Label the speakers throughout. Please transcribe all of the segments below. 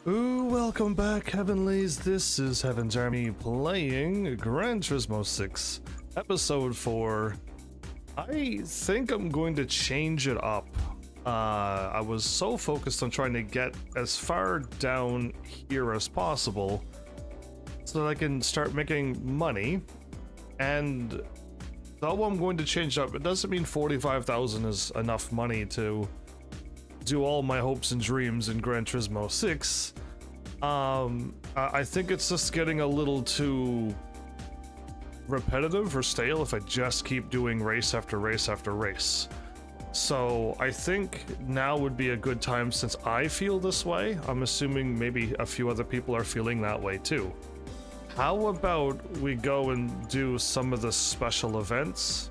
Speaker 1: Ooh, welcome back, Heavenlies. This is Heaven's Army playing Gran Turismo 6, Episode 4. I think I'm going to change it up. I was so focused on trying to get as far down here as possible so that I can start making money. And though I'm going to change it up, it doesn't mean 45,000 is enough money to do all my hopes and dreams in Gran Turismo 6. I think it's just getting a little too repetitive or stale if I just keep doing race after race after race. So I think now would be a good time, since I feel this way. I'm assuming maybe a few other people are feeling that way too. How about we go and do some of the special events?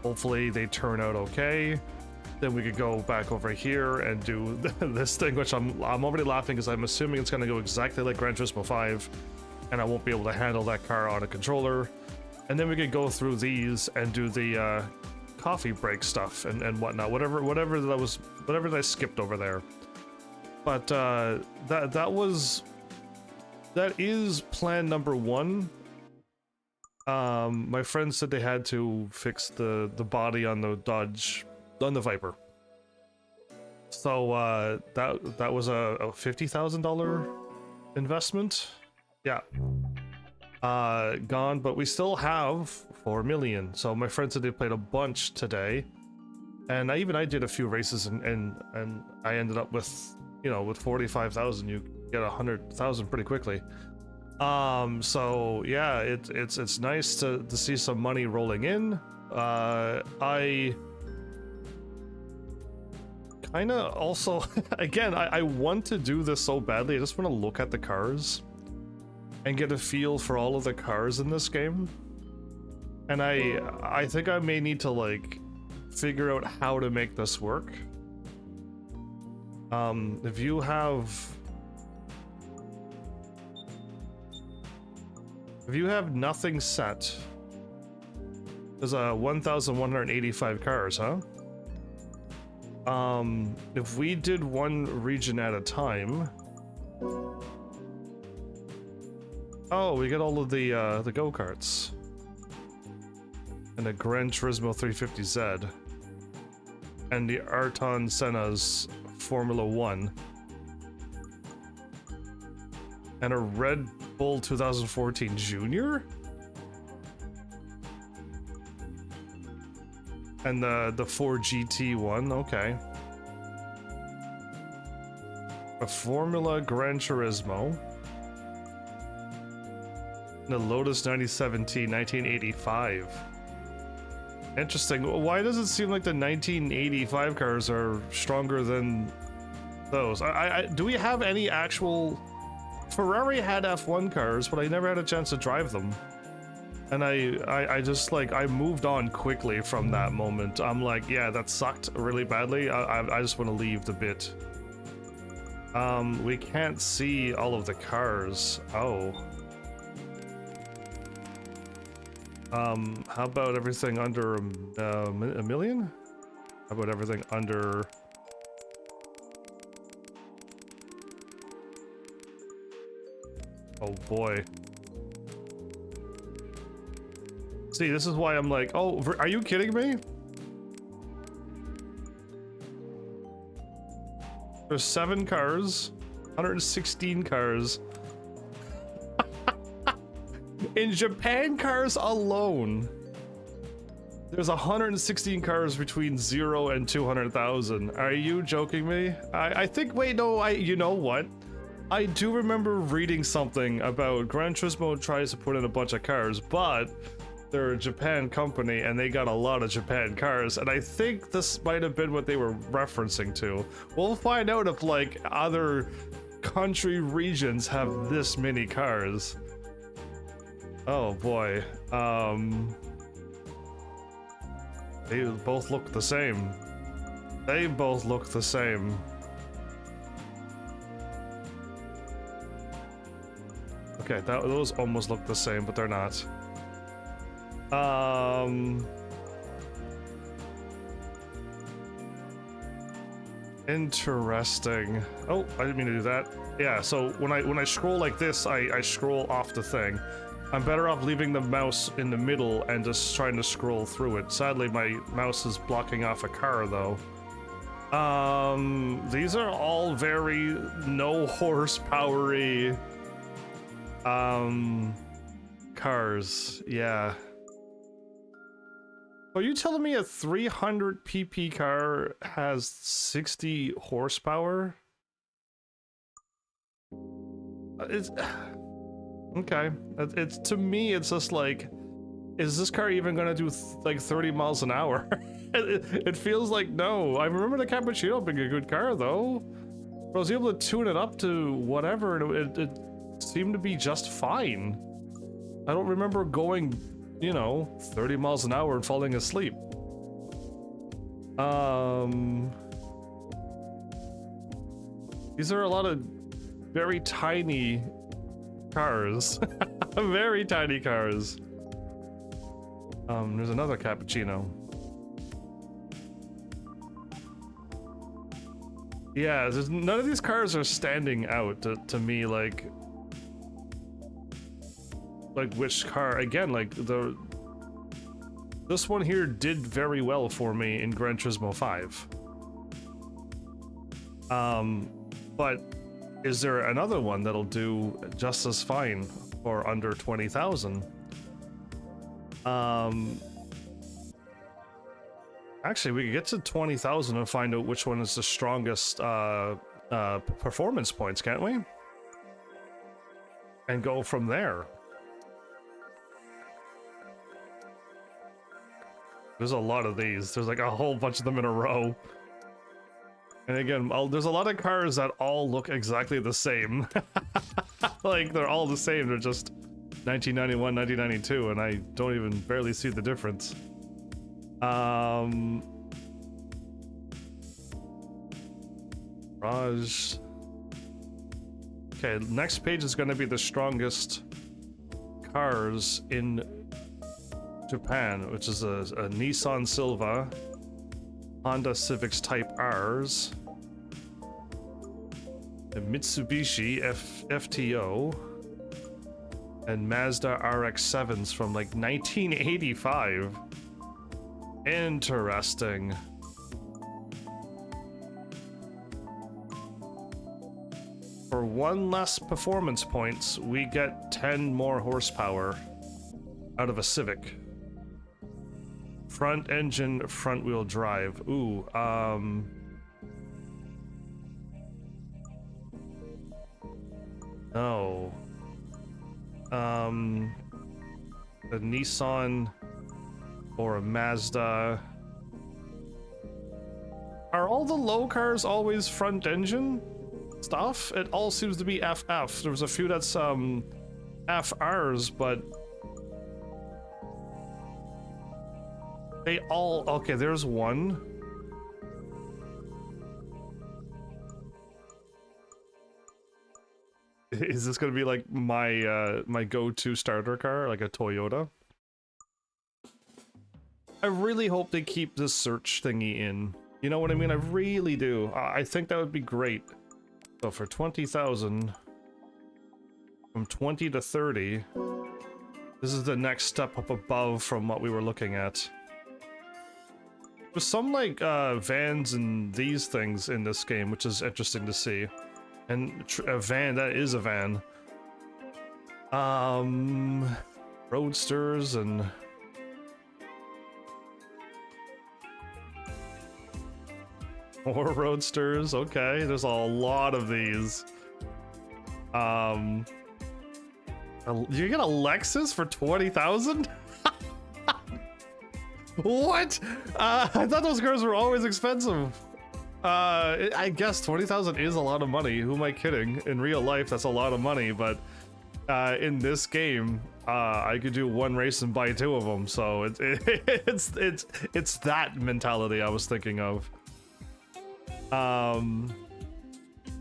Speaker 1: Hopefully they turn out okay. Then we could go back over here and do this thing, which I'm already laughing because I'm assuming it's going to go exactly like Gran Turismo 5, and I won't be able to handle that car on a controller. And then we could go through these and do the coffee break stuff and whatnot, whatever that I skipped over there. But that is plan number one. My friend said they had to fix the body on the Dodge, on the Viper. So that was a $50,000 investment. Yeah. Gone, but we still have 4 million. So my friend said they played a bunch today, and I did a few races and I ended up with, you know, with 45,000 you get 100,000 pretty quickly. So yeah, it's nice to see some money rolling in. I kind of also again, I want to do this so badly. I just want to look at the cars and get a feel for all of the cars in this game. And I think I may need to like figure out how to make this work. If you have nothing set, there's 1,185 cars, huh? If we did one region at a time. Oh, we get all of the go-karts. And the Gran Turismo 350Z. And the Ayrton Senna's Formula 1. And a Red Bull 2014 Junior? And the 4GT one, okay. A Formula Gran Turismo. The Lotus 9017, 1985. Interesting. Why does it seem like the 1985 cars are stronger than those? Do we have any actual... Ferrari had F1 cars, but I never had a chance to drive them. And I just like, I moved on quickly from that moment. I'm like, yeah, that sucked really badly. I just want to leave the bit. We can't see all of the cars. Oh. How about everything under a million? How about everything under... Oh boy. See, this is why I'm like, oh, are you kidding me? There's 7 cars, 116 cars. In Japan cars alone, there's 116 cars between 0 and 200,000. Are you joking me? I think, wait, no, you know what? I do remember reading something about Gran Turismo tries to put in a bunch of cars, but they're a Japan company and they got a lot of Japan cars, and I think this might have been what they were referencing to. We'll find out if like other country regions have this many cars. Oh boy. They both look the same. They both look the same. Okay, those almost look the same, but they're not. Interesting. Oh, I didn't mean to do that. Yeah, so when I scroll like this, I scroll off the thing. I'm better off leaving the mouse in the middle and just trying to scroll through it. Sadly, my mouse is blocking off a car, though. These are all very no horsepowery cars. Yeah. Are you telling me a 300 pp car has 60 horsepower? It's okay. It's to me, it's just like, is this car even gonna do like 30 miles an hour? It feels like no. I remember the Cappuccino being a good car though. I was able to tune it up to whatever, and it seemed to be just fine. I don't remember going, you know, 30 miles an hour and falling asleep. These are a lot of very tiny cars. Very tiny cars. There's another Cappuccino. Yeah, none of these cars are standing out to me, like which car. Again, like this one here did very well for me in Gran Turismo 5. But is there another one that'll do just as fine for under 20,000? Actually, we could get to 20,000 and find out which one is the strongest performance points, can't we? And go from there. There's a lot of these. There's like a whole bunch of them in a row. And again, there's a lot of cars that all look exactly the same. Like, they're all the same. They're just 1991, 1992, and I don't even barely see the difference. Raj. Okay, next page is going to be the strongest cars in Japan, which is a Nissan Silva, Honda Civics Type Rs, a Mitsubishi FTO, and Mazda RX-7s from like 1985. Interesting. For one less performance points, we get 10 more horsepower out of a Civic. Front engine, front wheel drive. Ooh, no. A Nissan or a Mazda. Are all the low cars always front engine stuff? It all seems to be FF. There was a few that's FRs, but they all, okay, there's one. Is this gonna be like my my go-to starter car, like a Toyota? I really hope they keep this search thingy in. You know what I mean? I really do. I think that would be great. So for 20,000, from 20 to 30, this is the next step up above from what we were looking at. There's some like vans and these things in this game, which is interesting to see. And a van, that is a van. Roadsters and more roadsters. Okay, there's a lot of these. You get a Lexus for 20,000? What? I thought those cars were always expensive. I guess 20,000 is a lot of money. Who am I kidding? In real life, that's a lot of money, but in this game, I could do one race and buy two of them. So it's that mentality I was thinking of. The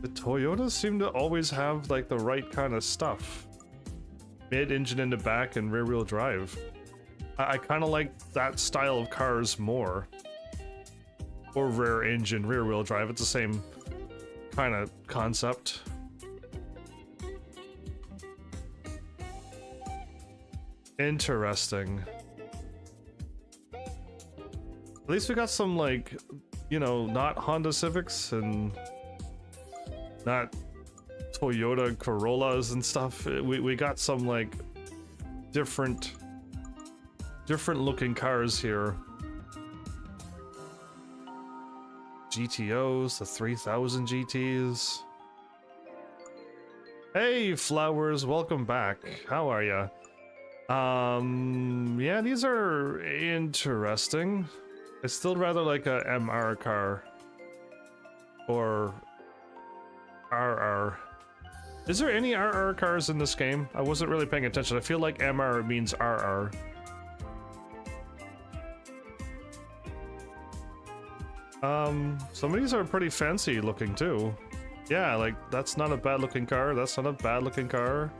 Speaker 1: Toyotas seem to always have like the right kind of stuff. Mid-engine in the back and rear-wheel drive. I kind of like that style of cars more. or rear engine, rear wheel drive. It's the same kind of concept. Interesting. At least we got some, like, you know, not Honda Civics and not Toyota Corollas and stuff. We got some, like, different looking cars here. GTOs, the 3000 GTs. Hey, Flowers, welcome back. How are ya? Yeah, these are interesting. I still rather like a MR car. Or RR. Is there any RR cars in this game? I wasn't really paying attention. I feel like MR means RR. Some of these are pretty fancy looking too. Yeah, like, that's not a bad looking car. That's not a bad looking car.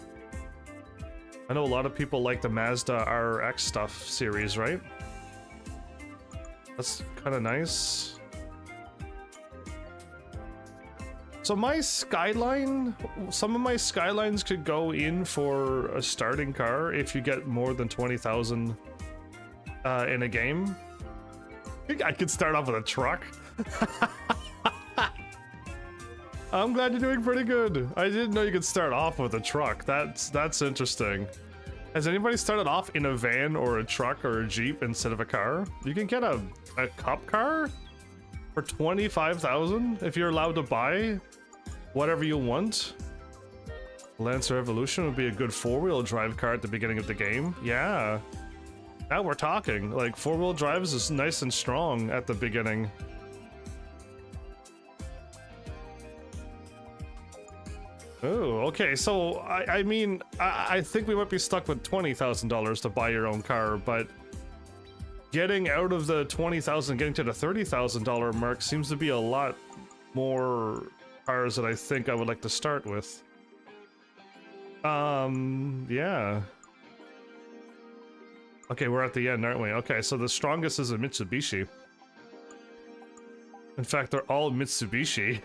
Speaker 1: I know a lot of people like the Mazda RX stuff series, right? That's kind of nice. So my Skyline, some of my Skylines could go in for a starting car if you get more than 20,000 in a game. I think I could start off with a truck. I'm glad you're doing pretty good. I didn't know you could start off with a truck. That's interesting. Has anybody started off in a van or a truck or a Jeep instead of a car? You can get a cup car for 25,000 if you're allowed to buy whatever you want. Lancer Evolution would be a good four-wheel drive car at the beginning of the game. Yeah. Now we're talking. Like, four-wheel drives is nice and strong at the beginning. Oh, okay, so I mean, I think we might be stuck with $20,000 to buy your own car, but getting out of the $20,000, getting to the $30,000 mark seems to be a lot more cars that I think I would like to start with. Yeah. Okay, we're at the end, aren't we? Okay, so the strongest is a Mitsubishi. In fact, they're all Mitsubishi.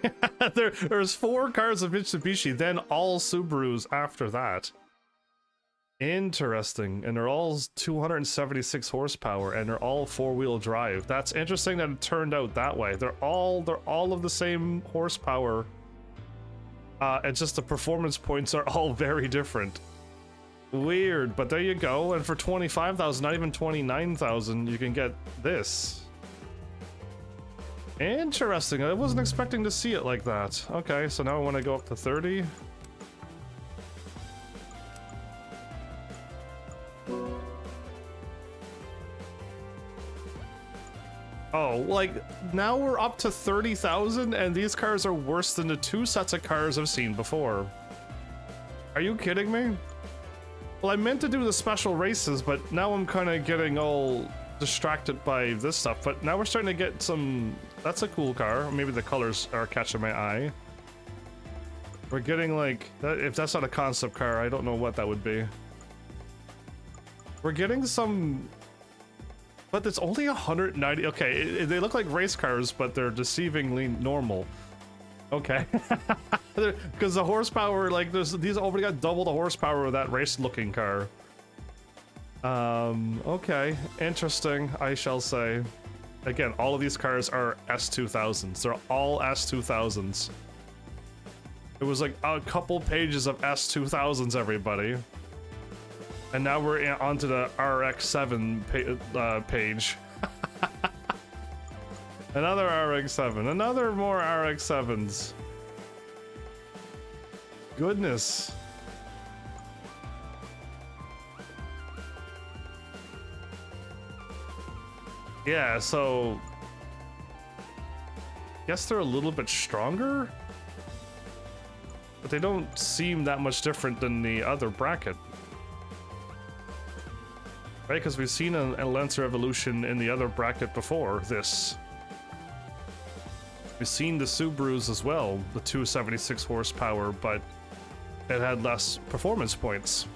Speaker 1: There's 4 cars of Mitsubishi, then all Subarus after that. Interesting. And they're all 276 horsepower, and they're all four-wheel drive. That's interesting that it turned out that way. They're all of the same horsepower. And just the performance points are all very different. Weird, but there you go. And for 25,000, not even 29,000, you can get this. Interesting. I wasn't expecting to see it like that. Okay, so now I want to go up to 30. Oh, like, now we're up to 30,000 and these cars are worse than the 2 sets of cars I've seen before. Are you kidding me? Well, I meant to do the special races, but now I'm kind of getting all distracted by this stuff. But now we're starting to get some... That's a cool car. Maybe the colors are catching my eye. We're getting, like... If that's not a concept car, I don't know what that would be. We're getting some... But it's only 190... Okay, they look like race cars, but they're deceivingly normal. Okay. Because the horsepower, like, these already got double the horsepower of that race-looking car. Okay. Interesting, I shall say. Again, all of these cars are S2000s. They're all S2000s. It was like a couple pages of S2000s, everybody. And now we're onto the RX-7 page. Another RX-7. Another more RX-7s. Goodness. Yeah, so... Guess they're a little bit stronger? But they don't seem that much different than the other bracket. Right, because we've seen a Lancer Evolution in the other bracket before this. We've seen the Subarus as well, the 276 horsepower, but it had less performance points.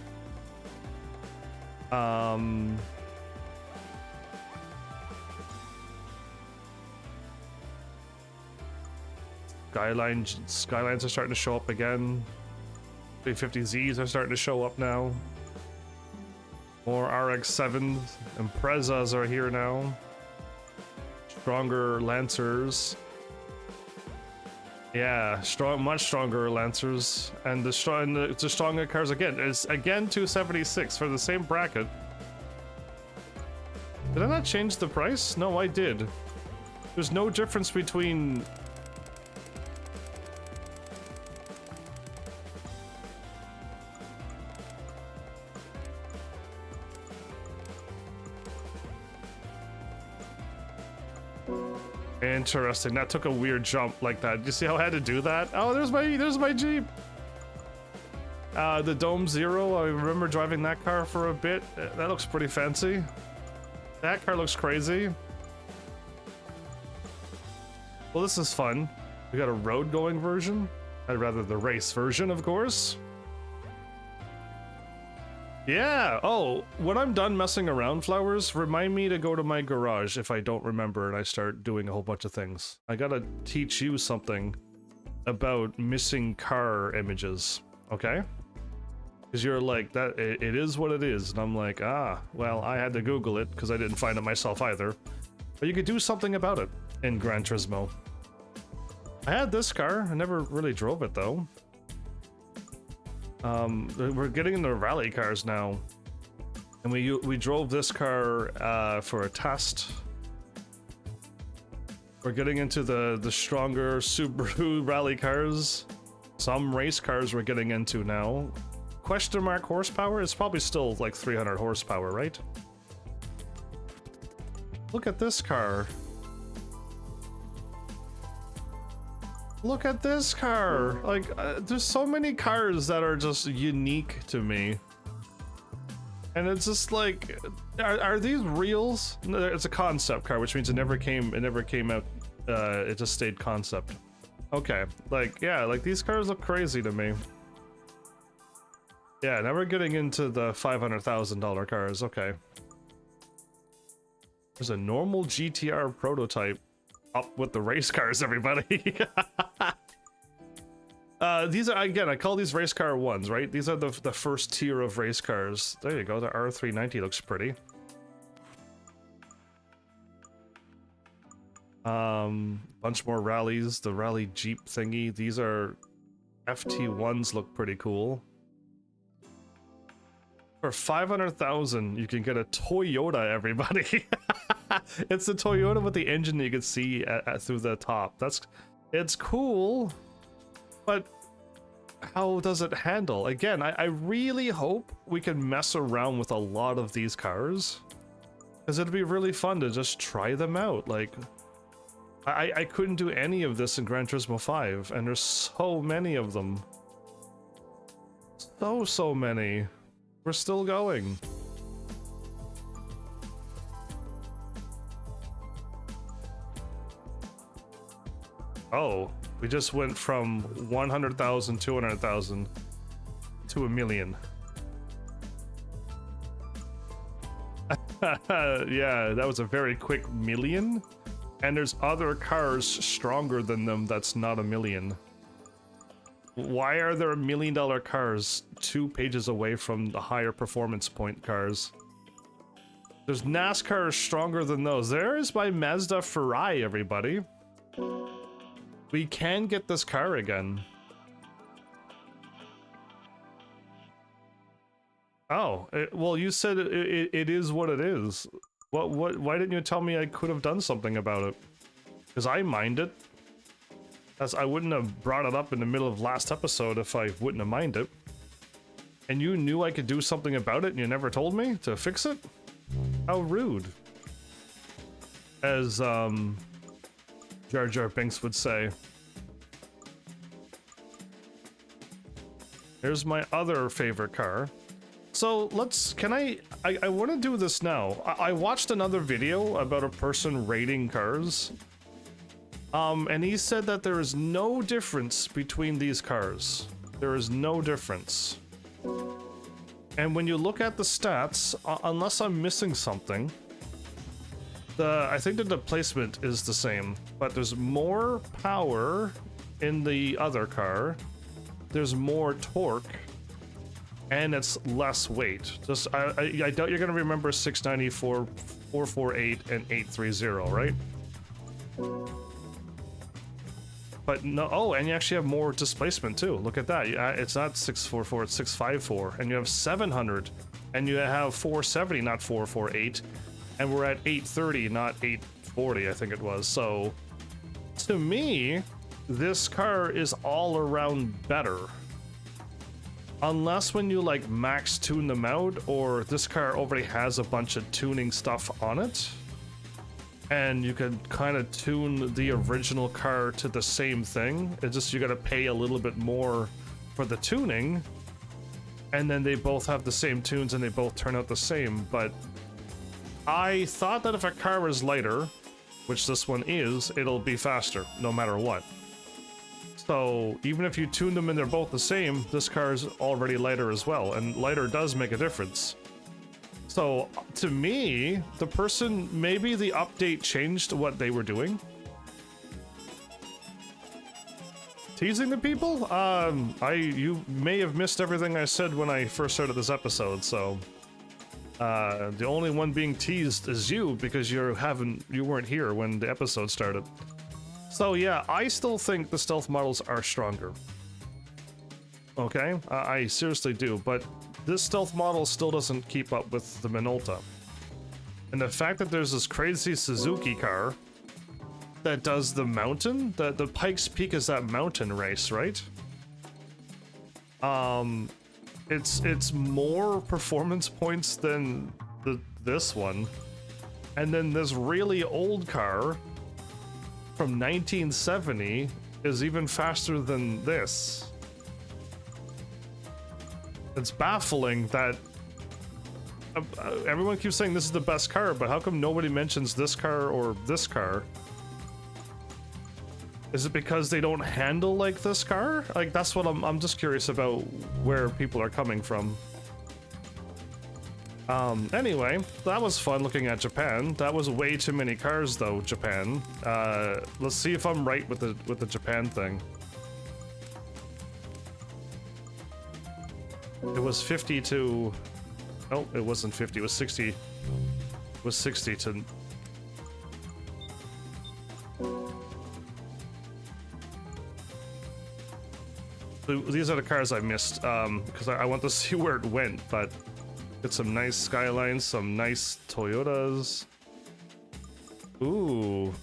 Speaker 1: Skylines are starting to show up again. 350Zs are starting to show up now. More RX-7s and Prezas are here now. Stronger Lancers. Yeah, much stronger Lancers, and the stronger cars again. It's again 276 for the same bracket. Did I not change the price? No, I did. There's no difference between. Interesting. That took a weird jump like that. You see how I had to do that? Oh, there's my Jeep. The Dome Zero. I remember driving that car for a bit. That looks pretty fancy. That car looks crazy. Well, this is fun. We got a road going version. I'd rather the race version, of course. Yeah. Oh, when I'm done messing around, Flowers, remind me to go to my garage if I don't remember and I start doing a whole bunch of things. I gotta teach you something about missing car images, okay? Because you're like, that it is what it is, and I'm like, ah, well, I had to Google it because I didn't find it myself either. But you could do something about it in Gran Turismo. I had this car. I never really drove it though. We're getting into rally cars now, and we drove this car for a test. We're getting into the stronger Subaru rally cars. Some race cars we're getting into now. Question mark horsepower? It's probably still like 300 horsepower, right? Look at this car. Look at this car. Like, there's so many cars that are just unique to me. And it's just like, are these reals? No, it's a concept car, which means it never came out. It just stayed concept. Okay, like, yeah, like these cars look crazy to me. Yeah, now we're getting into the $500,000 cars. Okay. There's a normal GTR prototype up with the race cars, everybody. These are, again, I call these race car ones, right? These are the first tier of race cars. There you go, the R390 looks pretty. Bunch more rallies, the rally Jeep thingy. These are FT1s, look pretty cool. For 500,000, you can get a Toyota, everybody. It's the Toyota with the engine that you can see through the top. It's cool, but how does it handle? Again, I really hope we can mess around with a lot of these cars, because it'd be really fun to just try them out. Like, I couldn't do any of this in Gran Turismo 5, and there's so many of them. So many. We're still going. Oh, we just went from 100,000, 200,000 to 1 million. Yeah, that was a very quick million. And there's other cars stronger than them that's not 1 million. Why are there $1 million cars 2 pages away from the higher performance point cars? There's NASCAR stronger than those. There is my Mazda Ferrari, everybody. We can get this car again. Oh, well, you said it is what it is. Why didn't you tell me I could have done something about it? Because I mind it. I wouldn't have brought it up in the middle of last episode if I wouldn't have minded it. And you knew I could do something about it and you never told me to fix it? How rude. As, Jar Jar Binks would say. Here's my other favorite car. So I want to do this now. I watched another video about a person rating cars. And he said that there is no difference between these cars. There is no difference. And when you look at the stats, unless I'm missing something, I think that the placement is the same, but there's more power in the other car, there's more torque, and it's less weight. Just I doubt you're gonna remember 694, 448, and 830, right? But no, oh, and you actually have more displacement too. Look at that. It's not 644, it's 654, and you have 700, and you have 470, not 448, and we're at 830, not 840, I think it was. So, to me, this car is all around better. Unless when you like max tune them out, or this car already has a bunch of tuning stuff on it, and you can kind of tune the original car to the same thing. It's just you gotta pay a little bit more for the tuning, and then they both have the same tunes and they both turn out the same. But I thought that if a car is lighter, which this one is, it'll be faster no matter what. So even if you tune them and they're both the same, this car is already lighter as well, and lighter does make a difference. So to me, the person, maybe the update changed what they were doing. Teasing the people? You may have missed everything I said when I first started this episode, so the only one being teased is you, because you weren't here when the episode started. So yeah, I still think the stealth models are stronger. Okay, I seriously do, but this stealth model still doesn't keep up with the Minolta. And the fact that there's this crazy Suzuki car that does the mountain, the Pikes Peak is that mountain race, right? It's more performance points than this one. And then this really old car from 1970 is even faster than this. It's baffling that everyone keeps saying this is the best car, but how come nobody mentions this car or this car? Is it because they don't handle like this car? Like, that's what I'm just curious about where people are coming from. Anyway, that was fun looking at Japan. That was way too many cars though, Japan. Let's see if I'm right with the Japan thing. It was 50 to... No, it wasn't 50, it was 60. It was 60 to... These are the cars I missed, because I want to see where it went, but... Get some nice Skylines, some nice Toyotas. Ooh.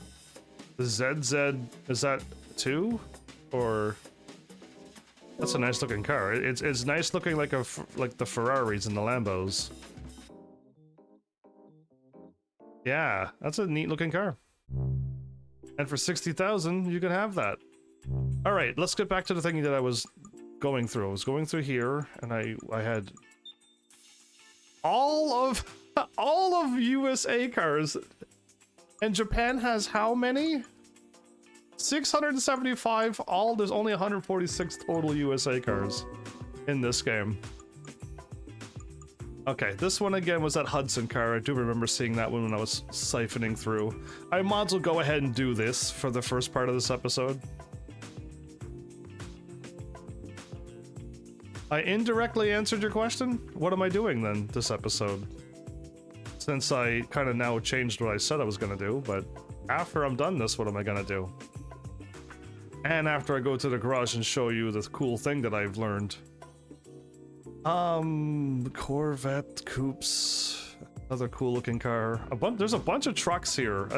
Speaker 1: The ZZ, is that 2? Or... That's a nice looking car. It's nice looking like the Ferraris and the Lambos. Yeah, that's a neat looking car. And for 60,000, you can have that. All right, let's get back to the thing that I was going through. I was going through here, and I had all of USA cars, and Japan has how many? 675. There's only 146 total USA cars in this game. Okay, this one again was that Hudson car. I do remember seeing that one when I was siphoning through. I might as well go ahead and do this for the first part of this episode. I indirectly answered your question? What am I doing then this episode? Since I kind of now changed what I said I was gonna do, but after I'm done this, what am I gonna do? And after I go to the garage and show you the cool thing that I've learned. Corvette coupes, another cool looking car. There's a bunch of trucks here.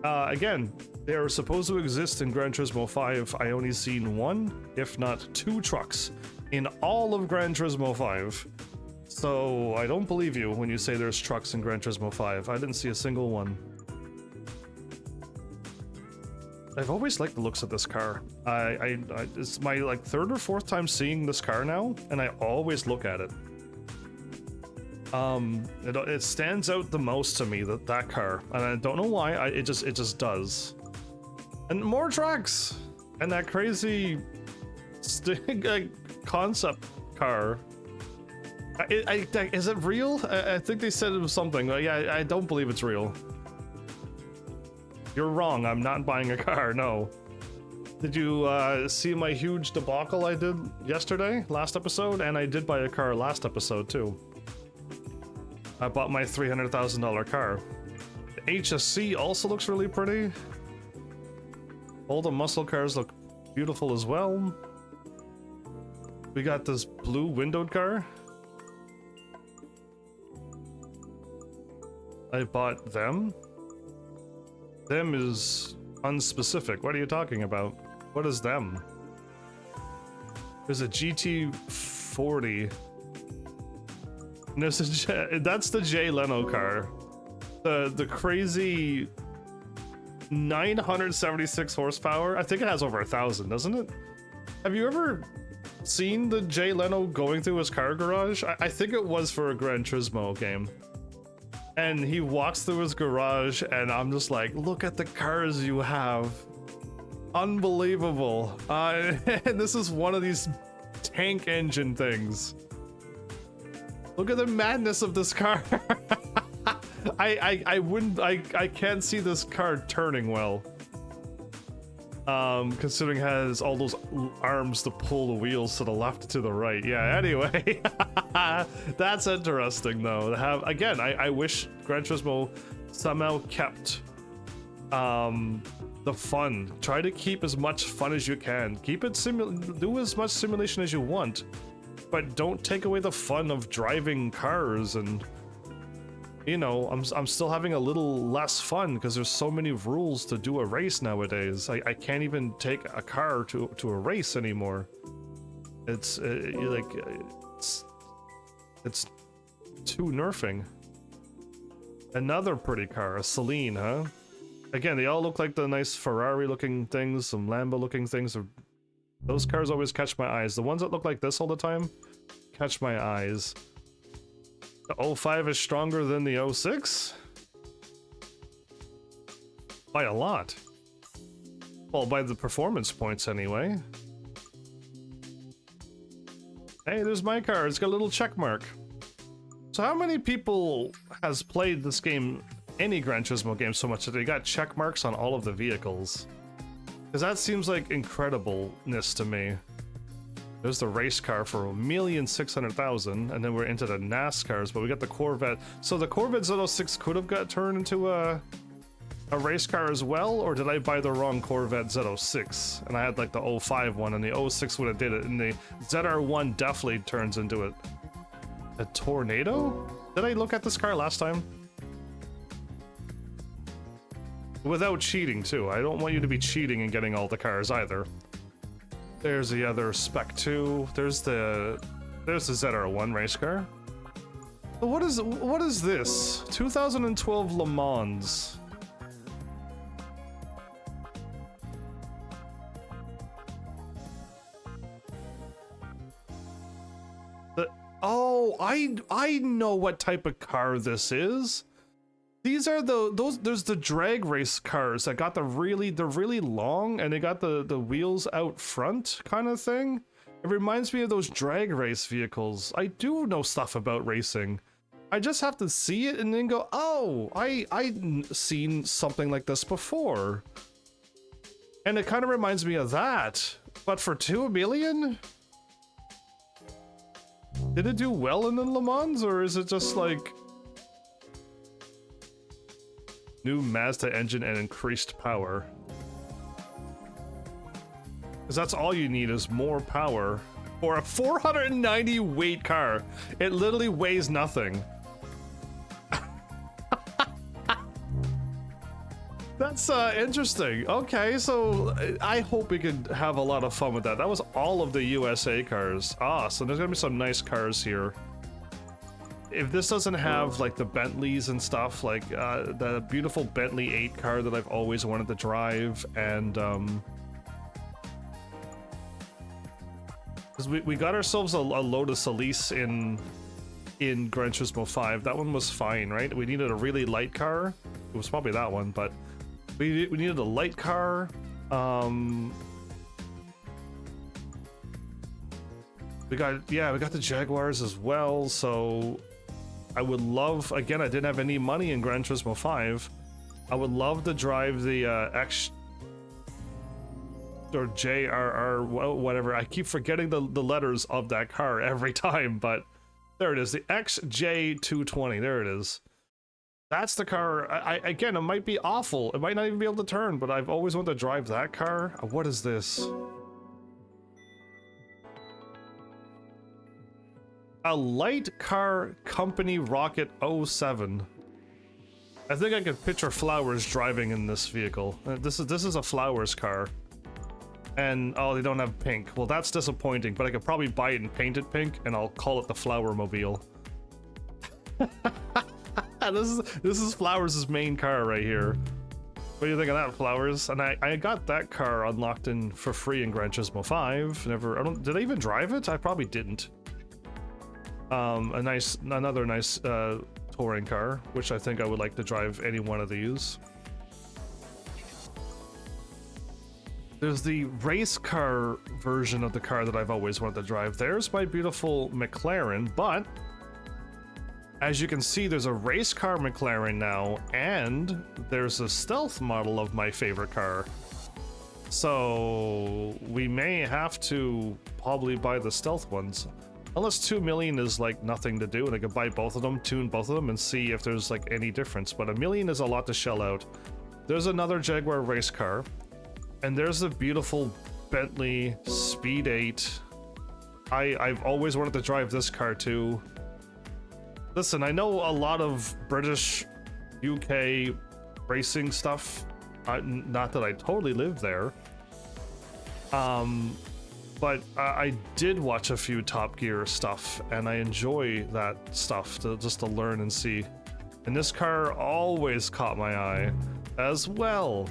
Speaker 1: Again, they are supposed to exist in Gran Turismo 5. I only seen one, if not two trucks in all of Gran Turismo 5. So I don't believe you when you say there's trucks in Gran Turismo 5. I didn't see a single one. I've always liked the looks of this car. It's my like third or fourth time seeing this car now, and I always look at it. It stands out the most to me, that car, and I don't know why. It just does. And more trucks, and that crazy concept car. Is it real? I think they said it was something. Yeah, I don't believe it's real. You're wrong. I'm not buying a car. No. Did you see my huge debacle I did yesterday, last episode? And I did buy a car last episode too. I bought my $300,000 car. The HSC also looks really pretty. All the muscle cars look beautiful as well. We got this blue windowed car. I bought them. Them is unspecific. What are you talking about? What is them? There's a GT40. And there's a that's the Jay Leno car. The crazy 976 horsepower. I think it has over 1,000, doesn't it? Have you ever seen the Jay Leno going through his car garage? I think it was for a Gran Turismo game. And he walks through his garage and I'm just like, look at the cars you have. Unbelievable. And this is one of these tank engine things. Look at the madness of this car. I can't see this car turning well. Considering it has all those arms to pull the wheels to the left to the right. Yeah, anyway. That's interesting though. To have, again, I wish Gran Turismo somehow kept the fun. Try to keep as much fun as you can. Keep it do as much simulation as you want, but don't take away the fun of driving cars. And you know, I'm still having a little less fun because there's so many rules to do a race nowadays. I can't even take a car to a race anymore. It's it's too nerfing. Another pretty car, a Celine, huh? Again, they all look like the nice Ferrari looking things, some Lambo looking things. Those cars always catch my eyes. The ones that look like this all the time catch my eyes. The 05 is stronger than the 06? By a lot. Well, by the performance points anyway. Hey, there's my car. It's got a little check mark. So how many people has played this game, any Gran Turismo game, so much that they got check marks on all of the vehicles? Because that seems like incredibleness to me. There's the race car for 1,600,000, and then we're into the NASCARs, but we got the Corvette. So the Corvette Z06 could have got turned into a race car as well, or did I buy the wrong Corvette Z06? And I had like the 05 one, and the 06 would have did it, and the ZR1 definitely turns into it. A Tornado? Did I look at this car last time? Without cheating, too. I don't want you to be cheating and getting all the cars either. There's the other Spec 2. There's the ZR1 race car. But what is this? 2012 Le Mans. Oh, I know what type of car this is. These are there's the drag race cars that got they're really long and they got the wheels out front kind of thing. It reminds me of those drag race vehicles. I do know stuff about racing. I just have to see it and then go, oh, I'd seen something like this before. And it kind of reminds me of that, but for 2 million? Did it do well in the Le Mans, or is it just like new Mazda engine and increased power? Because that's all you need is more power for a 490 weight car. It literally weighs nothing. That's interesting. Okay, so I hope we could have a lot of fun with that. That was all of the USA cars. Ah, so there's gonna be some nice cars here. If this doesn't have like the Bentleys and stuff, like the beautiful Bentley 8 car that I've always wanted to drive, and because we got ourselves a Lotus Elise in Gran Turismo 5. That one was fine, right? We needed a really light car. It was probably that one, but we needed a light car. We got the Jaguars as well, so I would love, again, I didn't have any money in Gran Turismo 5, I would love to drive the X or JRR, whatever. I keep forgetting the letters of that car every time, but there it is, the XJ220. There it is. That's the car. Again, it might be awful. It might not even be able to turn, but I've always wanted to drive that car. What is this? A light car company rocket 07. I think I could picture Flowers driving in this vehicle. This is a Flowers car. And oh, they don't have pink. Well, that's disappointing, but I could probably buy it and paint it pink, and I'll call it the Flower Mobile. This is Flowers' main car right here. What do you think of that, Flowers? And I got that car unlocked in for free in Gran Turismo 5. Did I even drive it? I probably didn't. Another nice touring car, which I think I would like to drive any one of these. There's the race car version of the car that I've always wanted to drive. There's my beautiful MacLaren, but as you can see, there's a race car MacLaren now, and there's a stealth model of my favorite car. So we may have to probably buy the stealth ones. Unless 2 million is like nothing to do, and I could buy both of them, tune both of them, and see if there's like any difference. But 1 million is a lot to shell out. There's another Jaguar race car, and there's a beautiful Bentley Speed 8. I've always wanted to drive this car too. Listen, I know a lot of British, UK racing stuff. Not that I totally live there. But I did watch a few Top Gear stuff, and I enjoy that stuff just to learn and see. And this car always caught my eye as well.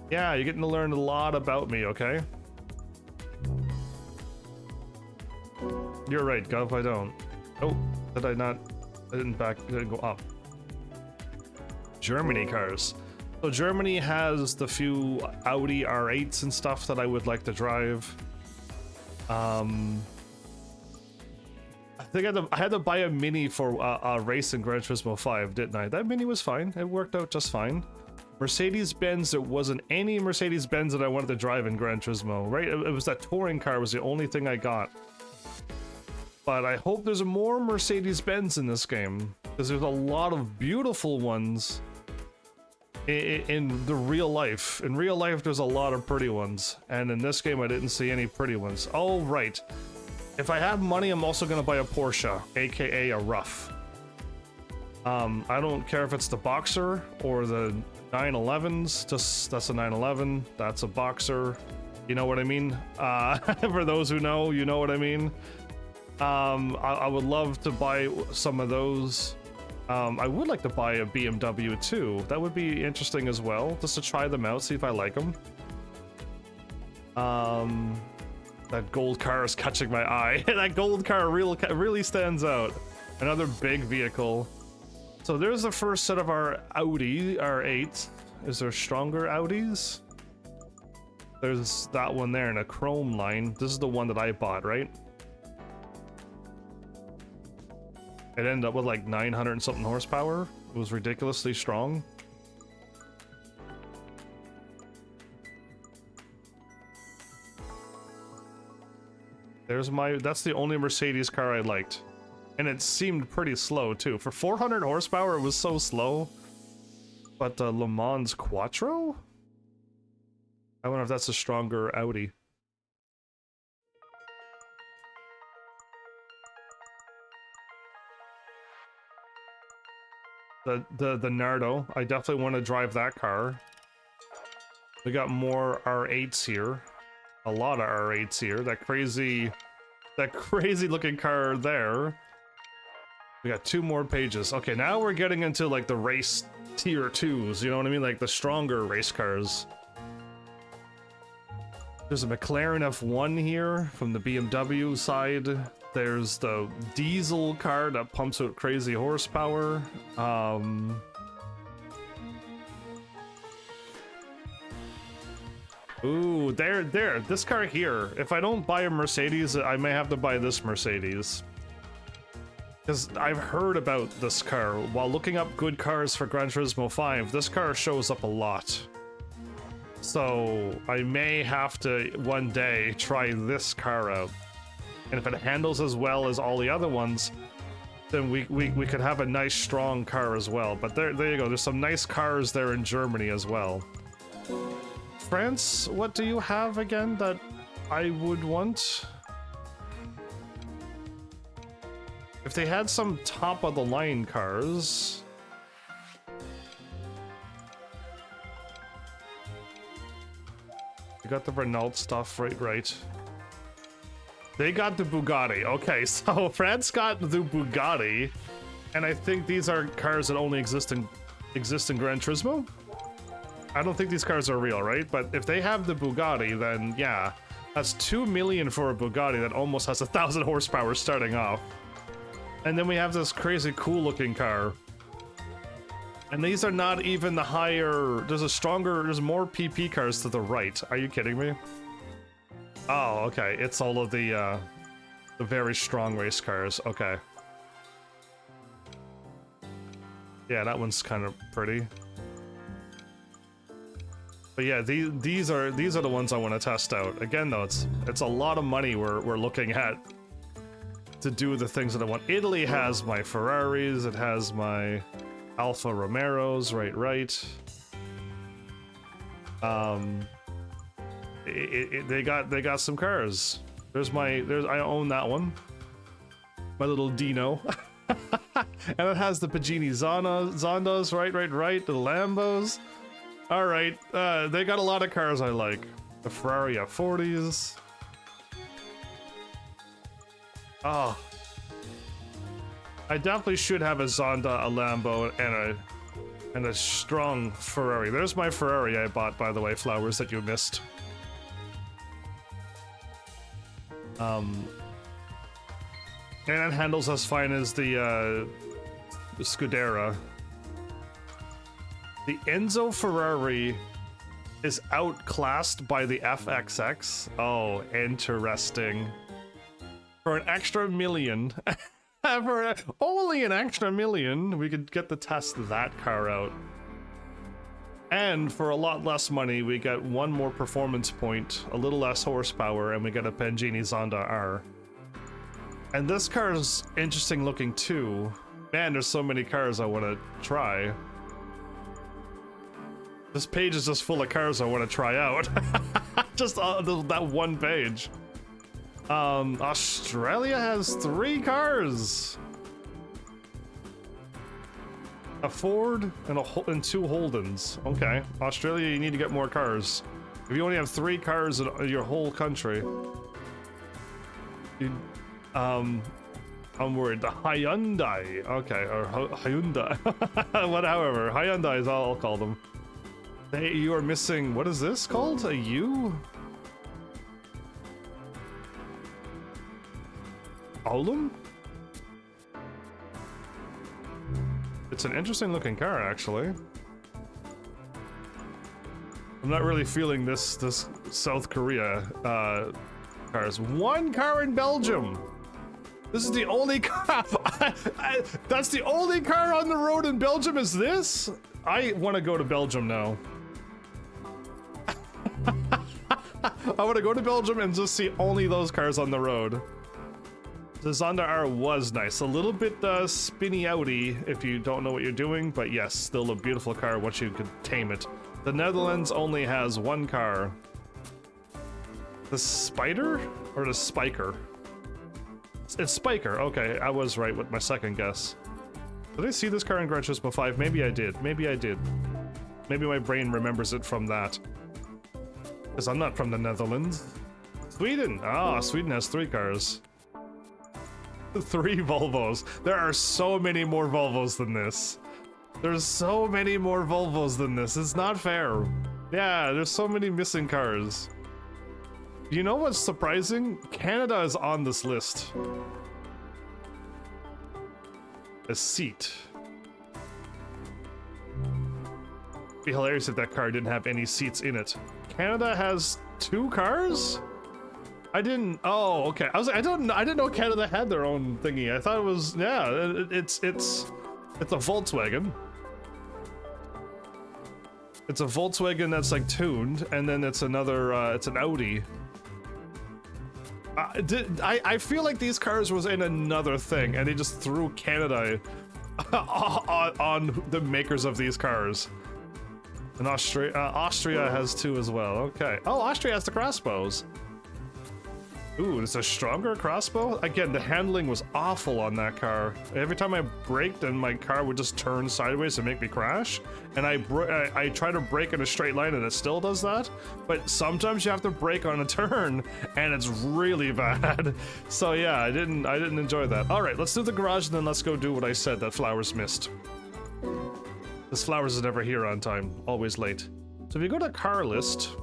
Speaker 1: Yeah, you're getting to learn a lot about me, okay? You're right, Gov, I don't. Oh, did I not? I didn't go up. Germany cars. So Germany has the few Audi R8s and stuff that I would like to drive. I think I had to buy a Mini for a race in Gran Turismo 5, didn't I? That Mini was fine. It worked out just fine. Mercedes-Benz, there wasn't any Mercedes-Benz that I wanted to drive in Gran Turismo, right? It was that touring car was the only thing I got. But I hope there's more Mercedes-Benz in this game, because there's a lot of beautiful ones in the real life. In real life, there's a lot of pretty ones, and in this game, I didn't see any pretty ones. Oh, right. If I have money, I'm also gonna buy a Porsche, aka a Rough. I don't care if it's the Boxer or the 911s. Just that's a 911. That's a Boxer. You know what I mean? For those who know, you know what I mean. I would love to buy some of those. I would like to buy a BMW too. That would be interesting as well, just to try them out, see if I like them. That gold car is catching my eye. That gold car really stands out. Another big vehicle. So there's the first set of our Audi R8. Is there stronger Audis? There's that one there in a chrome line. This is the one that I bought, right? It ended up with like 900 and something horsepower. It was ridiculously strong. That's the only Mercedes car I liked. And it seemed pretty slow too. For 400 horsepower, it was so slow. But the Le Mans Quattro? I wonder if that's a stronger Audi. The Nardo, I definitely want to drive that car. We got more R8s here. A lot of R8s here. That crazy looking car there. We got 2 more pages. Okay, now we're getting into like the race tier 2s, you know what I mean? Like the stronger race cars. There's a MacLaren F1 here from the BMW side. There's the diesel car that pumps out crazy horsepower. Ooh, there, this car here. If I don't buy a Mercedes, I may have to buy this Mercedes. Because I've heard about this car. While looking up good cars for Gran Turismo 5, this car shows up a lot. So I may have to one day try this car out. And if it handles as well as all the other ones, then we could have a nice strong car as well. But there you go. There's some nice cars there in Germany as well. France, what do you have again that I would want? If they had some top of the line cars. You got the Renault stuff, right. They got the Bugatti. Okay, so France got the Bugatti, and I think these are cars that only exist in Gran Turismo. I don't think these cars are real, right? But if they have the Bugatti, then yeah, that's 2 million for a Bugatti that almost has 1,000 horsepower starting off. And then we have this crazy cool looking car. And these are not even the higher, there's more PP cars to the right. Are you kidding me? Oh, okay, it's all of the very strong race cars, okay. Yeah, that one's kind of pretty. But yeah, these are the ones I want to test out. Again though, it's a lot of money we're looking at to do the things that I want. Italy has my Ferraris, it has my Alfa Romeos, right. They got some cars. I own that one. My little Dino. And it has the Pagani Zondas, right, the Lambos. Alright, they got a lot of cars I like. The Ferrari F40s. Oh. I definitely should have a Zonda, a Lambo, and a strong Ferrari. There's my Ferrari I bought, by the way, Flowers, that you missed. And it handles as fine as the Scudera. The Enzo Ferrari is outclassed by the FXX. Oh, interesting. For an extra million, for only an extra million, we could get to test that car out. And for a lot less money, we get one more performance point, a little less horsepower, and we get a Pagani Zonda R. And this car is interesting looking too. Man, there's so many cars I want to try. This page is just full of cars I want to try out. Just that one page. Australia has 3 cars. A Ford and 2 Holdens. Okay, Australia, you need to get more cars. If you only have 3 cars in your whole country, I'm worried. The Hyundai. Okay, or Hyundai. However, Hyundai is all I'll call them. You are missing. What is this called? A U? Oldham? It's an interesting looking car, actually. I'm not really feeling this South Korea cars. 1 car in Belgium. This is the only car. That's the only car on the road in Belgium. Is this? I want to go to Belgium now. I want to go to Belgium and just see only those cars on the road. The Zonda R was nice. A little bit spinny outy if you don't know what you're doing, but yes, still a beautiful car once you could tame it. The Netherlands only has 1 car. The Spider or the Spiker? It's Spiker. Okay, I was right with my second guess. Did I see this car in Gran Turismo 5? Maybe I did. Maybe I did. Maybe my brain remembers it from that. Because I'm not from the Netherlands. Sweden! Ah, Sweden has 3 cars. 3 Volvos. There are so many more Volvos than this. There's so many more Volvos than this. It's not fair. Yeah, there's so many missing cars. You know what's surprising? Canada is on this list. A seat. It'd be hilarious if that car didn't have any seats in it. Canada has 2 cars? I didn't. Oh, okay. I was like, I didn't know Canada had their own thingy. I thought it was. Yeah, it's a Volkswagen. It's a Volkswagen that's like tuned, and then it's another. It's an Audi. I feel like these cars was in another thing, and they just threw Canada on the makers of these cars. And Austria has two as well. Okay. Oh, Austria has the crossbows. Ooh, it's a stronger crossbow? Again, the handling was awful on that car. Every time I braked, then my car would just turn sideways and make me crash. And I try to brake in a straight line and it still does that. But sometimes you have to brake on a turn and it's really bad. So yeah, I didn't enjoy that. All right, let's do the garage and then let's go do what I said that Flowers missed. This Flowers is never here on time, always late. So if you go to car list,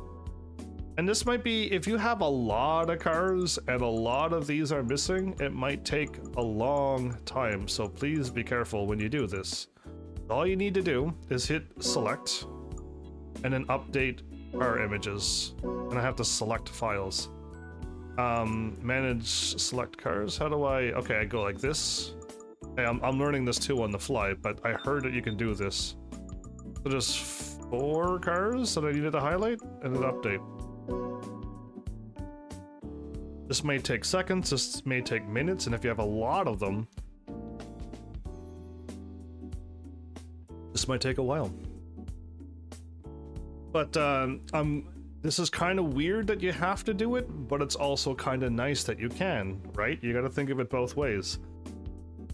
Speaker 1: and this might be, if you have a lot of cars and a lot of these are missing, it might take a long time. So please be careful when you do this. All you need to do is hit select and then update car images. And I have to select files. Manage select cars. How do I, okay, I go like this. Hey, I'm learning this too on the fly, but I heard that you can do this. So there's 4 cars that I needed to highlight and then update. This may take seconds, this may take minutes, and if you have a lot of them, this might take a while. But this is kind of weird that you have to do it, but it's also kind of nice that you can, right? You gotta think of it both ways.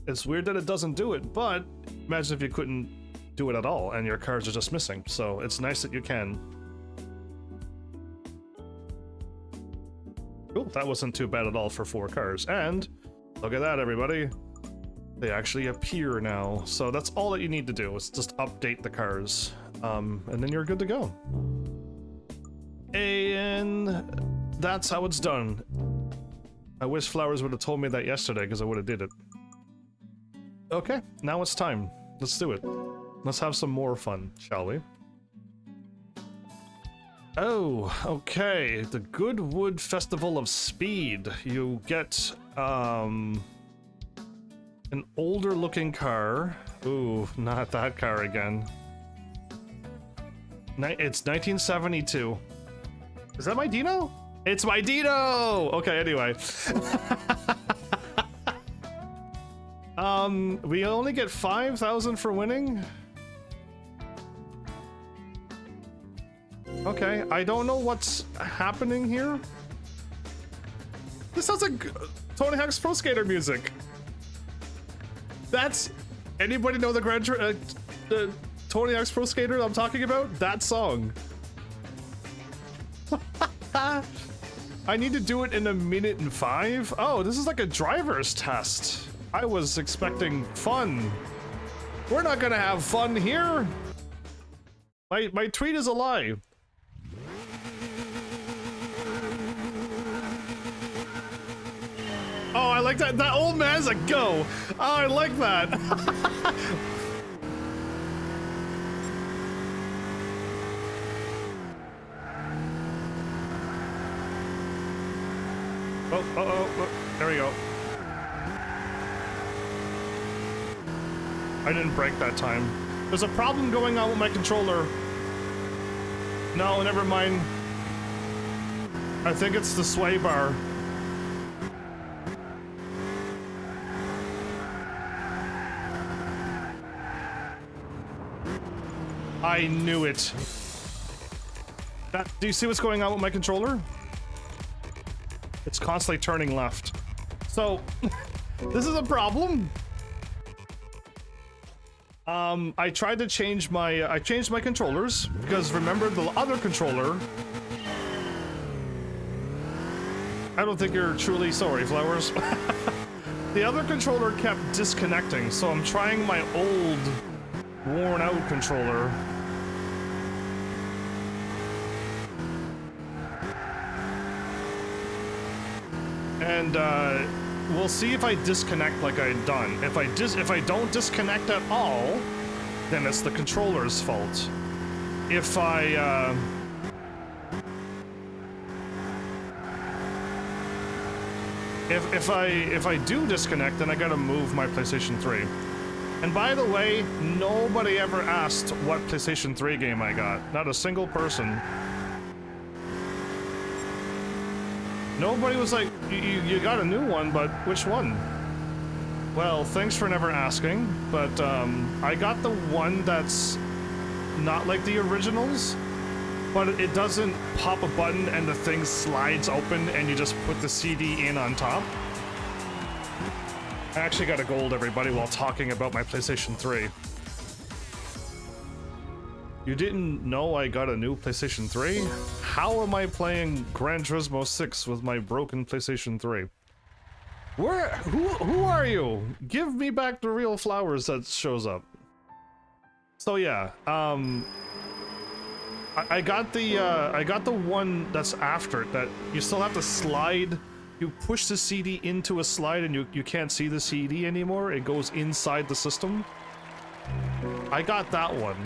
Speaker 1: It's weird that it doesn't do it, but imagine if you couldn't do it at all and your cars are just missing. So it's nice that you can. Cool, that wasn't too bad at all for 4 cars. And look at that, everybody. They actually appear now. So that's all that you need to do is just update the cars. And then you're good to go. And that's how it's done. I wish Flowers would have told me that yesterday because I would have did it. Okay, now it's time. Let's do it. Let's have some more fun, shall we? Oh, okay. The Goodwood Festival of Speed. You get an older looking car. Ooh, not that car again. It's 1972. Is that my Dino? It's my Dino! Okay, anyway. We only get 5,000 for winning? Okay, I don't know what's happening here. This sounds like Tony Hawk's Pro Skater music. That's... Anybody know the Tony Hawk's Pro Skater I'm talking about? That song. I need to do it in 1 minute and 5? Oh, this is like a driver's test. I was expecting fun. We're not gonna have fun here. My tweet is a lie. Oh, I like that. That old man's a go. Oh, I like that. Oh, there we go. I didn't brake that time. There's a problem going on with my controller. No, never mind. I think it's the sway bar. I knew it. Do you see what's going on with my controller? It's constantly turning left. So, this is a problem. I tried to change my, I changed my controllers, because remember the other controller... I don't think you're truly sorry, Flowers. The other controller kept disconnecting, so I'm trying my old, worn-out controller. And, we'll see if I disconnect like I'd done. If I don't disconnect at all, then it's the controller's fault. If if I do disconnect, then I gotta move my PlayStation 3. And by the way, nobody ever asked what PlayStation 3 game I got. Not a single person. Nobody was like, you got a new one, but which one? Well, thanks for never asking, but I got the one that's not like the originals, but it doesn't pop a button and the thing slides open and you just put the CD in on top. I actually got a gold, everybody, while talking about my PlayStation 3. You didn't know I got a new PlayStation 3? How am I playing Gran Turismo 6 with my broken PlayStation 3? Who are you? Give me back the real flowers that shows up. So yeah, I got the one that's after it, that you still have to slide. You push the CD into a slide and you can't see the CD anymore. It goes inside the system. I got that one.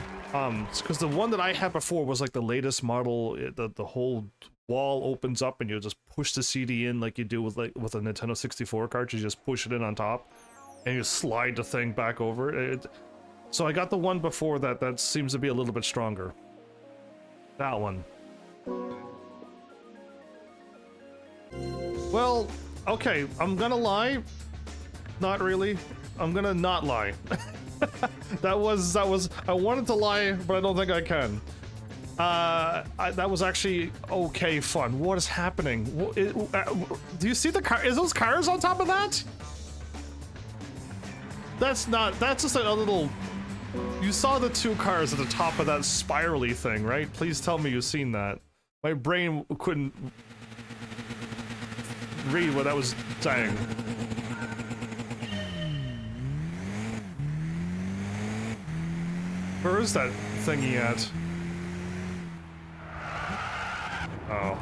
Speaker 1: Because the one that I had before was like the latest model. The whole wall opens up and you just push the CD in like you do with a Nintendo 64 cartridge. You just push it in on top and you slide the thing back over. So I got the one before that seems to be a little bit stronger. That one. Well, okay, I'm gonna lie. Not really. I'm gonna not lie. that was I wanted to lie, but I don't think I can. That was actually okay fun. What is happening? Do you see the car? Is those cars on top of that? That's just a little. You saw the two cars at the top of that spirally thing, right? Please tell me you've seen that. My brain couldn't read what that was saying. Where is that thingy at? Oh,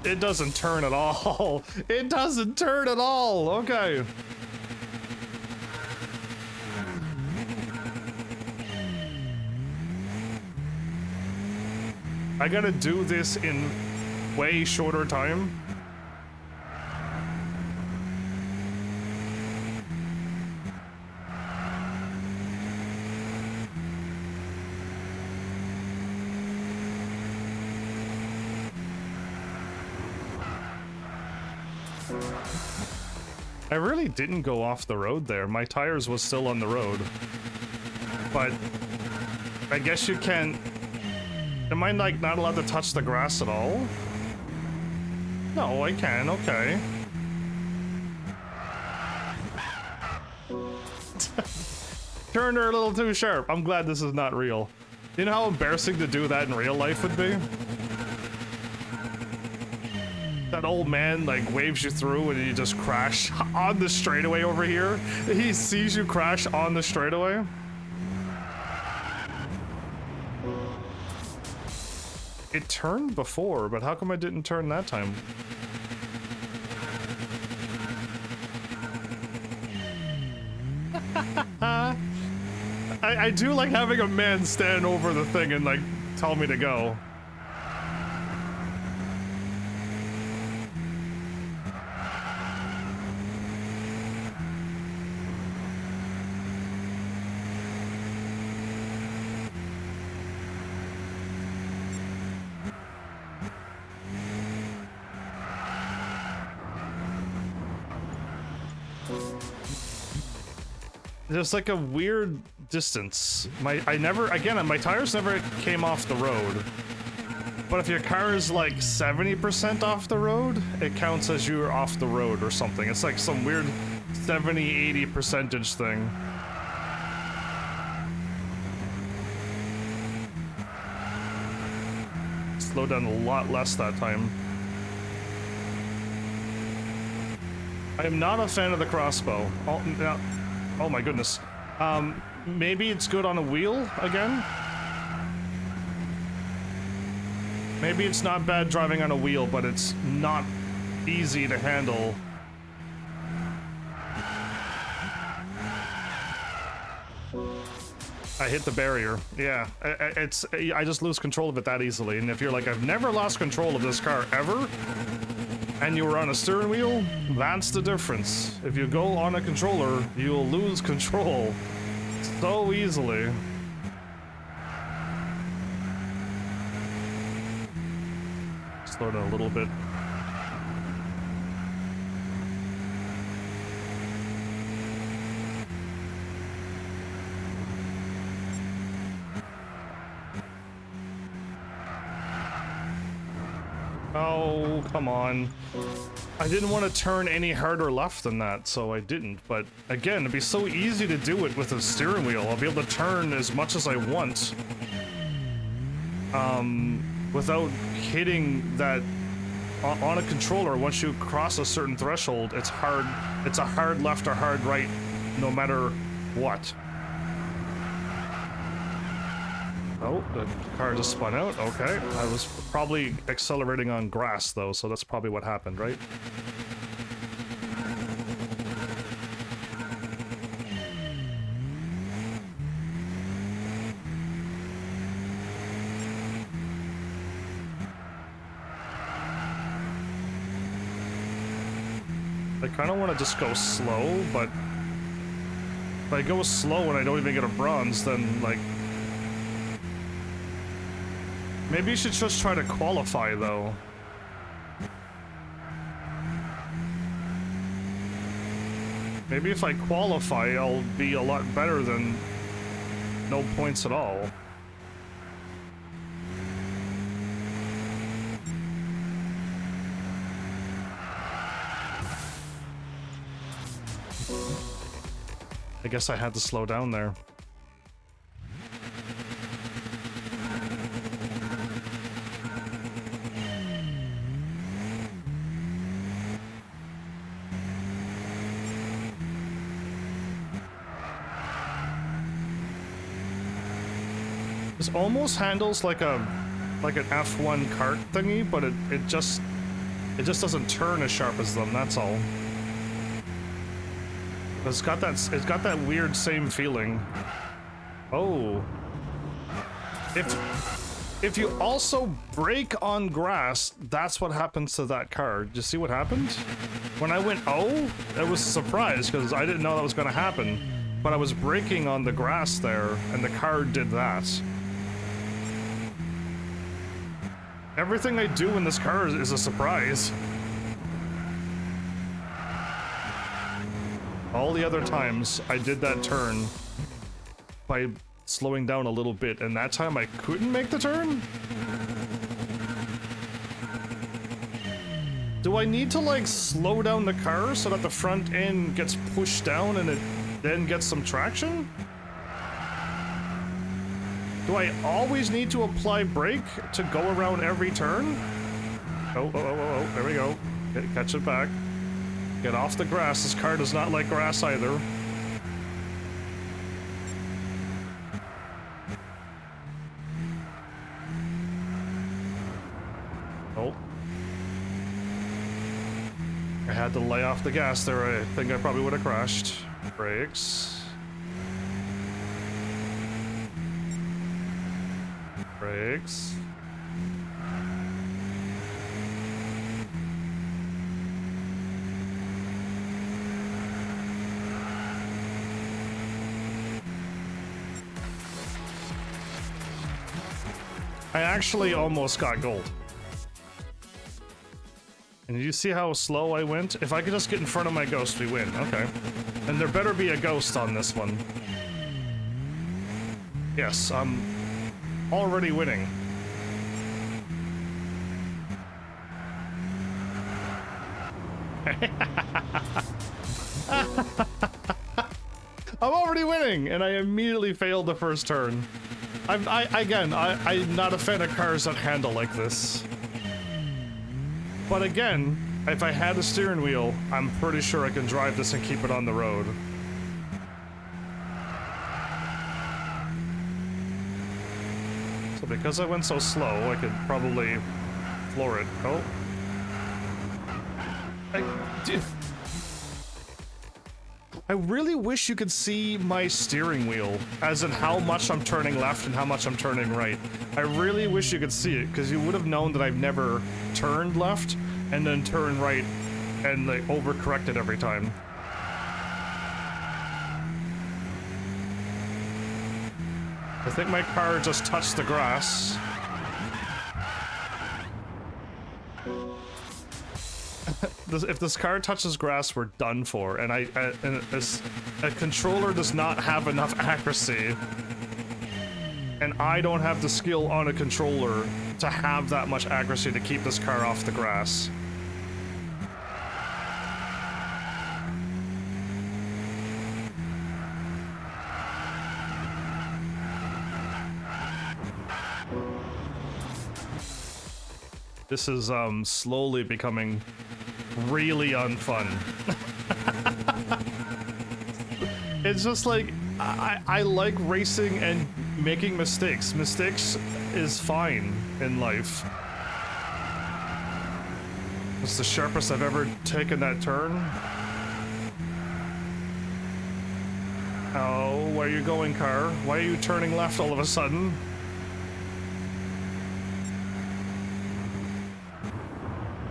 Speaker 1: it doesn't turn at all. It doesn't turn at all. Okay. I gotta do this in way shorter time. I really didn't go off the road there. My tires was still on the road. But I guess you can't. Am I like not allowed to touch the grass at all? No, I can, okay. Turned her a little too sharp. I'm glad this is not real. You know how embarrassing to do that in real life would be? That old man like waves you through and you just crash on the straightaway over here. He sees you crash on the straightaway. It turned before, but how come I didn't turn that time? I do like having a man stand over the thing and like tell me to go. There's like a weird distance. My tires never came off the road. But if your car is like 70% off the road, it counts as you're off the road or something. It's like some weird 70-80 percentage thing. Slowed down a lot less that time. I am not a fan of the crossbow. Oh my goodness. Maybe it's good on a wheel again? Maybe it's not bad driving on a wheel, but it's not easy to handle. I hit the barrier. Yeah, I just lose control of it that easily. And if you're like, I've never lost control of this car ever, and you were on a steering wheel, that's the difference. If you go on a controller, you'll lose control so easily. Slow down a little bit. Oh, come on. I didn't want to turn any harder left than that, so I didn't. But again, it'd be so easy to do it with a steering wheel. I'll be able to turn as much as I want. Without hitting that on a controller. Once you cross a certain threshold, it's hard. It's a hard left or hard right, no matter what. Oh, the car just spun out. Okay, I was probably accelerating on grass though, so that's probably what happened, right? I kind of want to just go slow, but if I go slow and I don't even get a bronze, then like... Maybe you should just try to qualify, though. Maybe if I qualify, I'll be a lot better than no points at all. I guess I had to slow down there. This almost handles like an F1 kart thingy, but it just doesn't turn as sharp as them. That's all. It's got that weird same feeling. Oh. If you also brake on grass, that's what happens to that car. Did you see what happened? When I went oh, I was surprised because I didn't know that was going to happen. But I was braking on the grass there, and the car did that. Everything I do in this car is a surprise. All the other times I did that turn by slowing down a little bit, and that time I couldn't make the turn? Do I need to like slow down the car so that the front end gets pushed down and it then gets some traction? Do I always need to apply brake to go around every turn? Oh, there we go. Catch it back. Get off the grass. This car does not like grass either. Oh. I had to lay off the gas there. I think I probably would have crashed. Brakes. Brakes. I actually almost got gold. And did you see how slow I went? If I could just get in front of my ghost, we win. Okay. And there better be a ghost on this one. Yes, I'm already winning. I'm already winning, and I immediately failed the first turn. I'm not a fan of cars that handle like this. But again, if I had a steering wheel, I'm pretty sure I can drive this and keep it on the road. So because I went so slow, I could probably floor it. Oh. I really wish you could see my steering wheel, as in how much I'm turning left and how much I'm turning right. I really wish you could see it, because you would have known that I've never turned left and then turned right and like overcorrected every time. I think my car just touched the grass. If this car touches grass, we're done for. And a controller does not have enough accuracy. And I don't have the skill on a controller to have that much accuracy to keep this car off the grass. This is slowly becoming really unfun. It's just like I like racing and making mistakes. Mistakes is fine in life. It's the sharpest I've ever taken that turn. Oh, where are you going, car? Why are you turning left all of a sudden?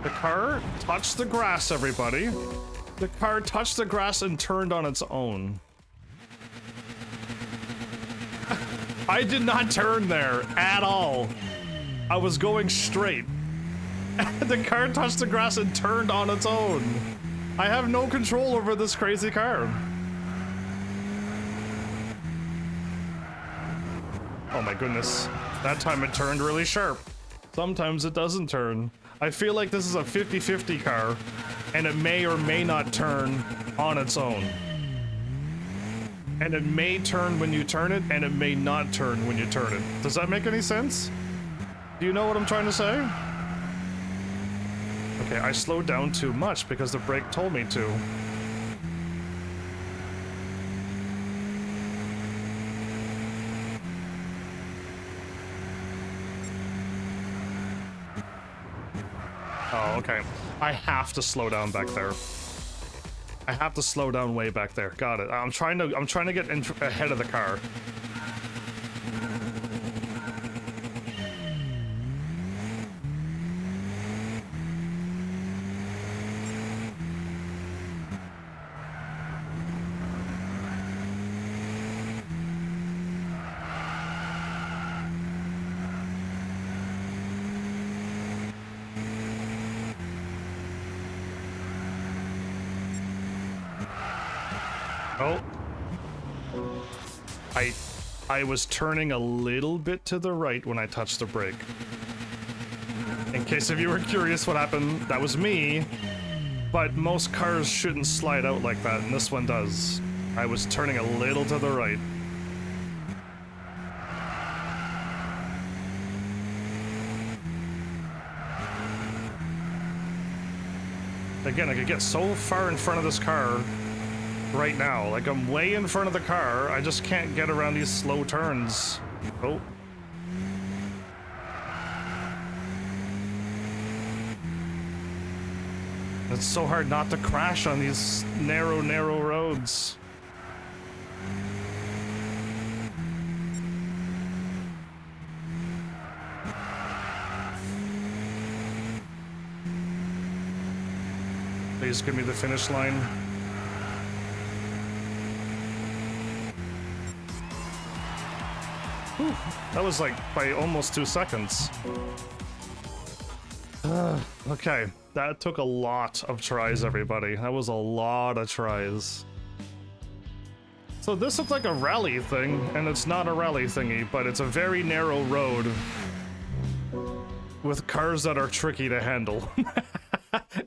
Speaker 1: The car touched the grass, everybody. The car touched the grass and turned on its own. I did not turn there at all. I was going straight. The car touched the grass and turned on its own. I have no control over this crazy car. Oh my goodness. That time it turned really sharp. Sometimes it doesn't turn. I feel like this is a 50-50 car, and it may or may not turn on its own. And it may turn when you turn it, and it may not turn when you turn it. Does that make any sense? Do you know what I'm trying to say? Okay, I slowed down too much because the brake told me to. Oh, okay. I have to slow down back there. I have to slow down way back there. Got it. I'm trying to get ahead of the car. Oh. I was turning a little bit to the right when I touched the brake. In case if you were curious what happened, that was me. But most cars shouldn't slide out like that, and this one does. I was turning a little to the right. Again, I could get so far in front of this car right now. Like, I'm way in front of the car. I just can't get around these slow turns. Oh. It's so hard not to crash on these narrow roads. Please give me the finish line. Whew, that was like by almost 2 seconds. Okay, that took a lot of tries, everybody. That was a lot of tries. So this looks like a rally thing, and it's not a rally thingy, but it's a very narrow road with cars that are tricky to handle.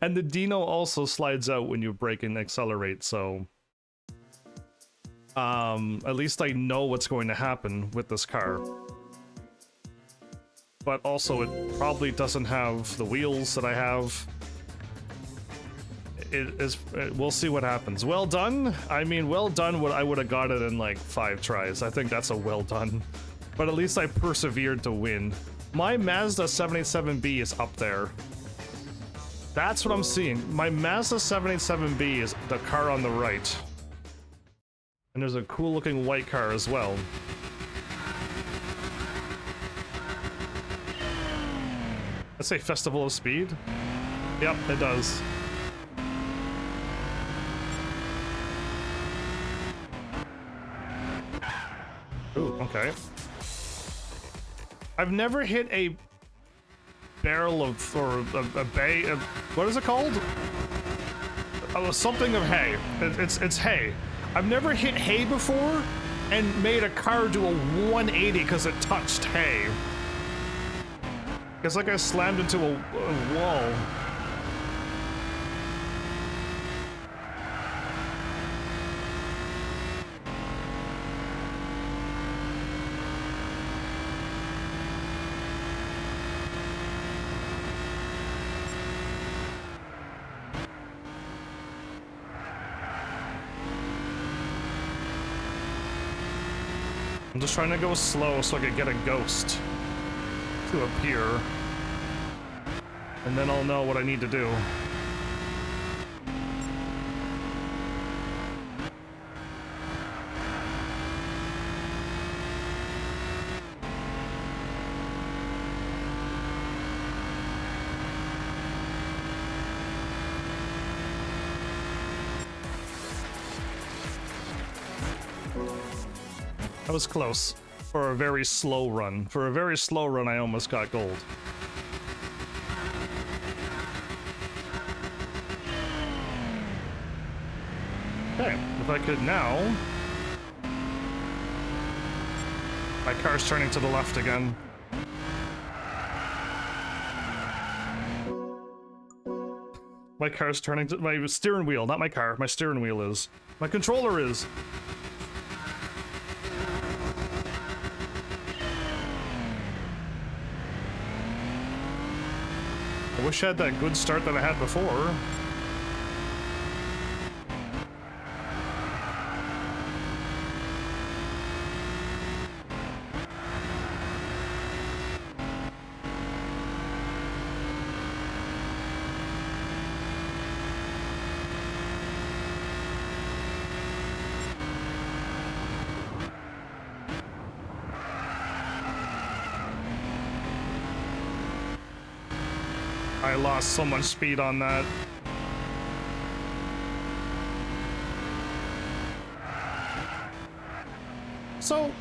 Speaker 1: And the Dino also slides out when you brake and accelerate, so at least I know what's going to happen with this car. But also, it probably doesn't have the wheels that I have. We'll see what happens. Well done. I mean, well done. What I would have got it in like 5 tries. I think that's a well done. But at least I persevered to win. My Mazda 787B is up there. That's what I'm seeing. My Mazda 787B is the car on the right. And there's a cool looking white car as well. Let's say Festival of Speed. Yep, it does. Ooh, okay. I've never hit a barrel of, or a bay, what is it called? Oh, something of hay. It's hay. I've never hit hay before and made a car do a 180 because it touched hay. It's like I slammed into a wall. I'm just trying to go slow so I can get a ghost to appear. And then I'll know what I need to do. That was close. For a very slow run. For a very slow run, I almost got gold. Okay, if I could now... My car's turning to the left again. My car's turning to... My steering wheel, not my car. My steering wheel is. My controller is. I wish I had that good start that I had before. I lost so much speed on that. So,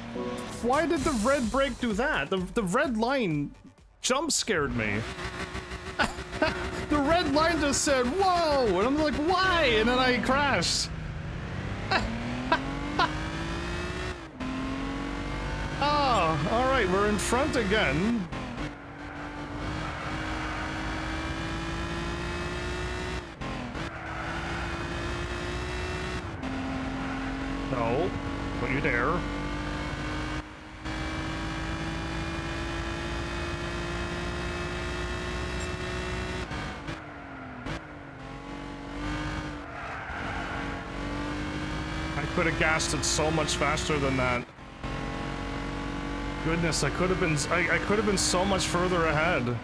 Speaker 1: why did the red brake do that? The red line jump scared me. The red line just said, whoa! And I'm like, why? And then I crashed. Oh, alright, we're in front again. No, don't you dare. I could have gassed it so much faster than that. Goodness, I could have been so much further ahead.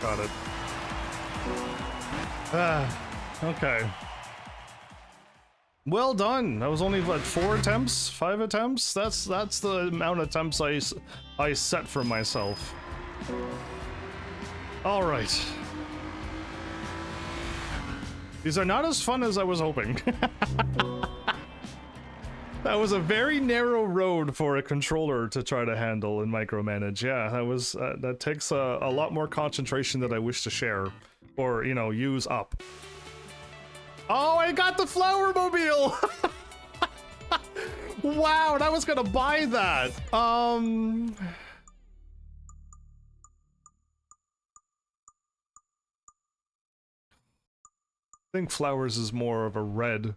Speaker 1: Got it. Okay. Well done. That was only what, 4 attempts? 5 attempts? That's the amount of attempts I set for myself. All right. These are not as fun as I was hoping. That was a very narrow road for a controller to try to handle and micromanage. Yeah, that takes a lot more concentration that I wish to share, or you know, use up. Oh, I got the flower mobile! Wow, I was gonna buy that. I think flowers is more of a red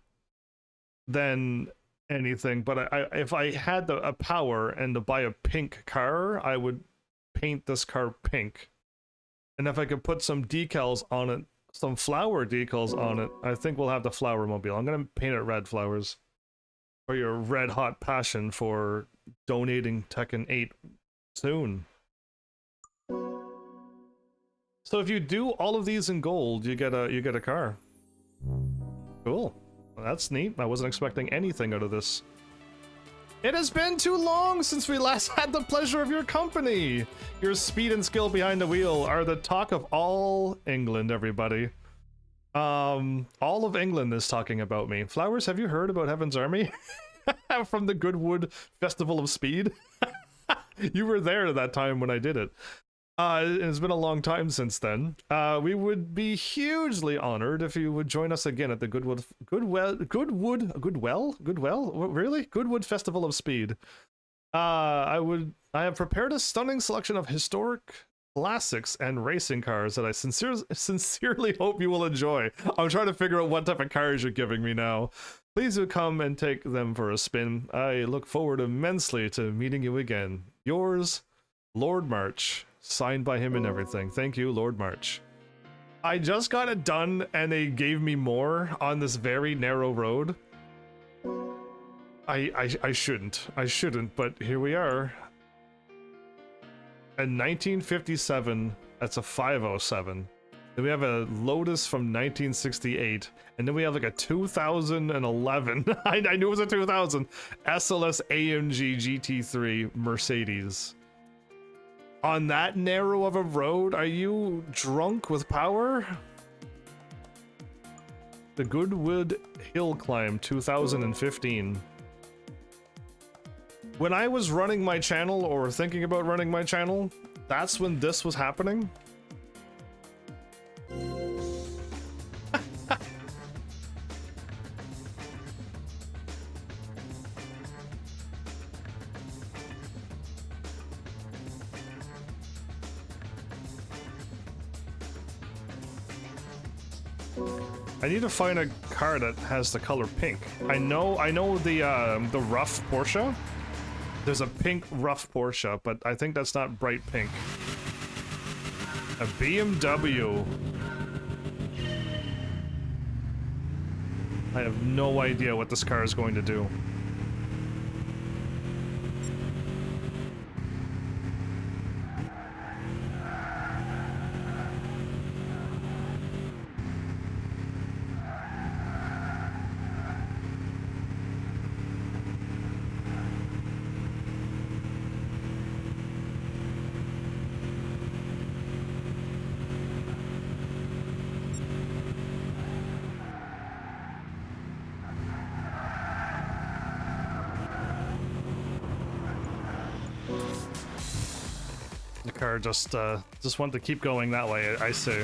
Speaker 1: than anything, but if I had a power and to buy a pink car, I would paint this car pink. And if I could put some decals on it, some flower decals on it, I think we'll have the flower mobile. I'm gonna paint it red flowers. For your red hot passion for donating Tekken 8 soon. So if you do all of these in gold, you get a car. Cool. Well, that's neat. I wasn't expecting anything out of this. It has been too long since we last had the pleasure of your company. Your speed and skill behind the wheel are the talk of all England, everybody. All of England is talking about me. Flowers, have you heard about Heaven's Army? From the Goodwood Festival of Speed? You were there at that time when I did it. It's been a long time since then. We would be hugely honored if you would join us again at the Goodwood Festival of Speed. I have prepared a stunning selection of historic classics and racing cars that I sincerely hope you will enjoy. I'm trying to figure out what type of cars you're giving me now. Please do come and take them for a spin. I look forward immensely to meeting you again. Yours, Lord March. Signed by him and everything. Thank you, Lord March. I just got it done and they gave me more on this very narrow road. I shouldn't, but here we are. A 1957, that's a 507. Then we have a Lotus from 1968, and then we have like a 2011. I knew it was a 2000 SLS AMG GT3 Mercedes. On that narrow of a road, are you drunk with power? The Goodwood Hill Climb 2015. When I was running my channel, or thinking about running my channel, that's when this was happening. I need to find a car that has the color pink. I know the rough Porsche. There's a pink rough Porsche, but I think that's not bright pink. A BMW. I have no idea what this car is going to do. The car just wanted to keep going that way, I see.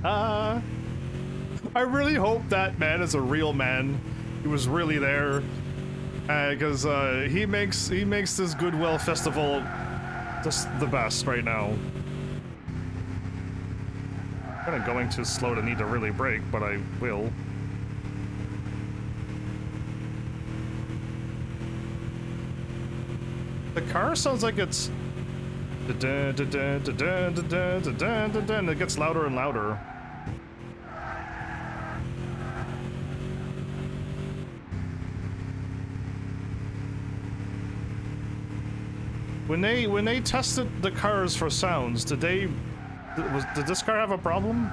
Speaker 1: I really hope that man is a real man. He was really there, because he makes this Goodwill Festival just the best right now. I'm kind of going too slow to need to really brake, but I will. The car sounds like it's and it gets louder and louder. When they tested the cars for sounds, did this car have a problem?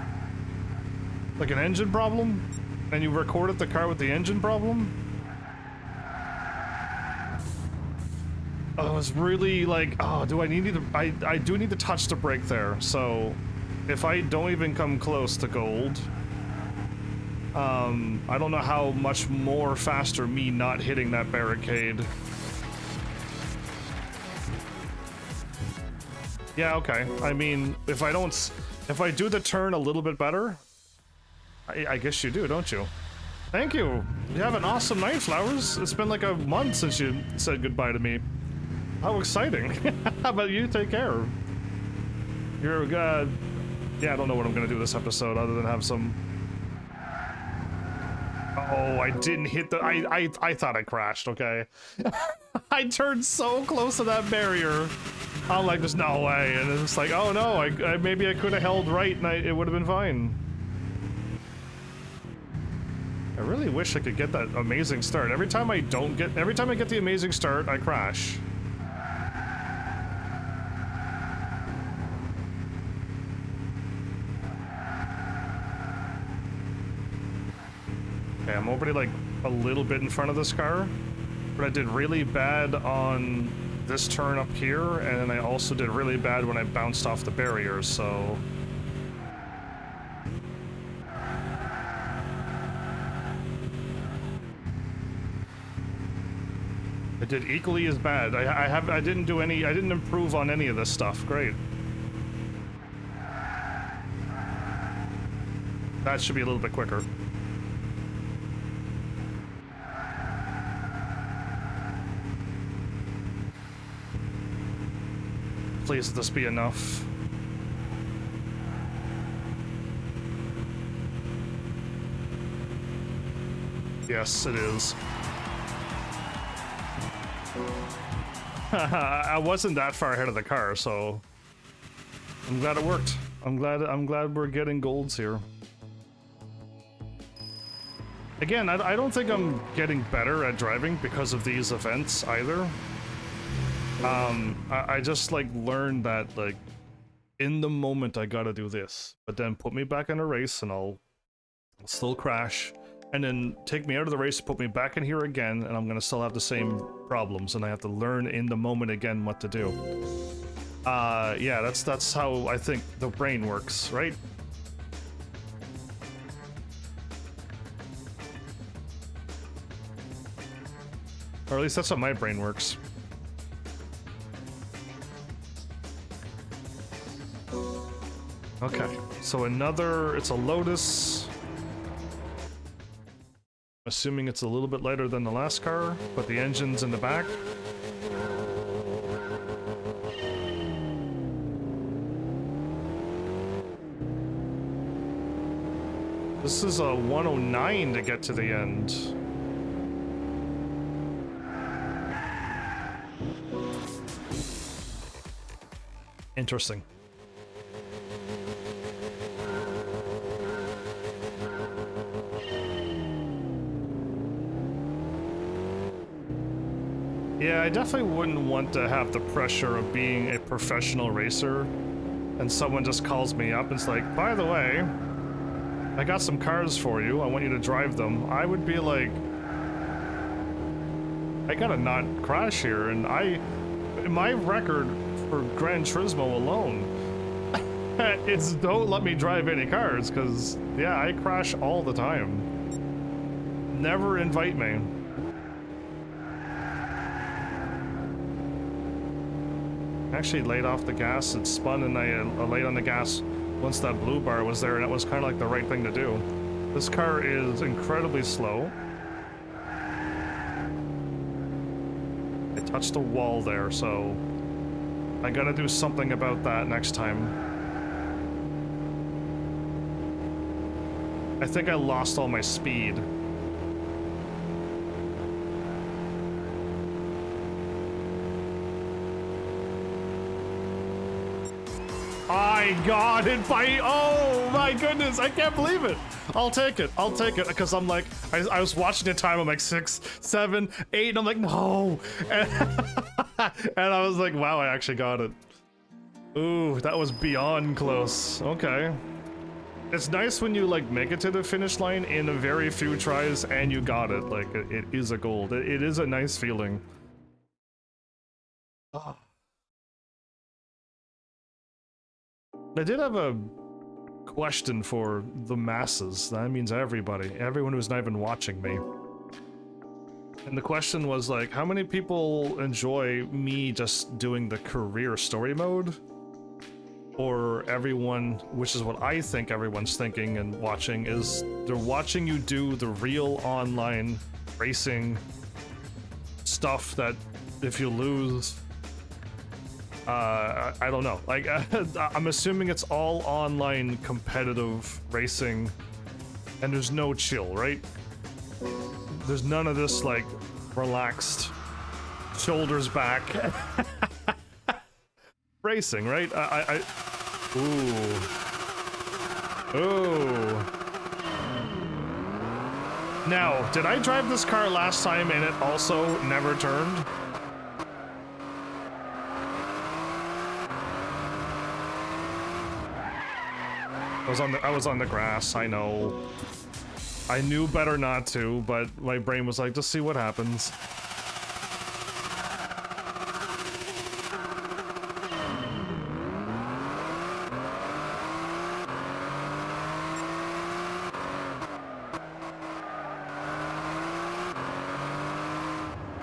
Speaker 1: Like an engine problem? And you recorded the car with the engine problem? I was really like, oh, do I need to? I do need to touch the brake there. So, if I don't even come close to gold, I don't know how much more faster me not hitting that barricade. Yeah, okay. I mean, if I do the turn a little bit better, I guess you do, don't you? Thank you. You have an awesome night, Flowers. It's been like a month since you said goodbye to me. How exciting. How about you? Take care. You're good. Yeah, I don't know what I'm gonna do this episode other than have some... Oh, I didn't hit the... I thought I crashed, okay? I turned so close to that barrier. I'm like, there's no way. And it's like, oh no, maybe I could have held right and it would have been fine. I really wish I could get that amazing start. Every time I get the amazing start, I crash. Okay, I'm already like a little bit in front of this car, but I did really bad on this turn up here, and then I also did really bad when I bounced off the barriers, so... I did equally as bad. I didn't improve on any of this stuff. Great. That should be a little bit quicker. Please, this be enough. Yes, it is. I wasn't that far ahead of the car, so I'm glad it worked. I'm glad we're getting golds here. Again, I don't think I'm getting better at driving because of these events either. I just like learned that like in the moment I gotta do this, but then put me back in a race and I'll still crash. And then take me out of the race, put me back in here again, and I'm gonna still have the same problems, and I have to learn in the moment again what to do. Yeah, that's how I think the brain works, right? Or at least that's how my brain works. Okay, so it's a Lotus. Assuming it's a little bit lighter than the last car, but the engine's in the back. This is a 109 to get to the end. Interesting. Yeah, I definitely wouldn't want to have the pressure of being a professional racer and someone just calls me up and it's like, by the way, I got some cars for you, I want you to drive them. I would be like, I gotta not crash here, and my record for Gran Turismo alone, it's don't let me drive any cars, because, yeah, I crash all the time. Never invite me. Actually laid off the gas, it spun, and I laid on the gas once that blue bar was there, and it was kind of like the right thing to do. This car is incredibly slow. I touched a wall there, so I gotta do something about that next time. I think I lost all my speed. I got it by, oh my goodness, I can't believe it. I'll take it, because I'm like, I was watching the time, I'm like 6, 7, 8, and I'm like, no. And, and I was like, wow, I actually got it. Ooh, that was beyond close. Okay. It's nice when you like make it to the finish line in a very few tries and you got it. Like, it is a gold. It is a nice feeling. Oh. I did have a question for the masses. That means everybody, everyone who's not even watching me. And the question was like, how many people enjoy me just doing the career story mode? Or everyone, which is what I think everyone's thinking and watching, is they're watching you do the real online racing stuff that if you lose, I don't know. Like, I'm assuming it's all online competitive racing, and there's no chill, right? There's none of this, like, relaxed, shoulders back racing, right? Ooh. Ooh. Now, did I drive this car last time and it also never turned? I was on the grass, I know. I knew better not to, but my brain was like, just see what happens.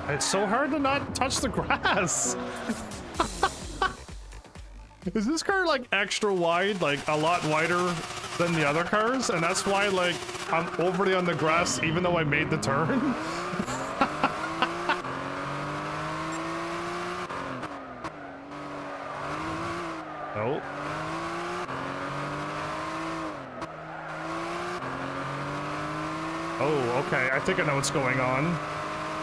Speaker 1: It's so hard to not touch the grass. Is this car like extra wide, like a lot wider than the other cars? And that's why like I'm overly on the grass even though I made the turn? Nope. Oh, okay. I think I know what's going on.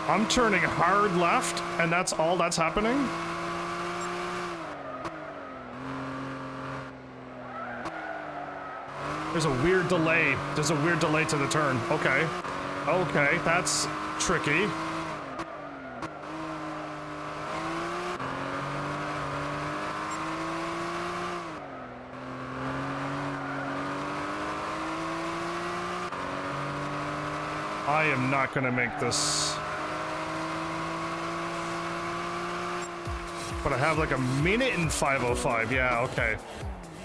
Speaker 1: I'm turning hard left, and that's all that's happening? There's a weird delay. There's a weird delay to the turn. Okay. Okay, that's tricky. I am not gonna make this. But I have like a minute and 5:05. Yeah, okay.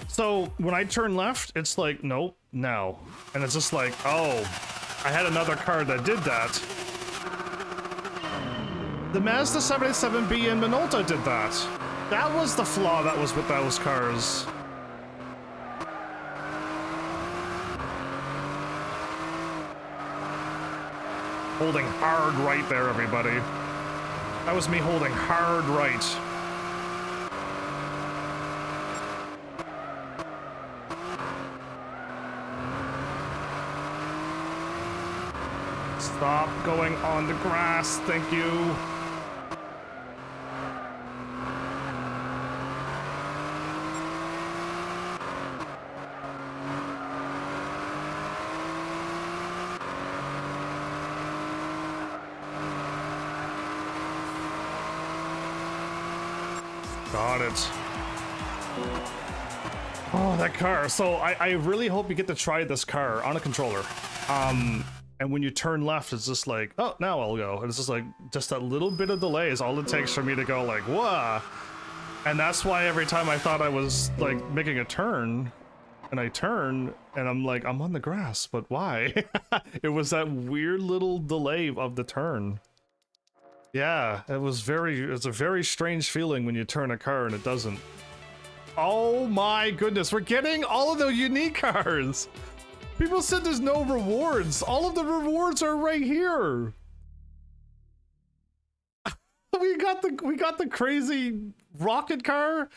Speaker 1: So when I turn left, it's like, nope, now. And it's just like, oh, I had another car that did that. The Mazda 787B in Minolta did that. That was the flaw that was with those cars. Holding hard right there, everybody. That was me holding hard right. Stop going on the grass, thank you. Got it. Oh, that car. So I really hope you get to try this car on a controller. And when you turn left, it's just like, oh, now I'll go. And it's just like, just that little bit of delay is all it takes for me to go like, whoa. And that's why every time I thought I was like making a turn, and I turn, and I'm like, I'm on the grass, but why? It was that weird little delay of the turn. Yeah, it's a very strange feeling when you turn a car and it doesn't. Oh my goodness, we're getting all of the unique cars. People said there's no rewards. All of the rewards are right here. we got the crazy rocket car.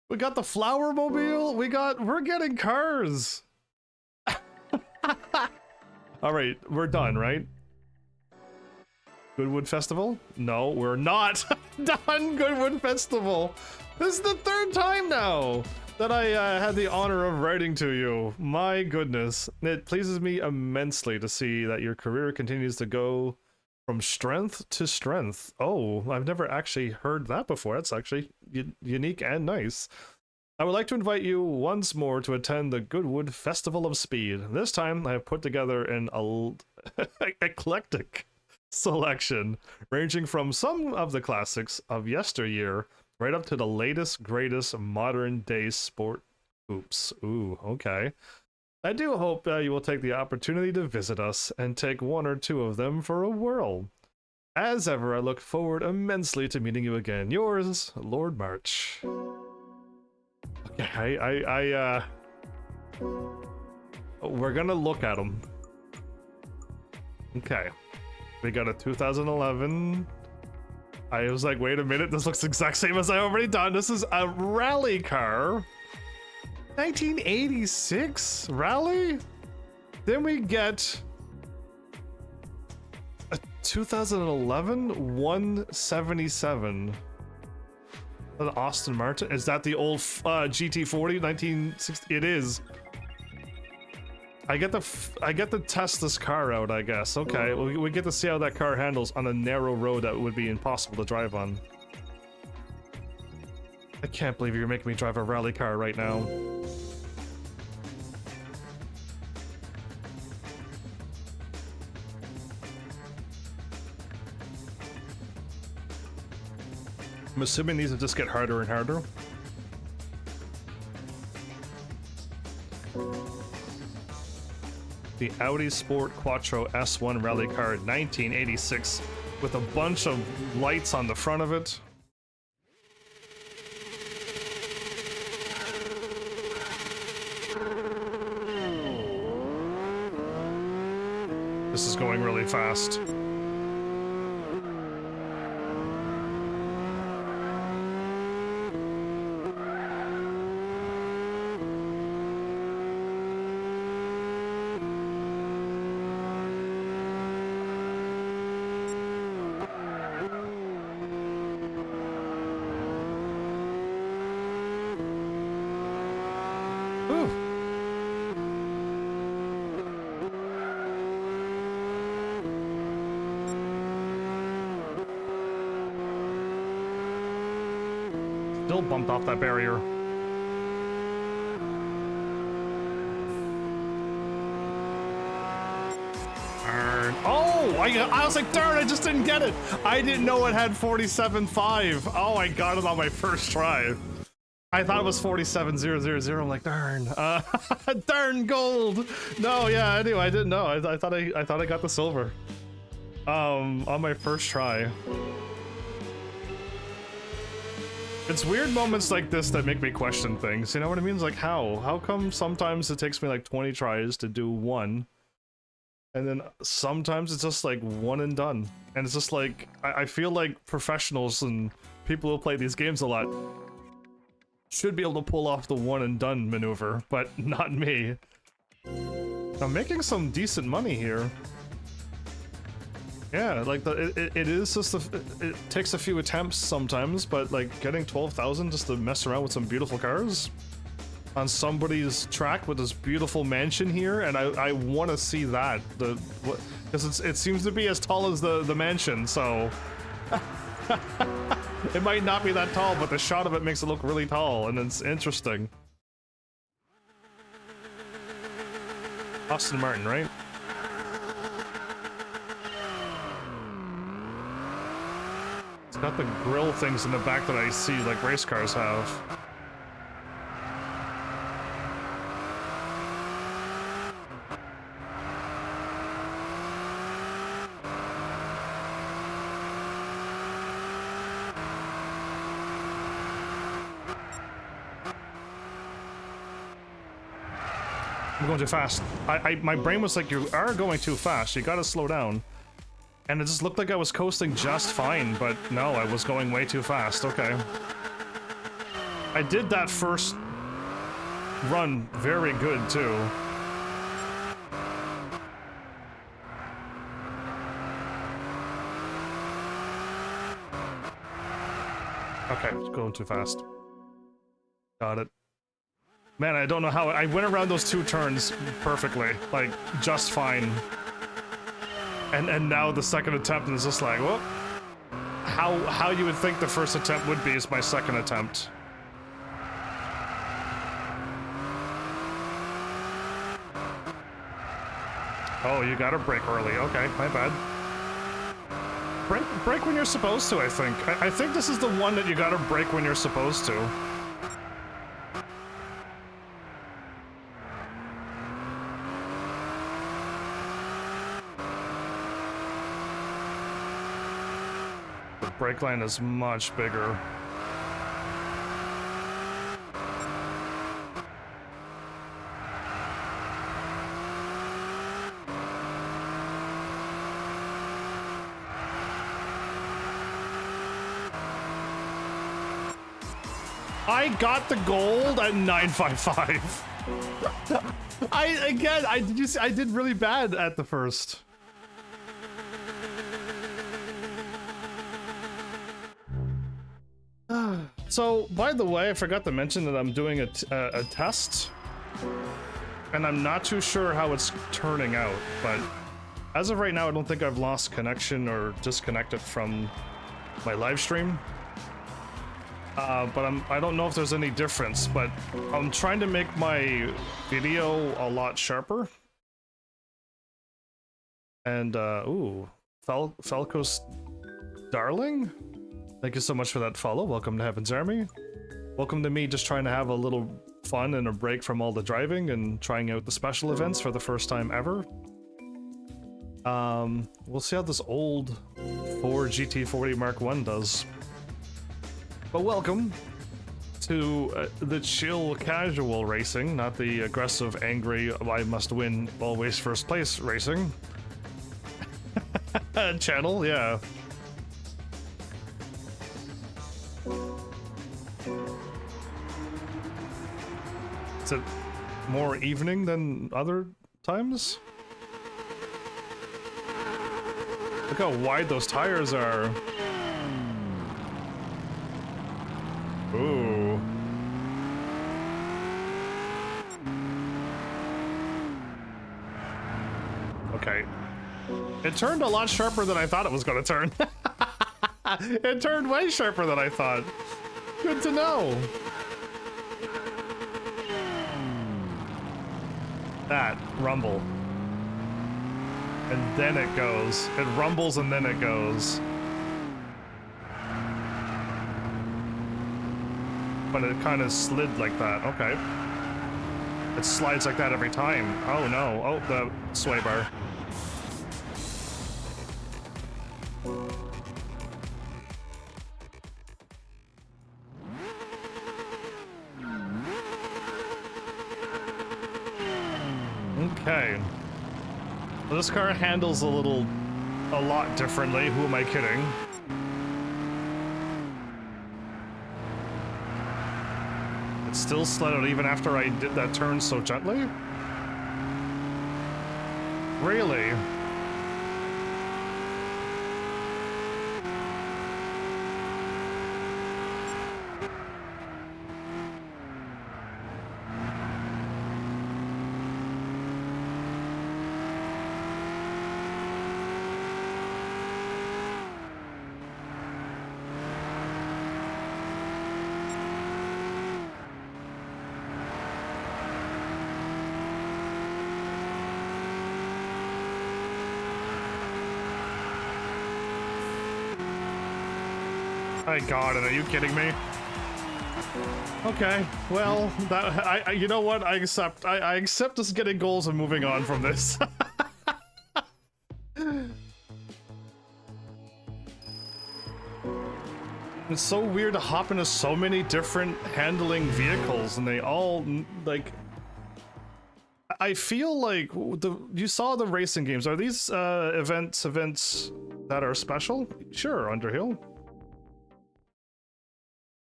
Speaker 1: We got the flower mobile. We're getting cars. All right, we're done, right? Goodwood Festival? No, we're not done. Goodwood Festival. This is the third time now that I had the honor of writing to you. My goodness. It pleases me immensely to see that your career continues to go from strength to strength. Oh, I've never actually heard that before. That's actually unique and nice. I would like to invite you once more to attend the Goodwood Festival of Speed. This time I have put together an eclectic selection ranging from some of the classics of yesteryear right up to the latest, greatest modern day sport oops. Ooh, okay. I do hope you will take the opportunity to visit us and take one or two of them for a whirl. As ever, I look forward immensely to meeting you again. Yours, Lord March. Okay, we're gonna look at them. Okay. We got a 2011. I was like, wait a minute, this looks the exact same as I already done. This is a rally car. 1986 rally? Then we get a 2011 177. An Aston Martin? Is that the old GT40 1960? It is. I get to test this car out, I guess. Okay, we get to see how that car handles on a narrow road that would be impossible to drive on. I can't believe you're making me drive a rally car right now. I'm assuming these will just get harder and harder. The Audi Sport Quattro S1 Rally Car 1986 with a bunch of lights on the front of it. This is going really fast. Still bumped off that barrier. Darn. Oh, I was like, darn, I just didn't get it. I didn't know it had 47.5. Oh, I got it on my first try. I thought it was 47.000. I'm like, darn. Darn gold. No, yeah, anyway, I didn't know. I thought I got the silver. On my first try. It's weird moments like this that make me question things, you know what I mean? It's like, how? How come sometimes it takes me like 20 tries to do one, and then sometimes it's just like one and done? And it's just like, I feel like professionals and people who play these games a lot should be able to pull off the one and done maneuver, but not me. I'm making some decent money here. Yeah, like it is just it takes a few attempts sometimes, but like getting 12,000 just to mess around with some beautiful cars on somebody's track with this beautiful mansion here, and I want to see that because it seems to be as tall as the mansion, so it might not be that tall, but the shot of it makes it look really tall, and it's interesting. Aston Martin, right? It's got the grill things in the back that I see like race cars have. I'm going too fast. My brain was like, you are going too fast. You gotta slow down. And it just looked like I was coasting just fine, but no, I was going way too fast. Okay. I did that first run very good, too. Okay, going too fast. Got it. Man, I don't know how I went around those two turns perfectly, like just fine. And now the second attempt is just like, whoop. How you would think the first attempt would be is my second attempt. Oh, you gotta brake early. Okay, my bad. Brake when you're supposed to, I think. I think this is the one that you gotta brake when you're supposed to. Brake line is much bigger. I got the gold at 955. I did really bad at the first. So, by the way, I forgot to mention that I'm doing a test. and I'm not too sure how it's turning out, but as of right now, I don't think I've lost connection or disconnected from my live stream. But I don't know if there's any difference, but I'm trying to make my video a lot sharper. And, ooh, Falco's Darling? Thank you so much for that follow. Welcome to Heaven's Army. Welcome to me just trying to have a little fun and a break from all the driving and trying out the special events for the first time ever. We'll see how this old Ford GT40 Mark I does. But welcome to the chill casual racing, not the aggressive, angry, I must win, always first place racing channel, yeah. Is it more evening than other times? Look how wide those tires are. Ooh. Okay. It turned a lot sharper than I thought it was going to turn. It turned way sharper than I thought. Good to know. That rumble. And then it goes. It rumbles and then it goes. But it kind of slid like that. Okay. It slides like that every time. Oh no. Oh, the sway bar. Okay. Well, this car handles a lot differently. Who am I kidding? It still slid out even after I did that turn so gently? Really? My God, are you kidding me? Okay, well, that you know what? I accept. I accept us getting goals and moving on from this. It's so weird to hop into so many different handling vehicles, and they all like. I feel like you saw the racing games. Are these events that are special? Sure, Underhill.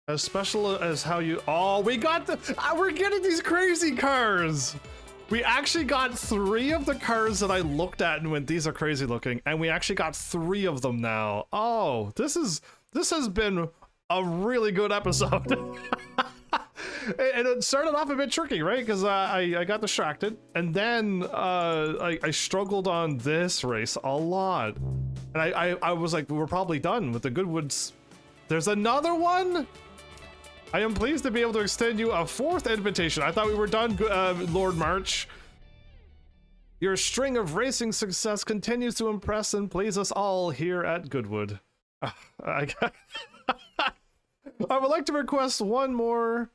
Speaker 1: As special as how you... Oh, we got the... we're getting these crazy cars! We actually got 3 of the cars that I looked at and went, these are crazy looking, and we actually got 3 of them now. Oh, this has been a really good episode. And it started off a bit tricky, right? Because I got distracted, and then I struggled on this race a lot. And I was like, we're probably done with the Goodwoods. There's another one? I am pleased to be able to extend you a 4th invitation. I thought we were done, Lord March. Your string of racing success continues to impress and please us all here at Goodwood. I would like to request one more.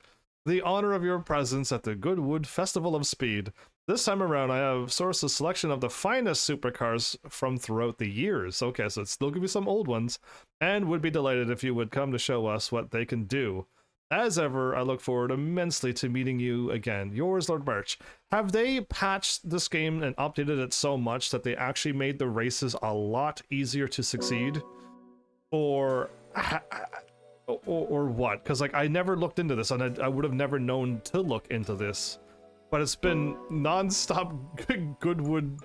Speaker 1: The honor of your presence at the Goodwood Festival of Speed. This time around, I have sourced a selection of the finest supercars from throughout the years. Okay, so it's still gonna be some old ones, and would be delighted if you would come to show us what they can do. As ever, I look forward immensely to meeting you again. Yours, Lord Birch. Have they patched this game and updated it so much that they actually made the races a lot easier to succeed? Or what? Because like I never looked into this, and I would have never known to look into this. But it's been non-stop Goodwood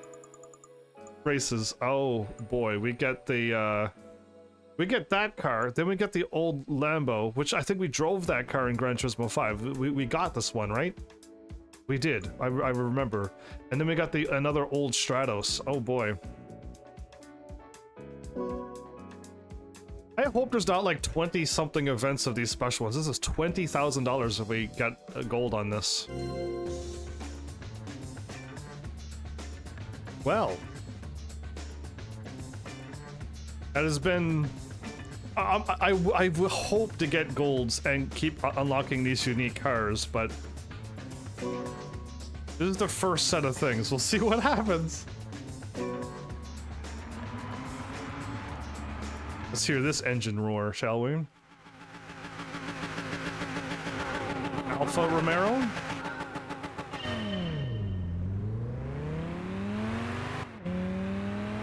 Speaker 1: races. Oh boy, we get the we get that car, then we get the old Lambo, which I think we drove that car in Gran Turismo 5. We got this one, right? We did. I remember. And then we got another old Stratos. Oh boy. I hope there's not like 20-something events of these special ones. This is $20,000 if we get gold on this. Well. That has been... I hope to get golds and keep unlocking these unique cars, but... This is the first set of things. We'll see what happens. Let's hear this engine roar, shall we? Alfa Romero?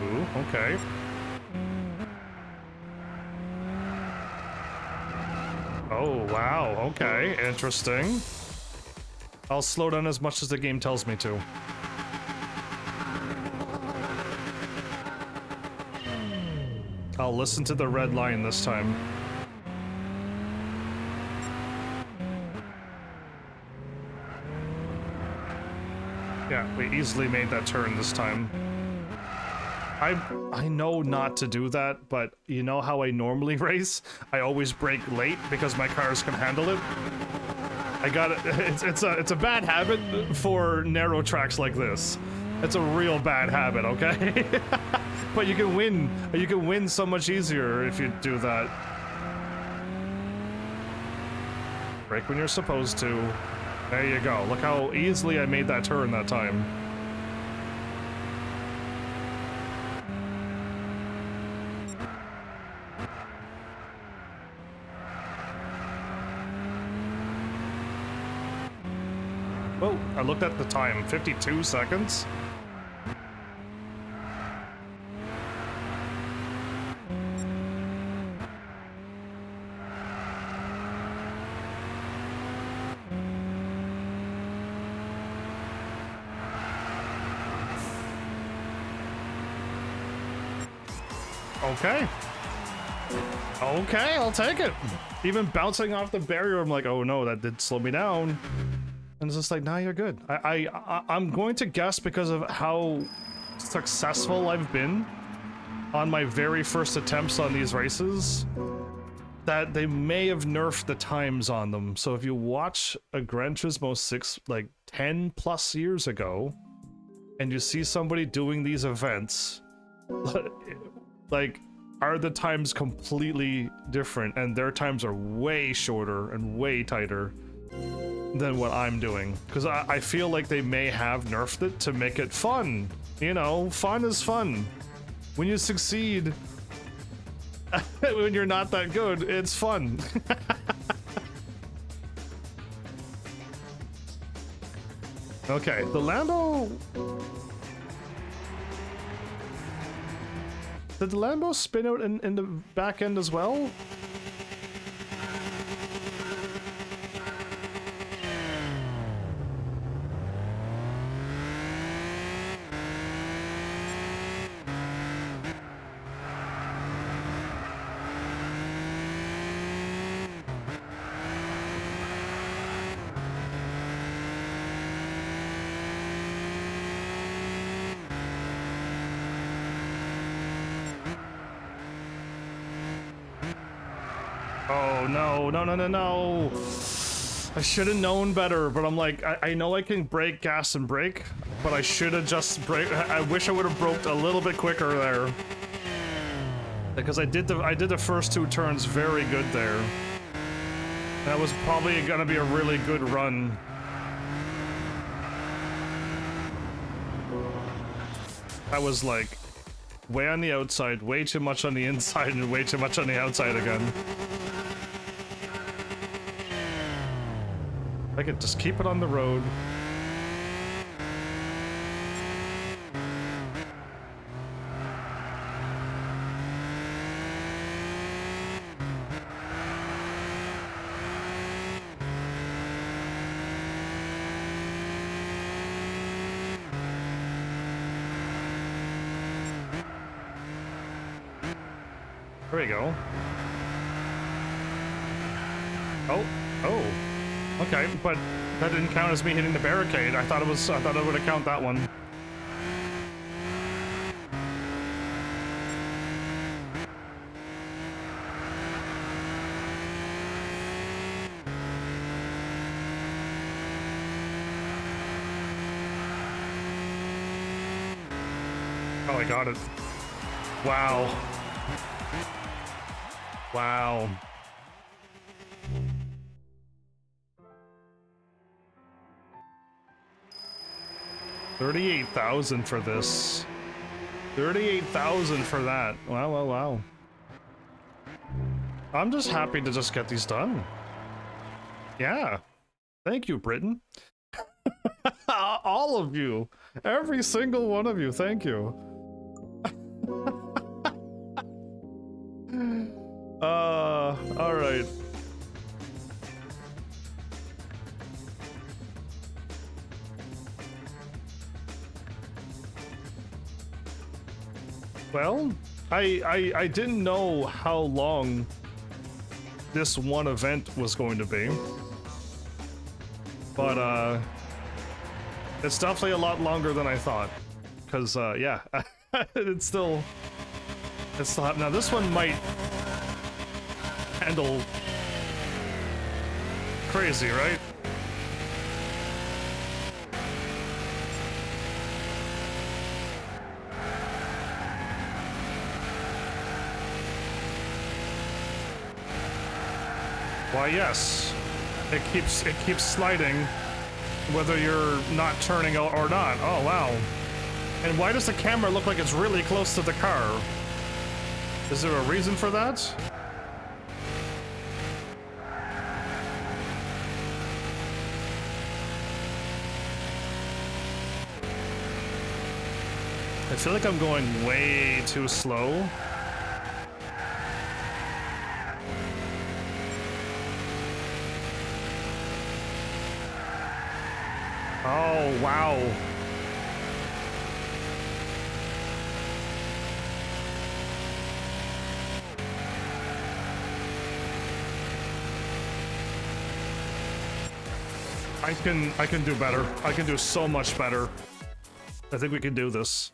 Speaker 1: Ooh, okay. Oh, wow, okay, interesting. I'll slow down as much as the game tells me to. I'll listen to the red line this time. Yeah, we easily made that turn this time. I know not to do that, but you know how I normally race? I always brake late because my cars can handle it. I got it. It's a bad habit for narrow tracks like this. It's a real bad habit, okay? But you can win. You can win so much easier if you do that. Brake when you're supposed to. There you go. Look how easily I made that turn that time. Oh, I looked at the time. 52 seconds. Okay. Okay, I'll take it. Even bouncing off the barrier, I'm like, oh no, that did slow me down. And it's just like, nah, you're good. I'm going to guess because of how successful I've been on my very first attempts on these races, that they may have nerfed the times on them. So if you watch a Gran Turismo 6 like 10 plus years ago, and you see somebody doing these events, like, are the times completely different, and their times are way shorter and way tighter than what I'm doing, because I feel like they may have nerfed it to make it fun. You know, fun is fun. When you succeed, when you're not that good, it's fun. Okay, the Lambo... Did the Lambo spin out in the back end as well? Oh, no, no, no, no, no. I should have known better, but I'm like, I know I can brake, gas, and brake, but I should have just brake. I wish I would have braked a little bit quicker there. Because I did the first two turns very good there. That was probably gonna be a really good run. I was like, way on the outside, way too much on the inside, and way too much on the outside again. I could just keep it on the road. There we go. Oh, oh. Okay, but that didn't count as me hitting the barricade. I thought it was. I thought it would have count that one. Oh, I got it. Wow. Wow. $38,000 for this. 38,000 for that. Wow, wow, wow. I'm just happy to just get these done. Yeah. Thank you, Britain. All of you. Every single one of you. Thank you. All right. Well, I didn't know how long this one event was going to be, but it's definitely a lot longer than I thought. Cause yeah, it's still now this one might handle crazy, right? Why, yes. It keeps sliding whether you're not turning or not. Oh, wow. And why does the camera look like it's really close to the car? Is there a reason for that? I feel like I'm going way too slow. Oh, wow. I can do better. I can do so much better. I think we can do this.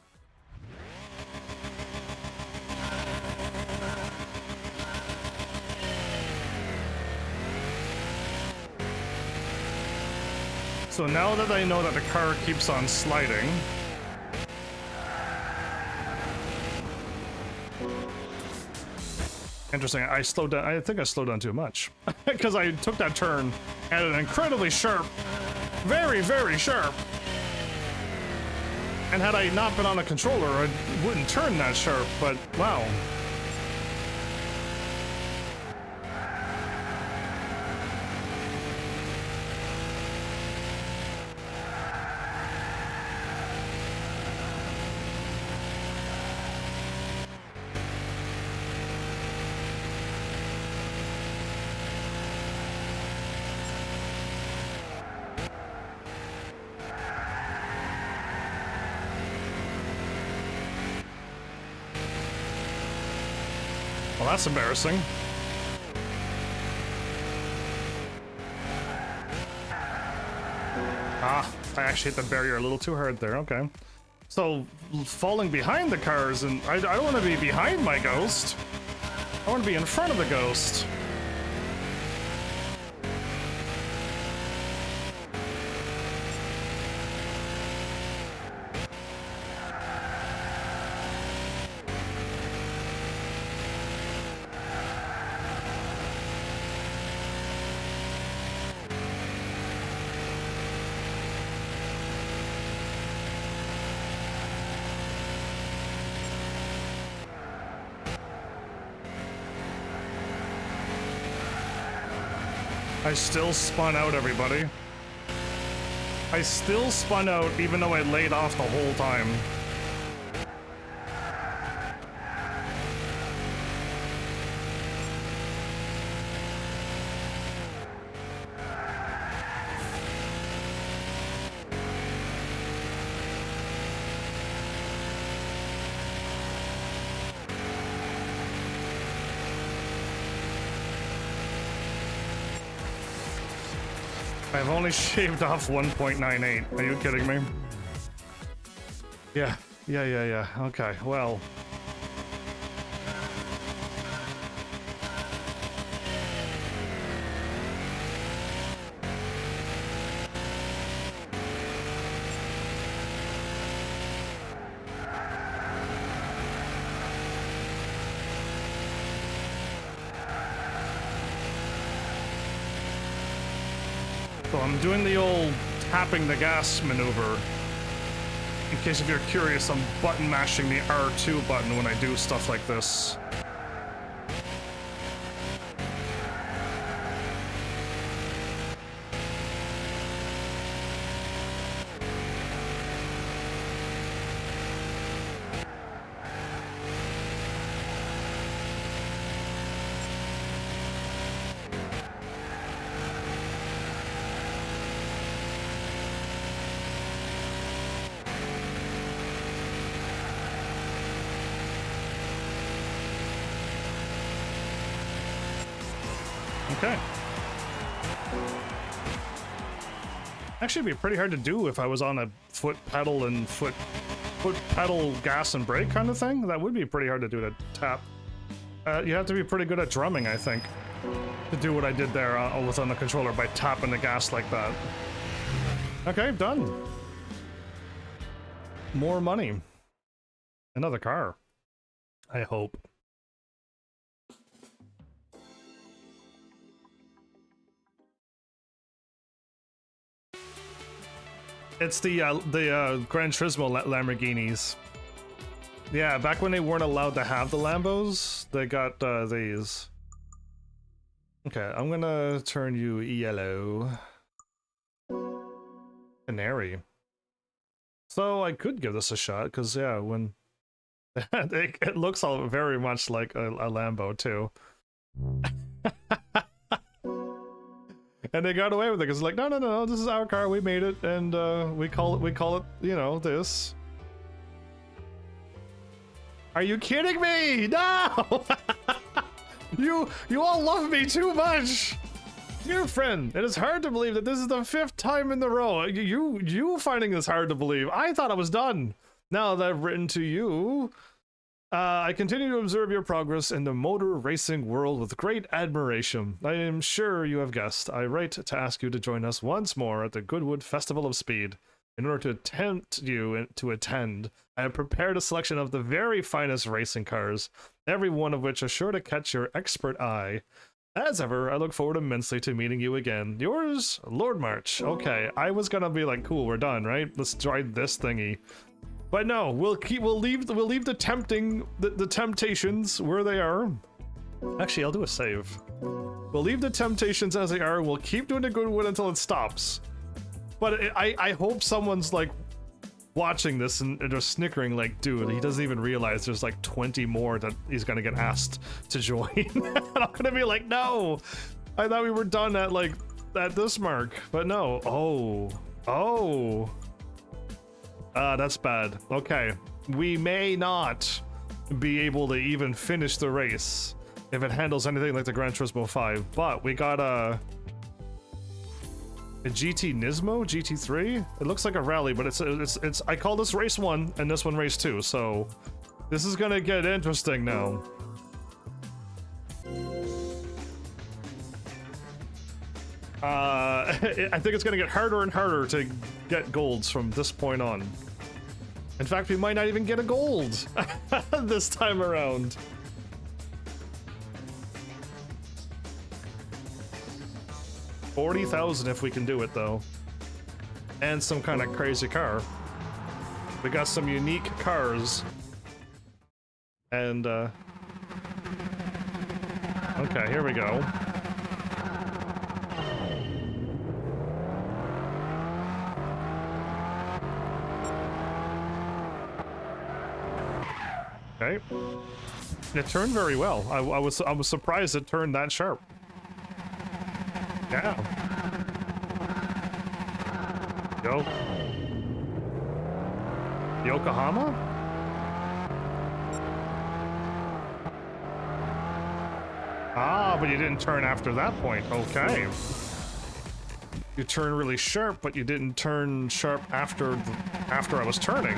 Speaker 1: So now that I know that the car keeps on sliding, interesting, I slowed down. I think I slowed down too much because I took that turn at an incredibly sharp, very, very sharp. And had I not been on a controller, I wouldn't turn that sharp, but wow. Well, that's embarrassing. Ah, I actually hit the barrier a little too hard there, okay. So, falling behind the cars, and I don't want to be behind my ghost. I want to be in front of the ghost. I still spun out, everybody. I still spun out even though I laid off the whole time. I've only shaved off 1.98. Are you kidding me? Yeah. Okay, well. So I'm doing the old tapping the gas maneuver. In case if you're curious, I'm button mashing the R2 button when I do stuff like this. Okay. Actually, it'd be pretty hard to do if I was on a foot pedal and foot pedal gas and brake kind of thing. That would be pretty hard to do to tap. You have to be pretty good at drumming, I think, to do what I did there with on the controller by tapping the gas like that. Okay, done. More money. Another car. I hope. It's the Gran Turismo Lamborghinis. Yeah, back when they weren't allowed to have the Lambos, they got these. Okay, I'm gonna turn you yellow. Canary. So I could give this a shot, because yeah, when... it looks all very much like a Lambo, too. And they got away with it because like, no, this is our car, we made it, and we call it, you know, this. Are you kidding me? No! You all love me too much! Dear friend, it is hard to believe that this is the 5th time in the row. You finding this hard to believe. I thought I was done. Now that I've written to you, I continue to observe your progress in the motor racing world with great admiration. I am sure you have guessed. I write to ask you to join us once more at the Goodwood Festival of Speed. In order to tempt you to attend, I have prepared a selection of the very finest racing cars, every one of which is sure to catch your expert eye. As ever, I look forward immensely to meeting you again. Yours, Lord March. Okay, I was gonna be like, cool, we're done, right? Let's try this thingy. But no, we'll leave the temptations where they are. Actually, I'll do a save. We'll leave the temptations as they are. We'll keep doing the Goodwood until it stops. But I hope someone's like watching this and they're snickering like, dude, he doesn't even realize there's like 20 more that he's gonna get asked to join. And I'm gonna be like, no, I thought we were done at like at this mark, but no. Oh. That's bad. Okay, we may not be able to even finish the race if it handles anything like the Gran Turismo 5, but we got a GT Nismo? GT3? It looks like a rally, but it's I call this race 1 and this one race 2, so this is gonna get interesting now. I think it's gonna get harder and harder to get golds from this point on. In fact, we might not even get a gold this time around. $40,000 if we can do it, though. And some kind of crazy car. We got some unique cars. And, okay, here we go. Okay. It turned very well. I was surprised it turned that sharp. Yeah. Go. Yokohama? Ah, but you didn't turn after that point. Okay. You turn really sharp, but you didn't turn sharp after I was turning.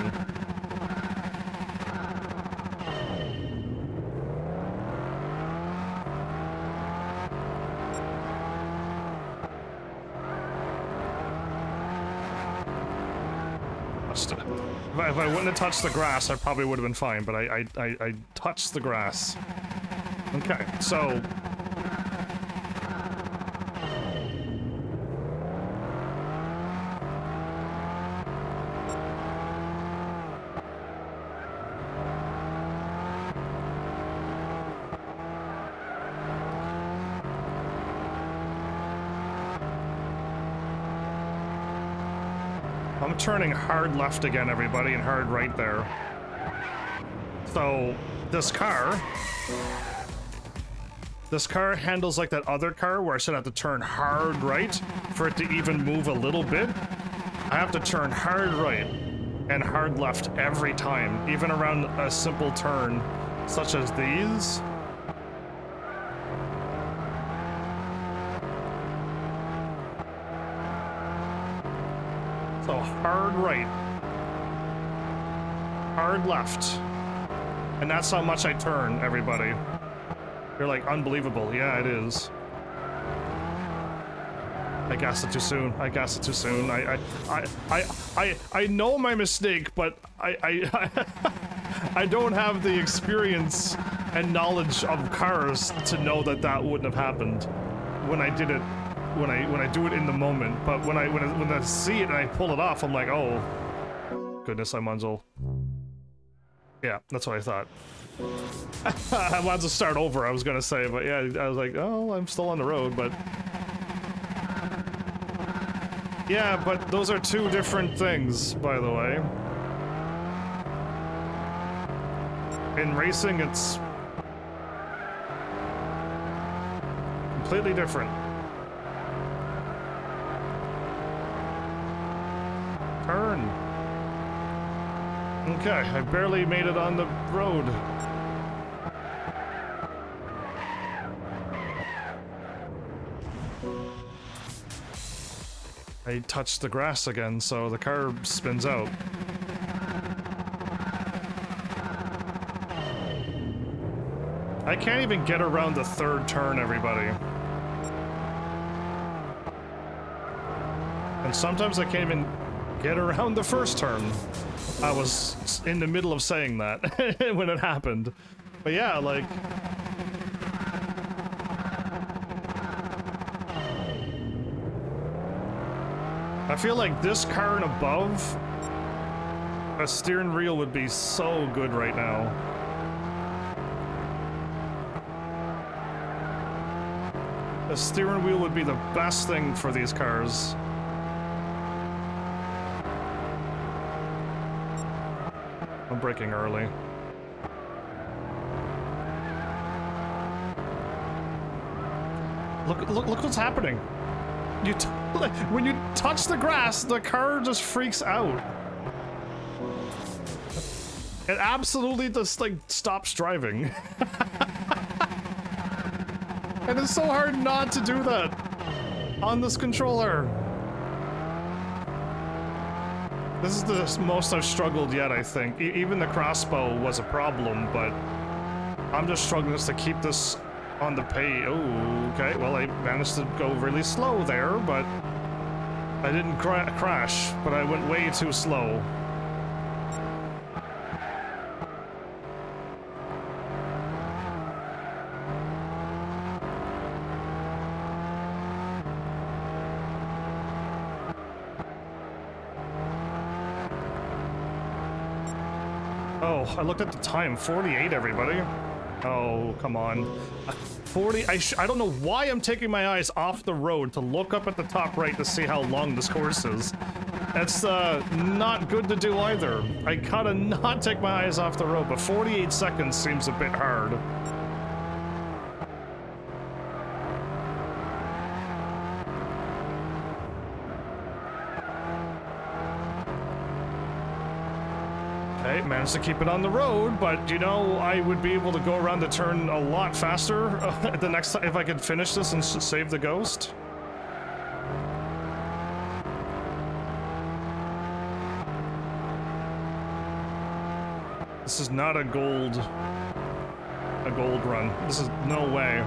Speaker 1: If I wouldn't have touched the grass, I probably would have been fine, but I touched the grass. Okay, so... I'm turning hard left again, everybody, and hard right there. So, this car handles like that other car where I should have to turn hard right for it to even move a little bit. I have to turn hard right and hard left every time, even around a simple turn such as these. So hard right, hard left, and that's how much I turn, everybody. You're like, unbelievable. Yeah, it is. I gassed it too soon. I gassed it too soon. I know my mistake, but I don't have the experience and knowledge of cars to know that that wouldn't have happened when I did it. When I do it in the moment, but when I see it and I pull it off, I'm like, oh goodness, I might as well. Yeah, that's what I thought. I might as well start over, I was gonna say, but yeah, I was like, oh, I'm still on the road, but yeah, but those are two different things, by the way. In racing, it's completely different. Turn. Okay, I barely made it on the road. I touched the grass again, so the car spins out. I can't even get around the third turn, everybody. And sometimes I can't even get around the first turn. I was in the middle of saying that when it happened. But yeah, like... I feel like this car and above, a steering wheel would be so good right now. A steering wheel would be the best thing for these cars. I'm braking early. Look what's happening. When you touch the grass, the car just freaks out. It absolutely just like stops driving. And it's so hard not to do that on this controller. This is the most I've struggled yet, I think. Even the crossbow was a problem, but I'm just struggling just to keep this on the pay. Oh, okay. Well, I managed to go really slow there, but I didn't crash, but I went way too slow. Oh, I looked at the time. 48, everybody. Oh, come on. 40. I don't know why I'm taking my eyes off the road to look up at the top right to see how long this course is. That's not good to do either. I gotta not take my eyes off the road, but 48 seconds seems a bit hard. Okay, managed to keep it on the road, but you know, I would be able to go around the turn a lot faster the next time if I could finish this and save the ghost. This is not a gold run. This is no way.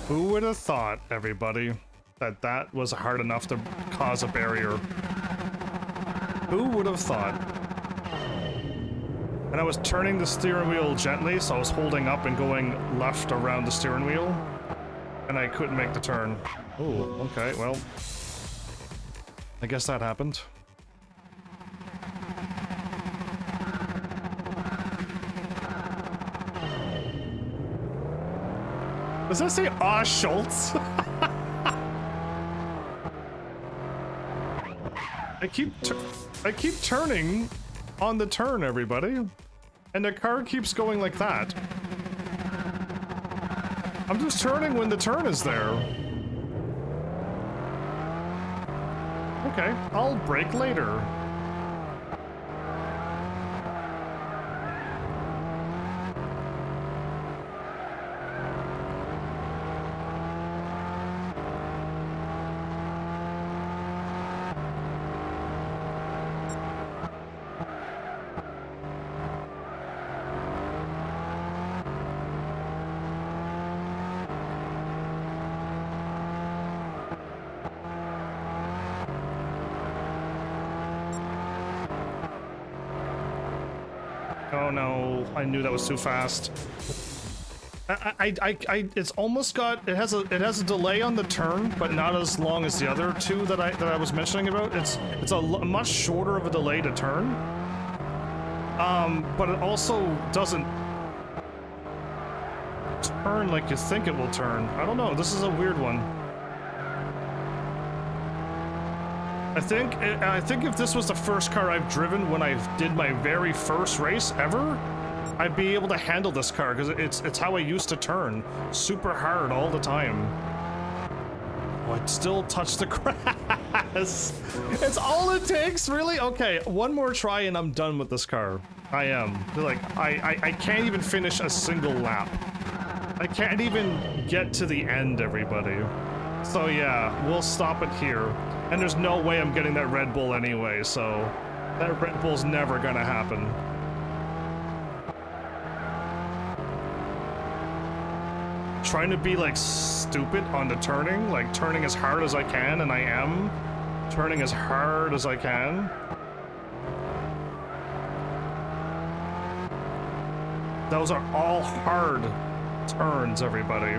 Speaker 1: Who would have thought, everybody, that that was hard enough to cause a barrier? Who would have thought? And I was turning the steering wheel gently, so I was holding up and going left around the steering wheel, and I couldn't make the turn. Oh, okay, well, I guess that happened. Does that say "Ah Schultz"? I keep turning on the turn, everybody, and the car keeps going like that. I'm just turning when the turn is there. Okay, I'll brake later. Oh no, I knew that was too fast. It's almost got, it has a delay on the turn, but not as long as the other two that I was mentioning about. It's a much shorter of a delay to turn. But it also doesn't turn like you think it will turn. I don't know, this is a weird one. I think if this was the first car I've driven when I did my very first race ever, I'd be able to handle this car, because it's how I used to turn. Super hard all the time. Oh, I'd still touch the grass. It's all it takes, really? Okay, one more try and I'm done with this car. I am. Like, I can't even finish a single lap. I can't even get to the end, everybody. So yeah, we'll stop it here. And there's no way I'm getting that Red Bull anyway, so that Red Bull's never gonna happen. Trying to be like stupid on the turning, like turning as hard as I can, and I am turning as hard as I can. Those are all hard turns, everybody.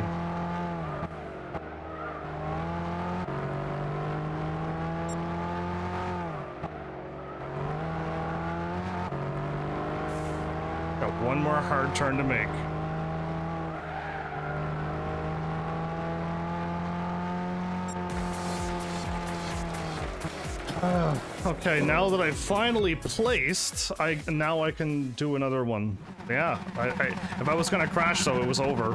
Speaker 1: Got one more hard turn to make. Okay, now that I've finally placed, now I can do another one. Yeah, if I was gonna crash though, it was over.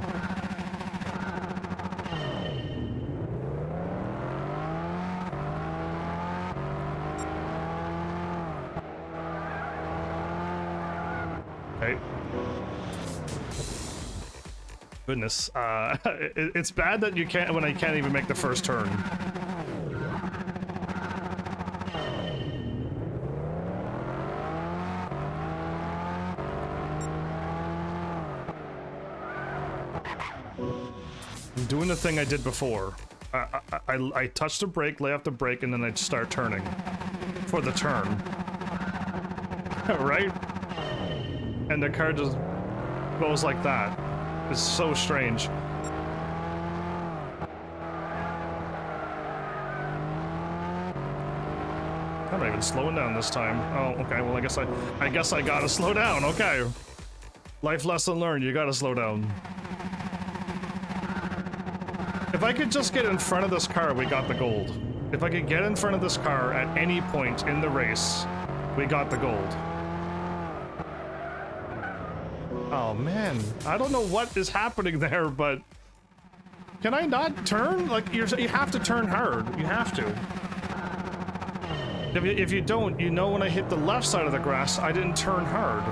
Speaker 1: Okay. Goodness, it's bad that you can't, when I can't even make the first turn. I'm doing the thing I did before. I touch the brake, lay off the brake, and then I start turning for the turn. Right? And the car just goes like that. It's so strange. I'm not even slowing down this time. Oh, okay. Well, I guess I gotta slow down. Okay. Life lesson learned. You gotta slow down. If I could just get in front of this car, we got the gold. If I could get in front of this car at any point in the race, we got the gold. Oh man, I don't know what is happening there, but can I not turn? Like, you have to turn hard. You have to. If you don't, you know when I hit the left side of the grass, I didn't turn hard.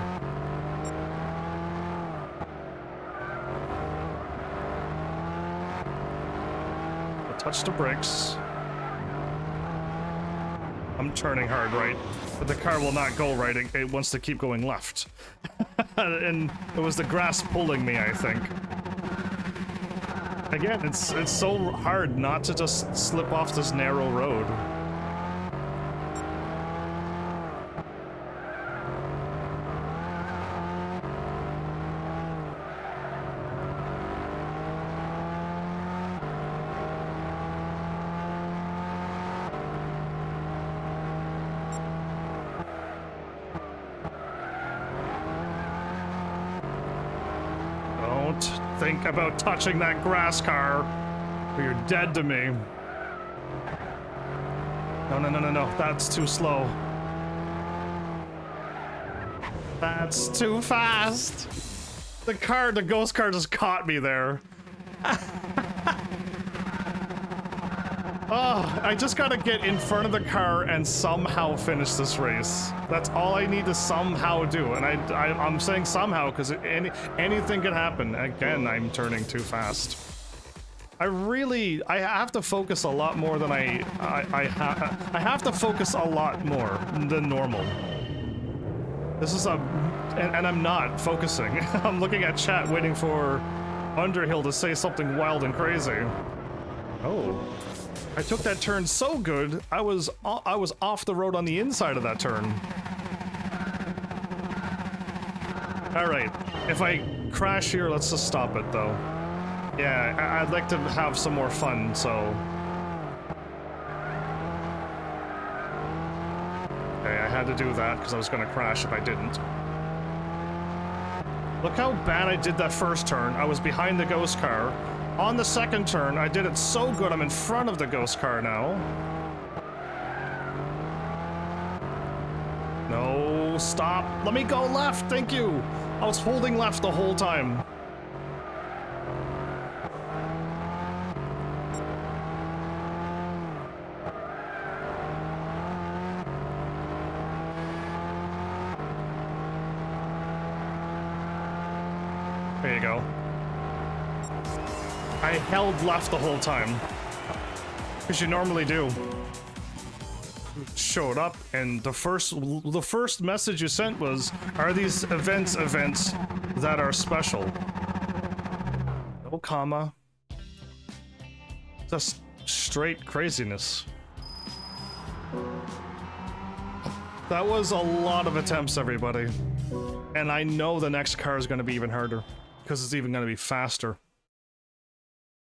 Speaker 1: touch the brakes. I'm turning hard right, but the car will not go right. It wants to keep going left. And it was the grass pulling me, I think. Again, it's so hard not to just slip off this narrow road. Think about touching that grass car, or you're dead to me. No, that's too slow. That's too fast. The ghost car just caught me there. Oh, I just gotta get in front of the car and somehow finish this race. That's all I need to somehow do, and I'm saying somehow because anything can happen. Again, I'm turning too fast. I have to focus a lot more than I have to focus a lot more than normal. This is and I'm not focusing. I'm looking at chat waiting for Underhill to say something wild and crazy. Oh. I took that turn so good, I was off the road on the inside of that turn. Alright, if I crash here, let's just stop it though. Yeah, I'd like to have some more fun, so... Okay, I had to do that because I was gonna crash if I didn't. Look how bad I did that first turn. I was behind the ghost car. On the second turn, I did it so good, I'm in front of the ghost car now. No, stop. Let me go left, thank you. I was holding left the whole time. There you go. I held left the whole time, because you normally do. Showed up, and the first message you sent was, "Are these events that are special?" No comma. Just straight craziness. That was a lot of attempts, everybody, and I know the next car is going to be even harder, because it's even going to be faster.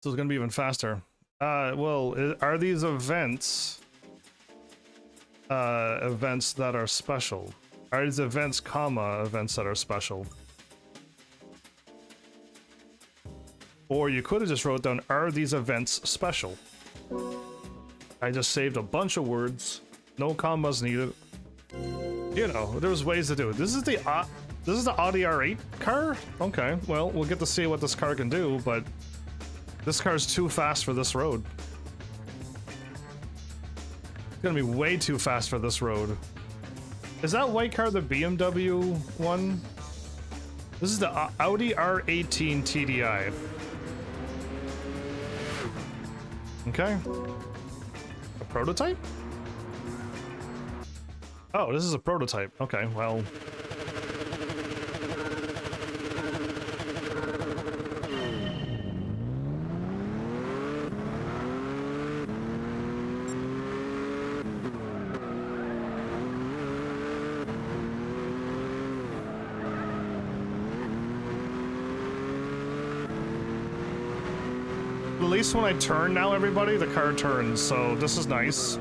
Speaker 1: So it's gonna be even faster. Well, are these events that are special? Are these events, events that are special? Or you could have just wrote down, are these events special? I just saved a bunch of words. No commas needed. You know, there's ways to do it. This is the Audi R8 car? Okay, well, we'll get to see what this car can do, but this car's too fast for this road. It's gonna be way too fast for this road. Is that white car the BMW one? This is the Audi R18 TDI. Okay. A prototype? Oh, this is a prototype. Okay, well... At least when I turn now, everybody, the car turns, so this is nice.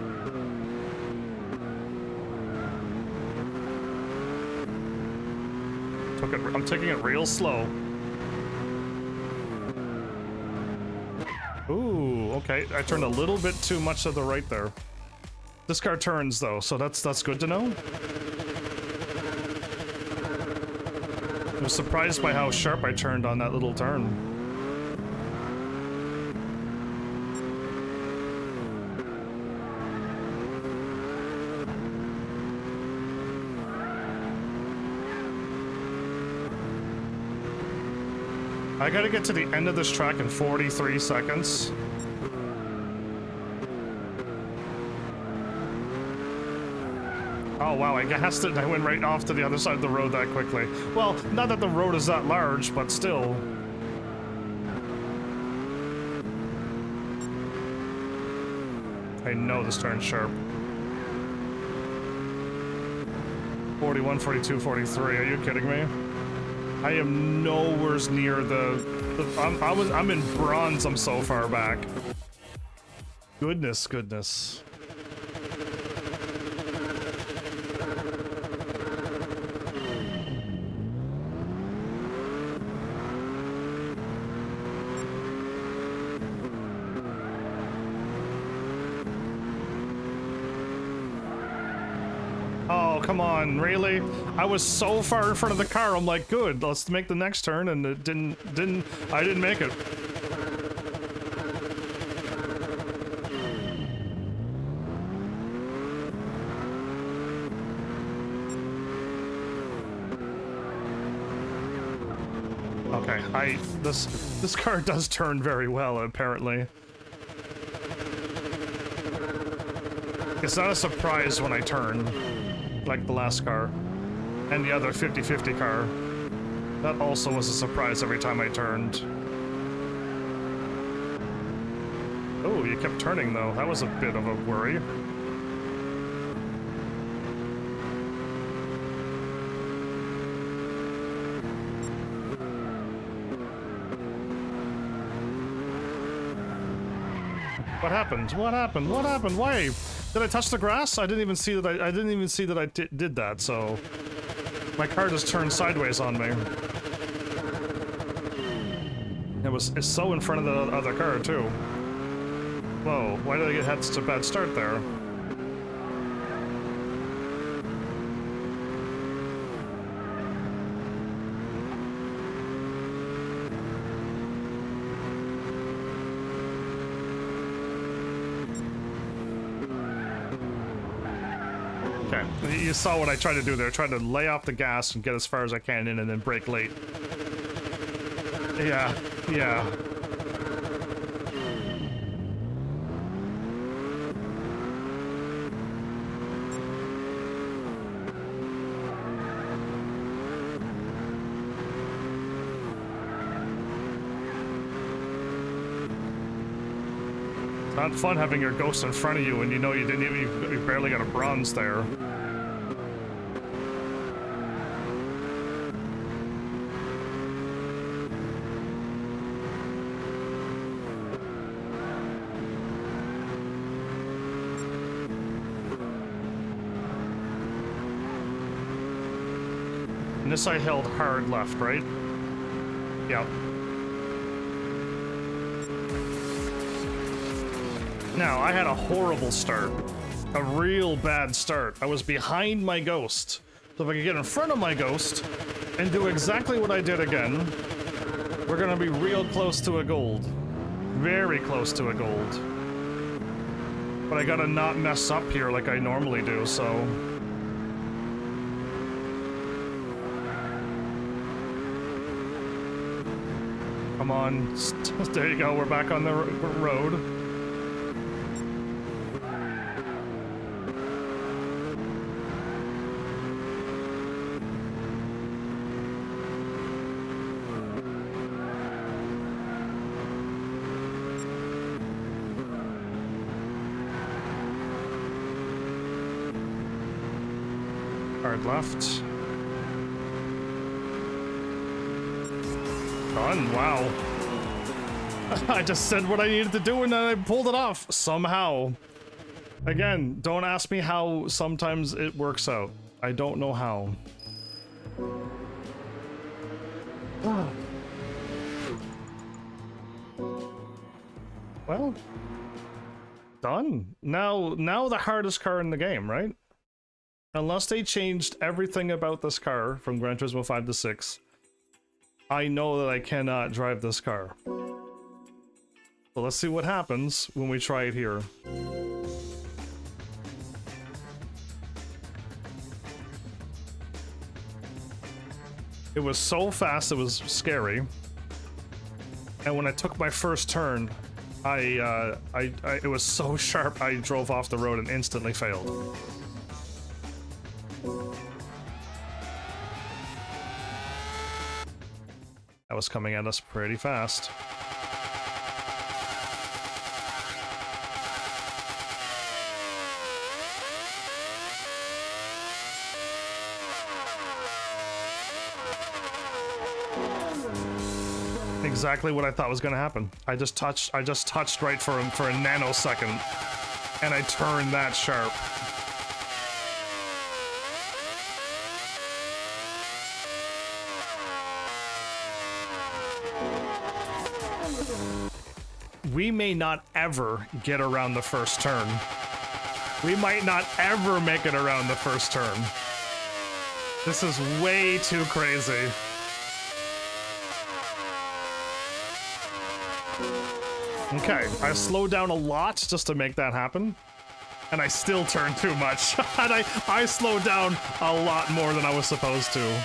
Speaker 1: I'm taking it real slow. Ooh, okay. I turned a little bit too much to the right there. This car turns though, so that's good to know. I was surprised by how sharp I turned on that little turn. I gotta get to the end of this track in 43 seconds. Oh wow, I gassed it and I went right off to the other side of the road that quickly. Well, not that the road is that large, but still. I know this turns sharp. 41, 42, 43, are you kidding me? I am nowhere near I'm in bronze, I'm so far back. Goodness, goodness. Oh, come on, really? I was so far in front of the car, I'm like, good, let's make the next turn, and it I didn't make it. Okay, this car does turn very well, apparently. It's not a surprise when I turn, like the last car, and the other 50-50 car. That also was a surprise every time I turned. Oh, you kept turning though. That was a bit of a worry. What happened? What happened? What happened? Why? Did I touch the grass? I didn't even see that I didn't even see that I did that, so my car just turned sideways on me. It's so in front of the other car too. Whoa, why did I get such a bad start there? You saw what I tried to do there. I tried to lay off the gas and get as far as I can in and then brake late. Yeah, yeah. It's not fun having your ghost in front of you and you know you barely got a bronze there. And this I held hard left, right? Yep. Now, I had a horrible start. A real bad start. I was behind my ghost. So if I could get in front of my ghost and do exactly what I did again, we're gonna be real close to a gold. Very close to a gold. But I gotta not mess up here like I normally do, so... Come on. There you go, we're back on the road. Hard left. Done, wow. I just said what I needed to do and then I pulled it off, somehow. Again, don't ask me how sometimes it works out. I don't know how. Well, done. Now the hardest car in the game, right? Unless they changed everything about this car from Gran Turismo 5 to 6, I know that I cannot drive this car. So let's see what happens when we try it here. It was so fast, it was scary. And when I took my first turn, it was so sharp, I drove off the road and instantly failed. That was coming at us pretty fast. Exactly what I thought was gonna happen. I just touched right for a nanosecond, and I turned that sharp. We may not ever get around the first turn. We might not ever make it around the first turn. This is way too crazy. Okay, I slowed down a lot just to make that happen, and I still turned too much. And I slowed down a lot more than I was supposed to.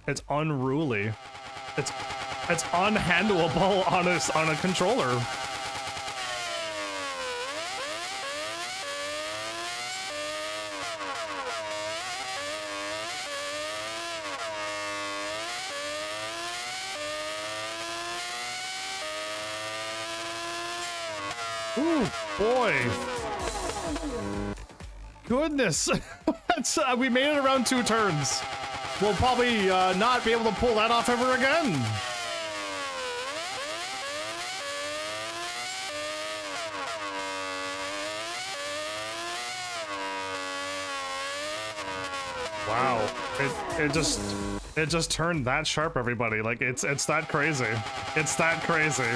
Speaker 1: It's unruly. It's unhandleable on a controller. Ooh, boy. Goodness. We made it around 2 turns. We'll probably not be able to pull that off ever again. Wow. It just turned that sharp, everybody. Like it's that crazy. It's that crazy.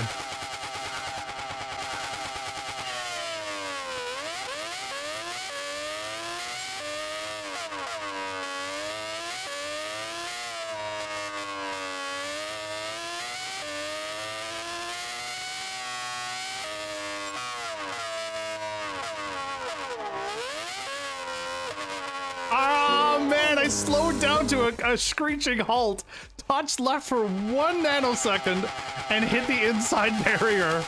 Speaker 1: I slowed down to a screeching halt, touched left for 1 nanosecond, and hit the inside barrier.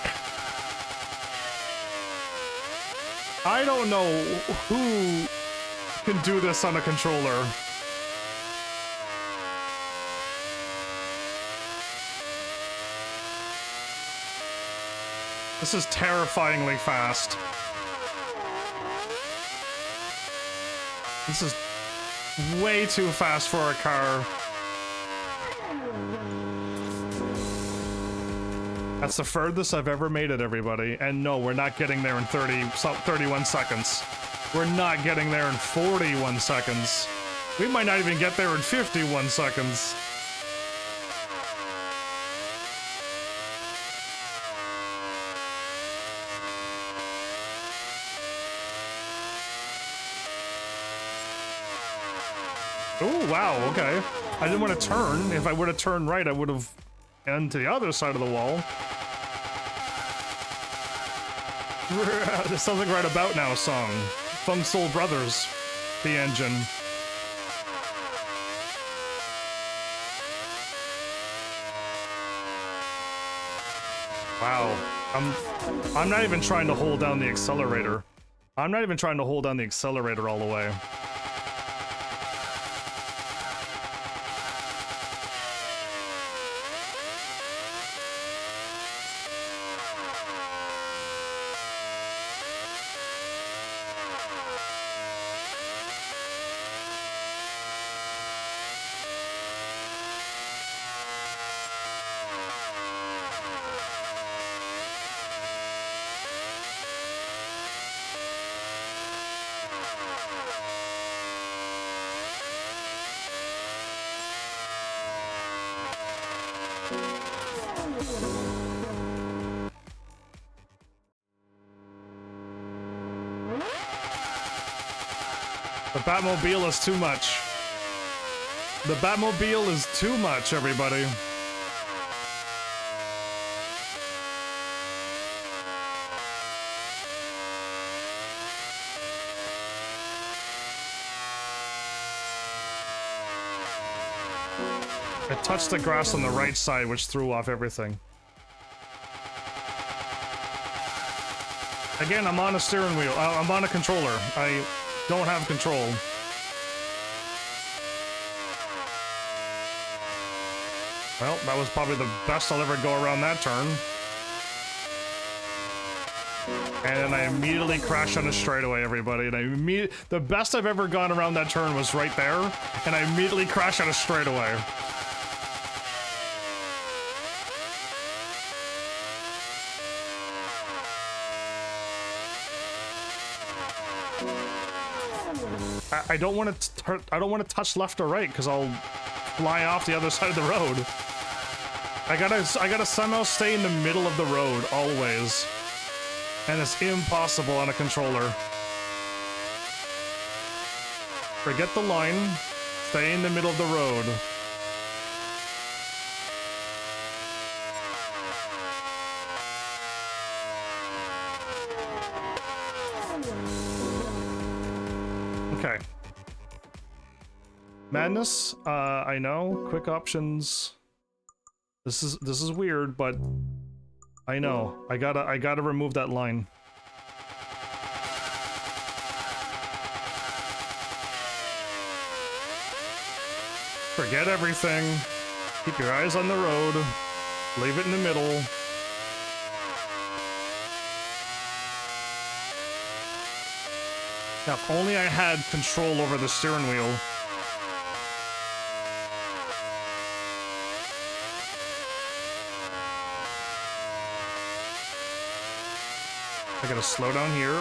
Speaker 1: I don't know who can do this on a controller. This is terrifyingly fast. This is way too fast for a car. That's the furthest I've ever made it, everybody. And no, we're not getting there in 31 seconds. We're not getting there in 41 seconds. We might not even get there in 51 seconds. Oh, wow, okay. I didn't want to turn. If I would have turned right, I would have gone to the other side of the wall. This sounds like Right About Now song. Funk Soul Brothers, the engine. Wow. I'm not even trying to hold down the accelerator. I'm not even trying to hold down the accelerator all the way. The Batmobile is too much. The Batmobile is too much, everybody. It touched the grass on the right side, which threw off everything. Again, I'm on a steering wheel. I'm on a controller. I don't have control. Well, that was probably the best I'll ever go around that turn. And then I immediately crashed on a straightaway, everybody. And the best I've ever gone around that turn was right there, and I immediately crashed on a straightaway. I don't want to touch left or right because I'll fly off the other side of the road. I gotta somehow stay in the middle of the road always. And it's impossible on a controller. Forget the line. Stay in the middle of the road. Okay. Madness, I know. Quick options. This is weird, but I know. I gotta remove that line. Forget everything. Keep your eyes on the road. Leave it in the middle. Now, if only I had control over the steering wheel. I gotta slow down here.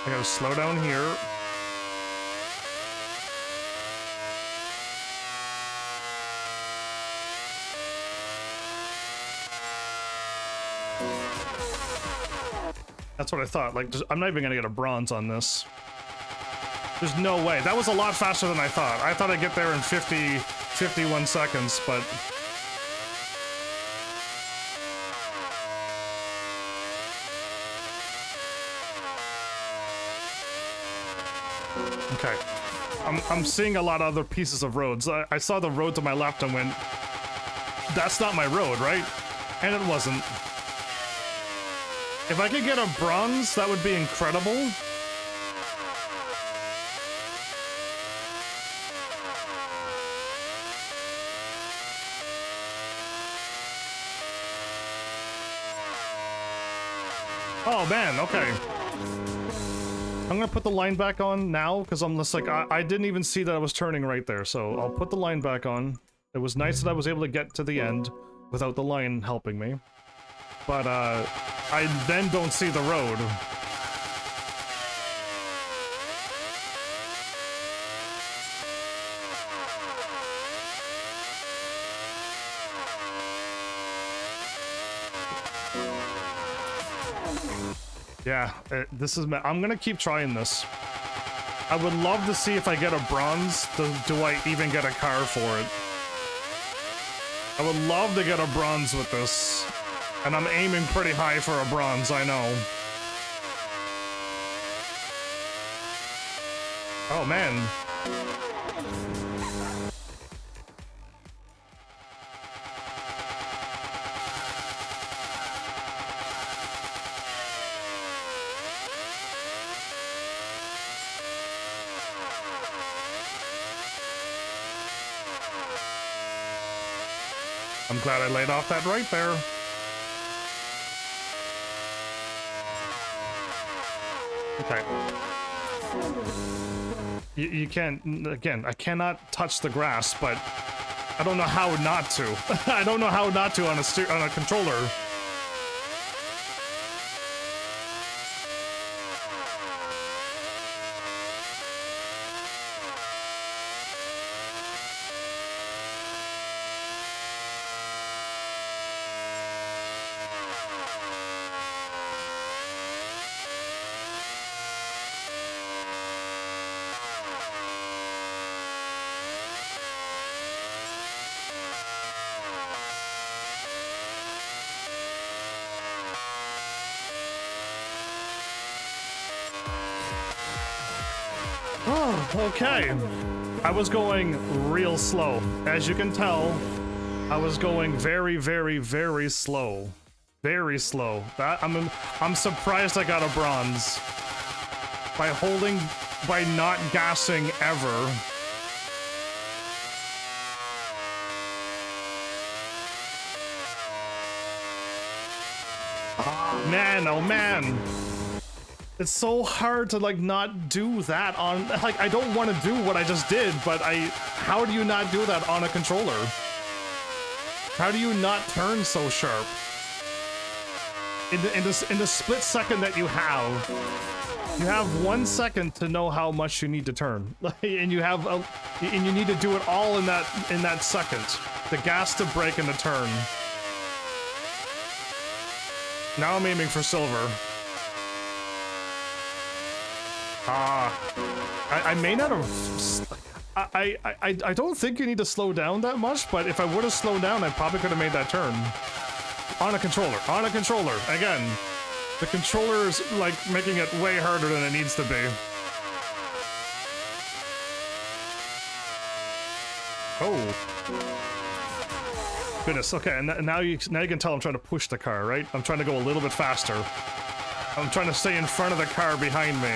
Speaker 1: I gotta slow down here. That's what I thought. Like, I'm not even gonna get a bronze on this. There's no way. That was a lot faster than I thought. I thought I'd get there in 51 seconds, but... Okay. I'm seeing a lot of other pieces of roads. I saw the road to my left and went, that's not my road, right? And it wasn't. If I could get a bronze, that would be incredible. Oh man, okay. I'm gonna put the line back on now because I'm just like, I didn't even see that I was turning right there, so I'll put the line back on. It was nice that I was able to get to the end without the line helping me. But I then don't see the road. Yeah, this is... I'm gonna keep trying this. I would love to see if I get a bronze. Do I even get a car for it? I would love to get a bronze with this. And I'm aiming pretty high for a bronze, I know. Oh, man. I'm glad I laid off that right there. Okay. You can't, again, I cannot touch the grass, but I don't know how not to. I don't know how not to on a controller. Oh, okay. I was going real slow. As you can tell, I was going very, very, very slow. Very slow. I'm surprised I got a bronze. By not gassing ever. Man, oh man. It's so hard to like not do that on, like, I don't want to do what I just did, but how do you not do that on a controller? How do you not turn so sharp? In the split second that you have 1 second to know how much you need to turn. and you need to do it all in that second. The gas to brake and the turn. Now I'm aiming for silver. I may not have... I don't think you need to slow down that much, but if I would have slowed down, I probably could have made that turn. On a controller. Again, the controller's like making it way harder than it needs to be. Oh. Goodness, okay, and now you can tell I'm trying to push the car, right? I'm trying to go a little bit faster. I'm trying to stay in front of the car behind me.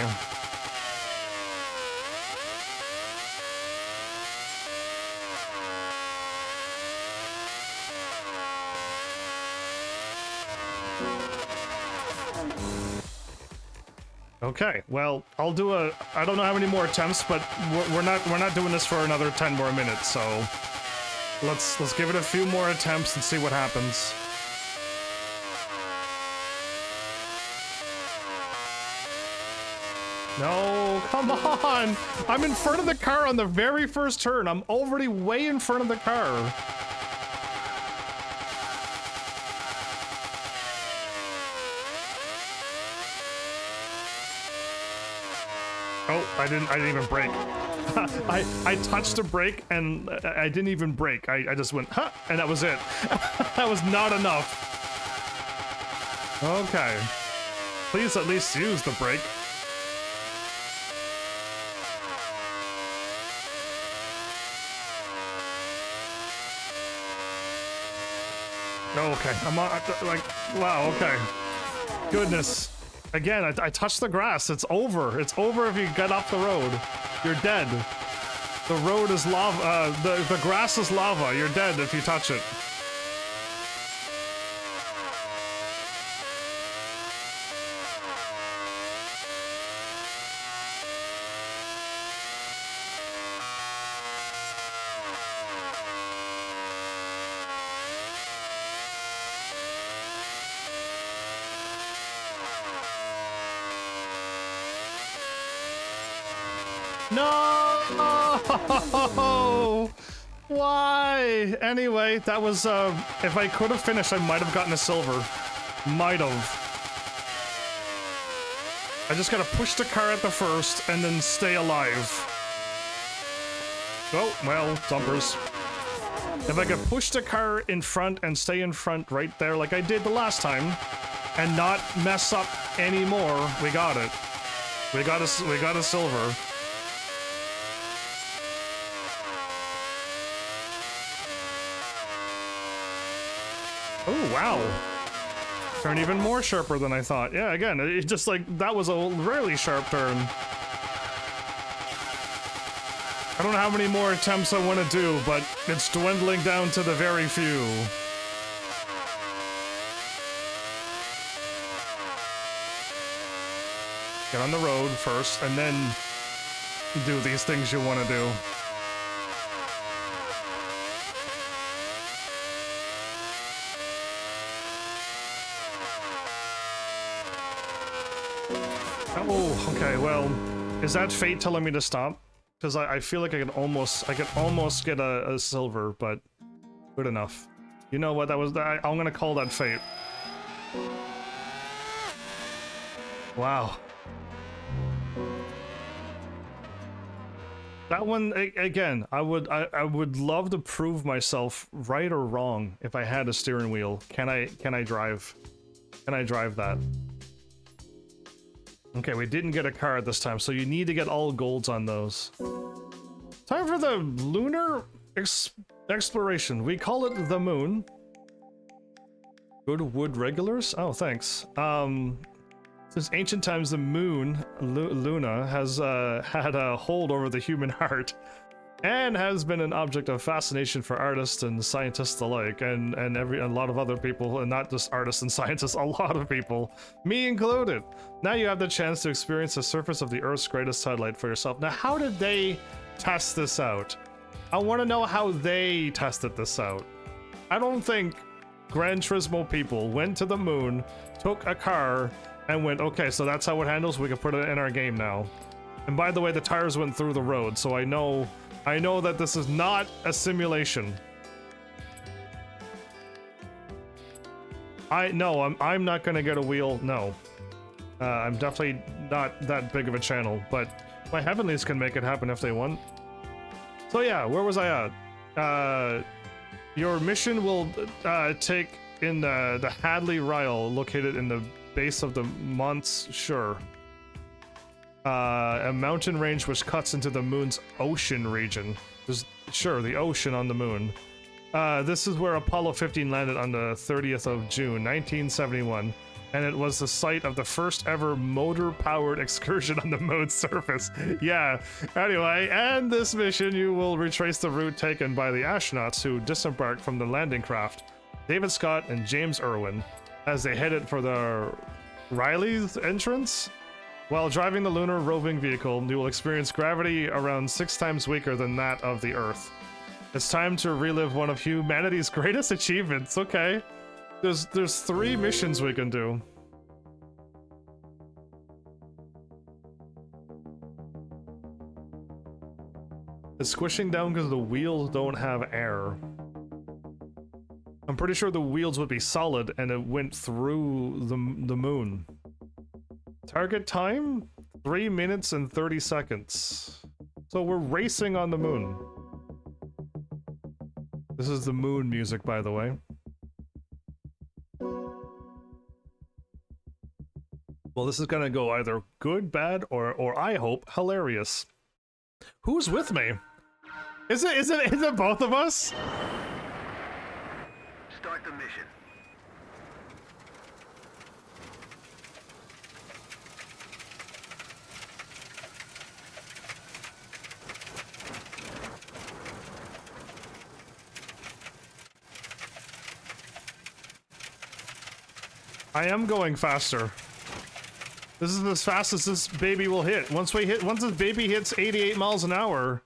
Speaker 1: Okay, well, I'll do I don't know how many more attempts, but we're not doing this for another 10 more minutes, so let's give it a few more attempts and see what happens. No, come on! I'm in front of the car on the very first turn. I'm already way in front of the car. Oh, I didn't even brake. I touched the brake and I didn't even brake. I just went, huh, and that was it. That was not enough. Okay. Please at least use the brake. Okay, I'm on, like, wow, okay. Goodness. Again, I touched the grass. It's over. It's over if you get off the road. You're dead. The road is lava. The grass is lava. You're dead if you touch it. No! Why? Anyway, that was, if I could have finished, I might have gotten a silver. Might have. I just gotta push the car at the first, and then stay alive. Oh, well, dumpers. If I could push the car in front and stay in front right there like I did the last time, and not mess up anymore, we got it. We got a silver. Oh, wow. Turn even more sharper than I thought. Yeah, again, it just like, that was a really sharp turn. I don't know how many more attempts I want to do, but it's dwindling down to the very few. Get on the road first, and then do these things you want to do. Oh, okay, well, is that fate telling me to stop? Because I feel like I could almost get a silver, but good enough. You know what, that was, I'm gonna call that fate. Wow. That one, again, I would love to prove myself right or wrong if I had a steering wheel. Can I drive that? Okay, we didn't get a car this time, so you need to get all golds on those. Time for the lunar exploration. We call it the moon. Good wood regulars? Oh, thanks. Since ancient times, the moon, Luna, has had a hold over the human heart and has been an object of fascination for artists and scientists alike, and a lot of other people, and not just artists and scientists, a lot of people, me included. Now you have the chance to experience the surface of the Earth's greatest satellite for yourself. Now, how did they test this out? I want to know how they tested this out. I don't think Gran Turismo people went to the moon, took a car, and went, okay, so that's how it handles, we can put it in our game now. And by the way, the tires went through the road, so I know that this is not a simulation. I'm not gonna get a wheel, no. I'm definitely not that big of a channel, but my Heavenlies can make it happen if they want. So yeah, where was I at? Your mission will take in the Hadley Ryle, located in the base of the Monts Sure. A mountain range which cuts into the moon's ocean region. There's, sure, the ocean on the moon. This is where Apollo 15 landed on the 30th of June, 1971, and it was the site of the first ever motor-powered excursion on the moon's surface. Yeah, anyway, and this mission, you will retrace the route taken by the astronauts who disembarked from the landing craft, David Scott and James Irwin, as they headed for the Riley's entrance. While driving the lunar roving vehicle, you will experience gravity around 6 times weaker than that of the Earth. It's time to relive one of humanity's greatest achievements. Okay. There's 3 missions we can do. It's squishing down because the wheels don't have air. I'm pretty sure the wheels would be solid and it went through the moon. Target time? 3 minutes and 30 seconds. So we're racing on the moon. This is the moon music, by the way. Well, this is gonna go either good, bad, or I hope, hilarious. Who's with me? Is it both of us?
Speaker 2: Start the mission.
Speaker 1: I am going faster. This is as fast as this baby will hit. Once this baby hits 88 miles an hour.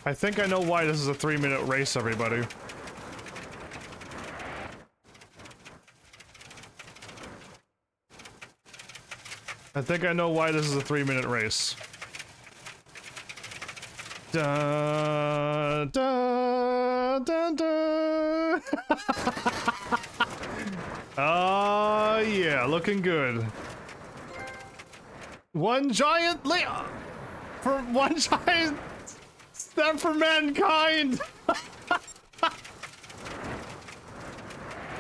Speaker 1: I think I know why this is a 3-minute race, everybody. I think I know why this is a 3-minute race. Da da da da. Oh yeah, looking good. One giant leap for one giant step for mankind.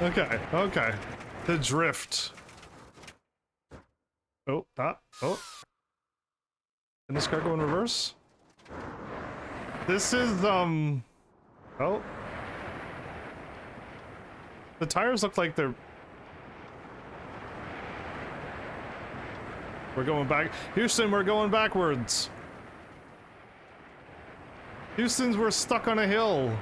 Speaker 1: Okay. The drift. Oh. Can this car go in reverse? This is, oh. The tires look like they're... We're going back. Houston, we're going backwards. Houston's, we're stuck on a hill.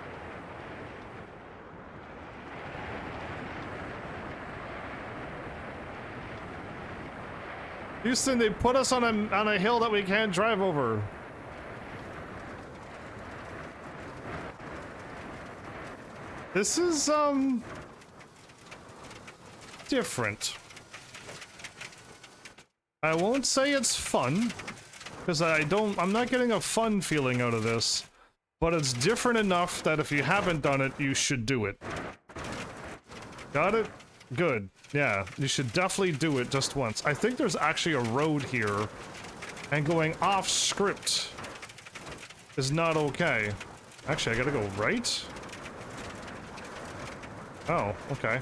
Speaker 1: Houston, they put us on a hill that we can't drive over. This is, different. I won't say it's fun, because I'm not getting a fun feeling out of this, but it's different enough that if you haven't done it, you should do it. Got it? Good. Yeah, you should definitely do it just once. I think there's actually a road here, and going off script is not okay. Actually, I gotta go right? Oh, okay.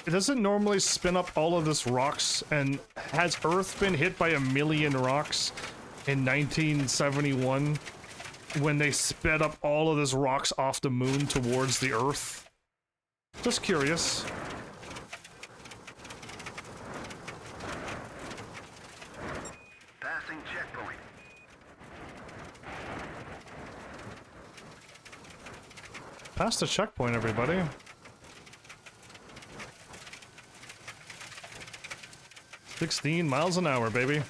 Speaker 1: it doesn't normally spin up all of this rocks, and has Earth been hit by 1,000,000 rocks in 1971 when they sped up all of this rocks off the moon towards the Earth? Just curious.
Speaker 2: Passing checkpoint.
Speaker 1: Past the checkpoint, everybody. "16 miles an hour, baby."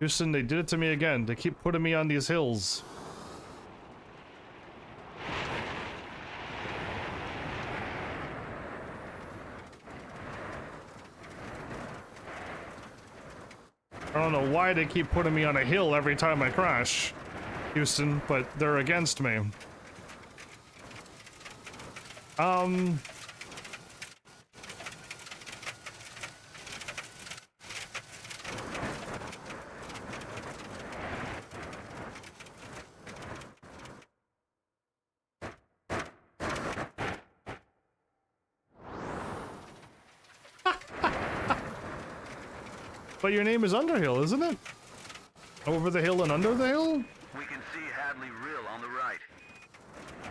Speaker 1: Houston, they did it to me again. They keep putting me on these hills. I don't know why they keep putting me on a hill every time I crash, Houston, but they're against me. But your name is Underhill, isn't it? Over the hill and under the hill?
Speaker 2: We can see Hadley Rill on the right.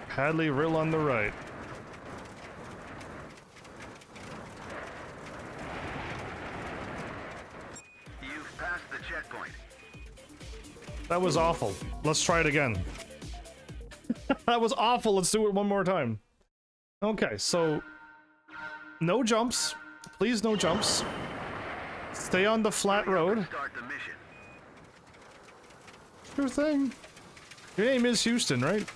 Speaker 1: Hadley Rill on the right.
Speaker 2: You've passed the checkpoint.
Speaker 1: That was awful. Let's try it again. That was awful. Let's do it one more time. Okay, so no jumps. Please, no jumps. Stay on the flat road.
Speaker 2: Start the mission.
Speaker 1: Sure thing. Your name is Houston, right?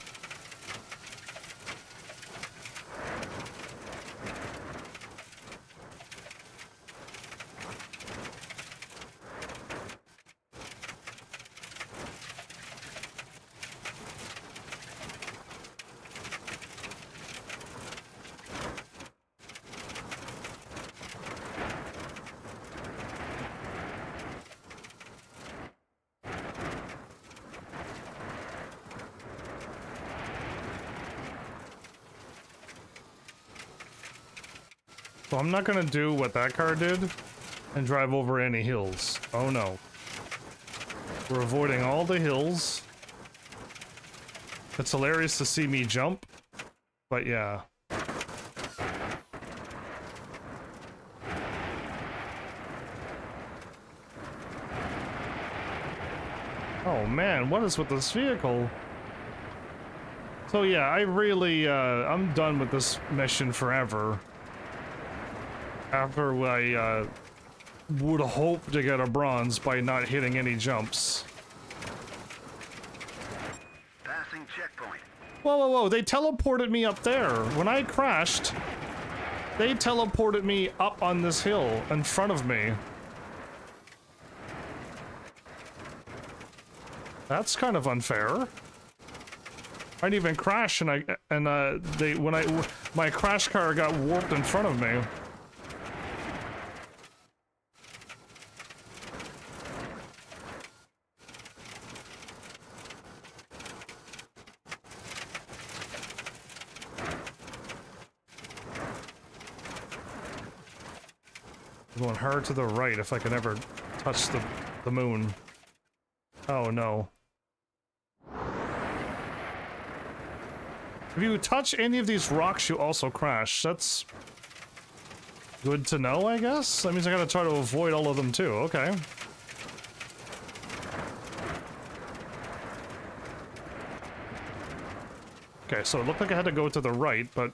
Speaker 1: So I'm not gonna do what that car did and drive over any hills. Oh no. We're avoiding all the hills. It's hilarious to see me jump, but yeah. Oh man, what is with this vehicle? So yeah, I really, I'm done with this mission forever. After I would hope to get a bronze by not hitting any jumps.
Speaker 2: Passing checkpoint.
Speaker 1: Whoa, whoa, whoa, they teleported me up there. When I crashed, they teleported me up on this hill in front of me. That's kind of unfair. I didn't even crash, and my crash car got warped in front of me. I'm going hard to the right if I can ever touch the moon. Oh no. If you touch any of these rocks, you also crash. That's good to know, I guess? That means I gotta try to avoid all of them too. Okay. Okay, so it looked like I had to go to the right, but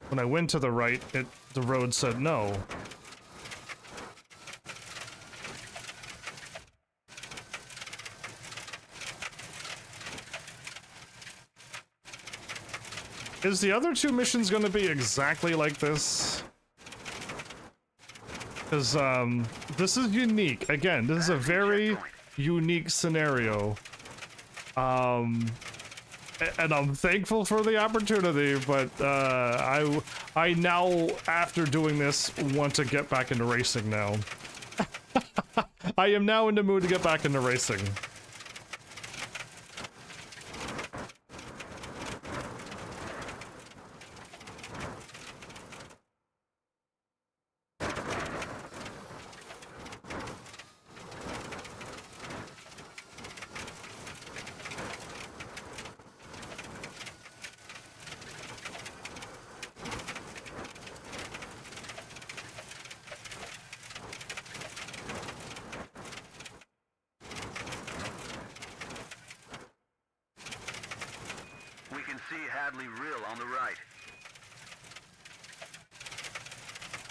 Speaker 1: when I went to the right, the road said no. Is the other two missions gonna be exactly like this? Because, this is unique. Again, this is a very unique scenario. And and I'm thankful for the opportunity, but I now, after doing this, want to get back into racing now. I am now in the mood to get back into racing.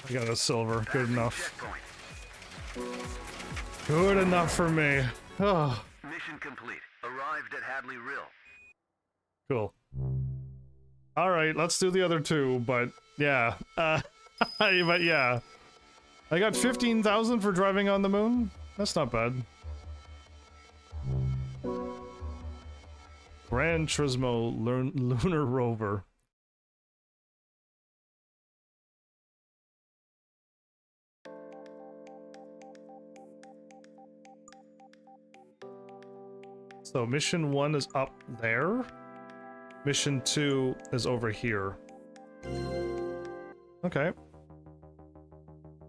Speaker 1: I got a silver. Good enough. Good enough for me. Oh.
Speaker 2: Mission complete. Arrived at Hadley Rill.
Speaker 1: Cool. All right, let's do the other two. But yeah, but yeah, I got 15,000 for driving on the moon. That's not bad. Gran Turismo Lunar Rover. So mission 1 is up there. Mission 2 is over here. Okay.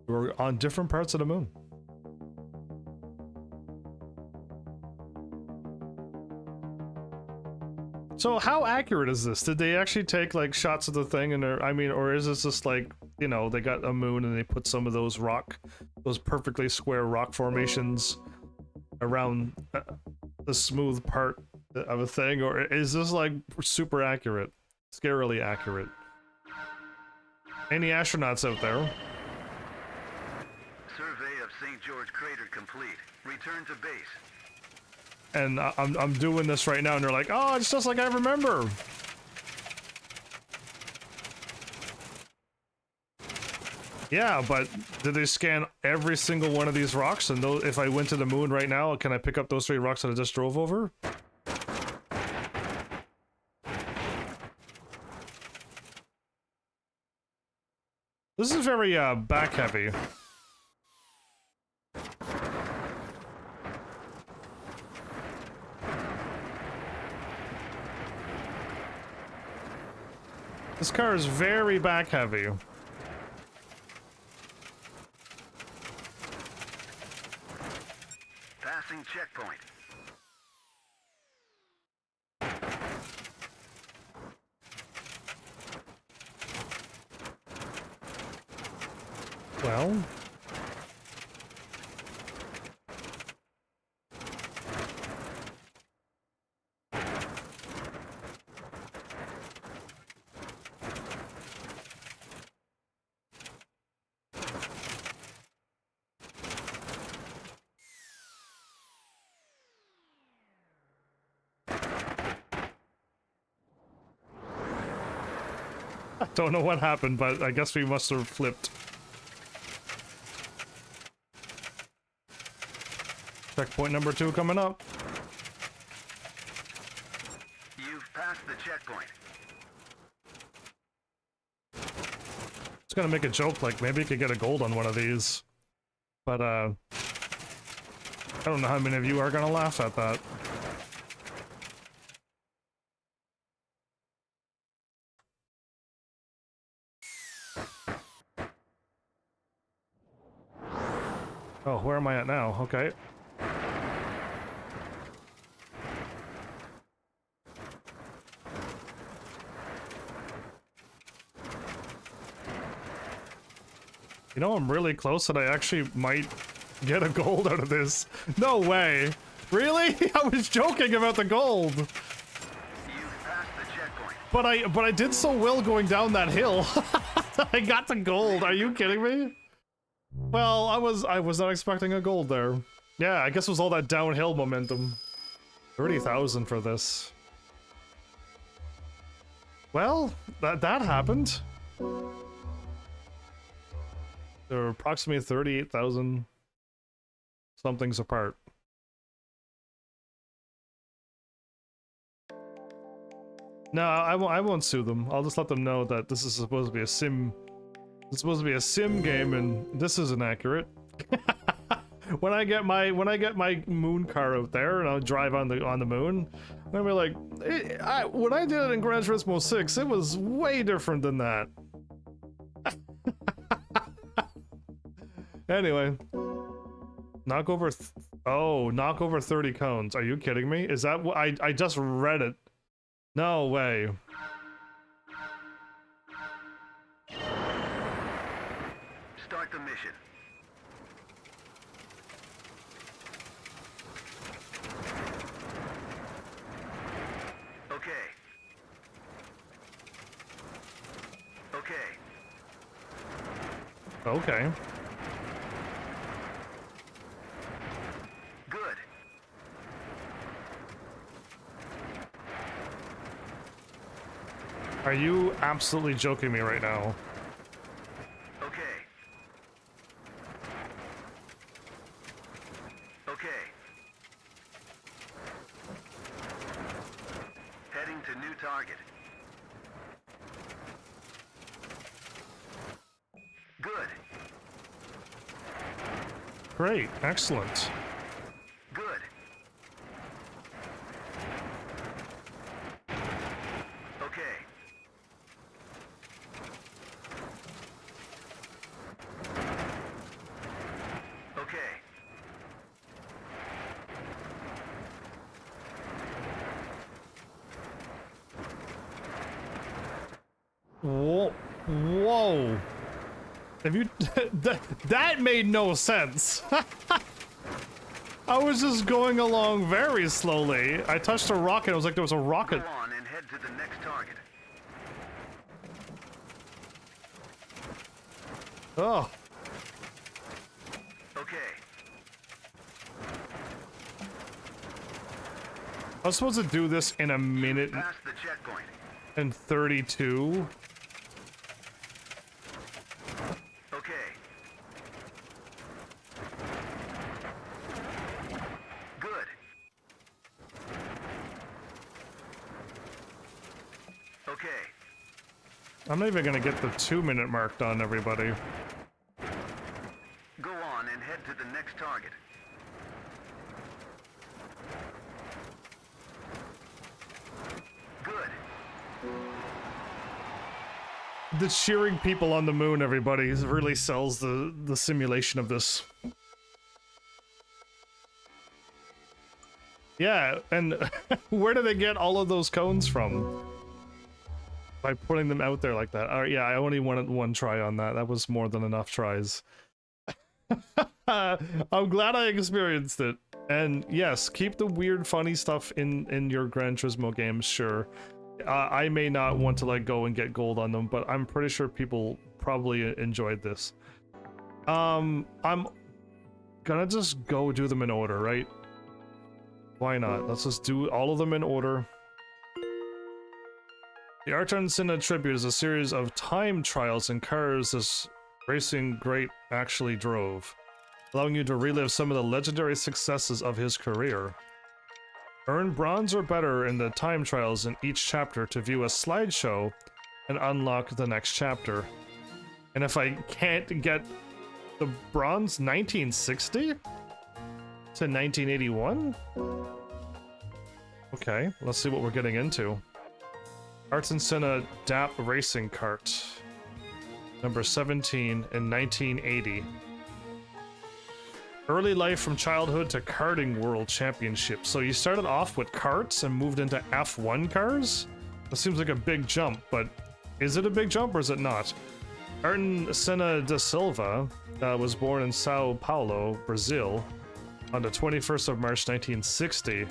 Speaker 1: We're on different parts of the moon. So how accurate is this? Did they actually take like shots of the thing and I mean, or is this just like, you know, they got a moon and they put some of those perfectly square rock formations around the smooth part of a thing, or is this like super accurate? Scarily accurate. Any astronauts out there?
Speaker 2: Survey of St. George crater complete. Return to base.
Speaker 1: And I'm doing this right now and they're like, oh, it's just like I remember. Yeah, but did they scan every single one of these rocks? And if I went to the moon right now, can I pick up those 3 rocks that I just drove over? This is very back heavy. This car is very back heavy.
Speaker 2: Passing checkpoint.
Speaker 1: Well, I don't know what happened, but I guess we must have flipped. Checkpoint number 2 coming up.
Speaker 2: You've passed the checkpoint.
Speaker 1: It's gonna make a joke like maybe you could get a gold on one of these. But I don't know how many of you are gonna laugh at that. Oh, where am I at now? Okay. You know, I'm really close that I actually might get a gold out of this. No way. Really? I was joking about the gold.
Speaker 2: You've passed the checkpoint.
Speaker 1: But I did so well going down that hill. I got the gold. Are you kidding me? Well, I was not expecting a gold there. Yeah, I guess it was all that downhill momentum. 30,000 for this. Well, that happened. They're approximately 38,000 somethings apart. No, I won't sue them. I'll just let them know that this is supposed to be a sim. It's supposed to be a sim game, and this isn't accurate. when I get my moon car out there and I'll drive on the moon, I'm gonna be like, when I did it in Gran Turismo 6, it was way different than that. Anyway, knock over 30 cones. Are you kidding me? Is that what I just read it? No way.
Speaker 2: Start the mission. Okay.
Speaker 1: Okay.
Speaker 2: Good.
Speaker 1: Are you absolutely joking me right now?
Speaker 2: Okay. Heading to new target. Good.
Speaker 1: Great, excellent.
Speaker 2: Good. Okay.
Speaker 1: Whoa. Have you... that made no sense. I was just going along very slowly. I touched a rocket. It was like there was a rocket.
Speaker 2: Go on and head to the next target.
Speaker 1: Oh.
Speaker 2: Okay.
Speaker 1: I was supposed to do this in a minute
Speaker 2: Past the checkpoint.
Speaker 1: and 32.
Speaker 2: Okay. Good. Okay.
Speaker 1: I'm not even gonna get the 2-minute mark done, everybody.
Speaker 2: Go on and head to the next target. Good.
Speaker 1: The cheering people on the moon, everybody, really sells the simulation of this. Yeah, and where do they get all of those cones from? By putting them out there like that. Yeah, I only wanted one try on that. That was more than enough tries. I'm glad I experienced it. And yes, keep the weird, funny stuff in your Gran Turismo games, sure. I may not want to like go and get gold on them, but I'm pretty sure people probably enjoyed this. I'm gonna just go do them in order, right? Why not? Let's just do all of them in order. The Ayrton Senna Tribute is a series of time trials in cars this racing great actually drove, allowing you to relive some of the legendary successes of his career. Earn bronze or better in the time trials in each chapter to view a slideshow and unlock the next chapter. And if I can't get the bronze, 1960 to 1981? Okay, let's see what we're getting into. Ayrton Senna DAP Racing Kart, number 17 in 1980. Early life from childhood to karting world championship. So you started off with karts and moved into F1 cars? That seems like a big jump, but is it a big jump or is it not? Ayrton Senna da Silva was born in Sao Paulo, Brazil, on the 21st of March 1960.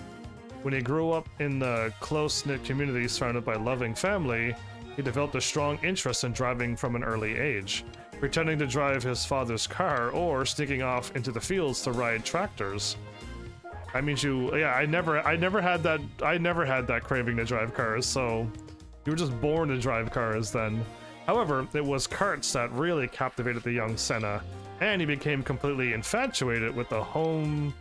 Speaker 1: When he grew up in the close-knit community surrounded by loving family, he developed a strong interest in driving from an early age, pretending to drive his father's car or sneaking off into the fields to ride tractors. I mean, I never had that craving to drive cars, so you were just born to drive cars then. However, it was karts that really captivated the young Senna, and he became completely infatuated with the homemade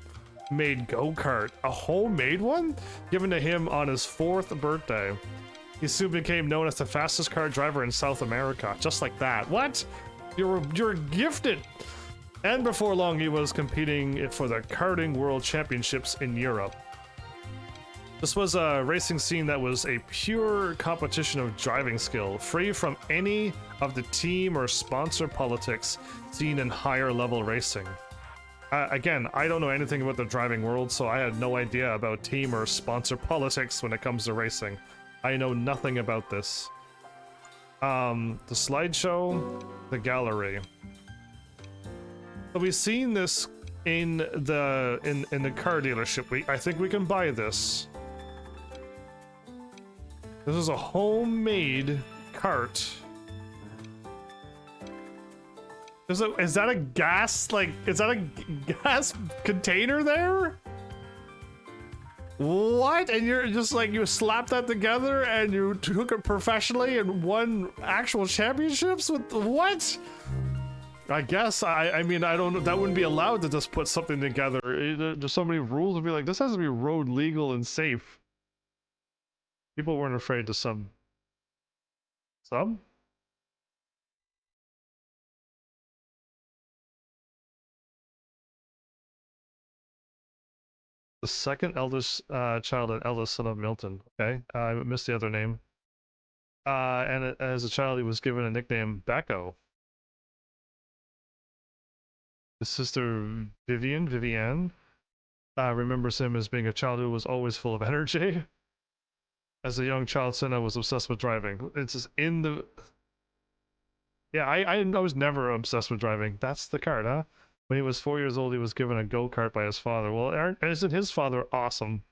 Speaker 1: go-kart, a homemade one given to him on his 4th birthday. He soon became known as the fastest car driver in South America. Just like that. What? You're gifted. And before long, he was competing for the karting world championships in Europe. This was a racing scene that was a pure competition of driving skill, free from any of the team or sponsor politics seen in higher level racing. Again, I don't know anything about the driving world, so I had no idea about team or sponsor politics when it comes to racing. I know nothing about this. The slideshow, the gallery. So we've seen this in the car dealership. I think we can buy this. This is a homemade cart. Is that a gas, like, is that a gas container there? What? And you're just like, you slapped that together and you took it professionally and won actual championships with what? I guess, I mean, I don't know, that wouldn't be allowed to just put something together. There's so many rules to be like, this has to be road legal and safe. People weren't afraid to sub. Sub? The second eldest child and eldest son of Milton. Okay, I missed the other name. And as a child, he was given a nickname Becco. His sister Vivienne, remembers him as being a child who was always full of energy. As a young child, Senna was obsessed with driving. It's just in the... Yeah, I was never obsessed with driving. That's the card, huh? When he was 4 years old, he was given a go-kart by his father. Well, isn't his father awesome?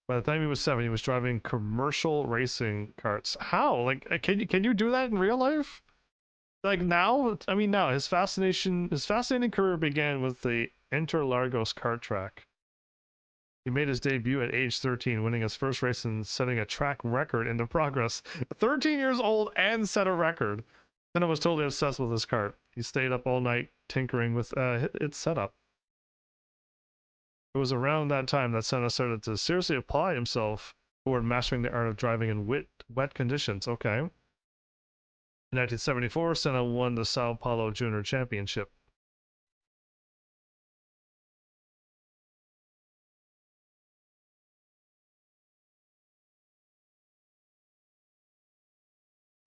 Speaker 1: By the time he was 7, he was driving commercial racing carts. How? Like, can you do that in real life? Like now? I mean, now his fascinating career began with the Interlagos kart track. He made his debut at age 13, winning his first race and setting a track record in the progress. 13 years old and set a record. Then I was totally obsessed with his kart. He stayed up all night tinkering with its setup. It was around that time that Senna started to seriously apply himself toward mastering the art of driving in wet conditions. Okay. In 1974, Senna won the Sao Paulo Junior Championship.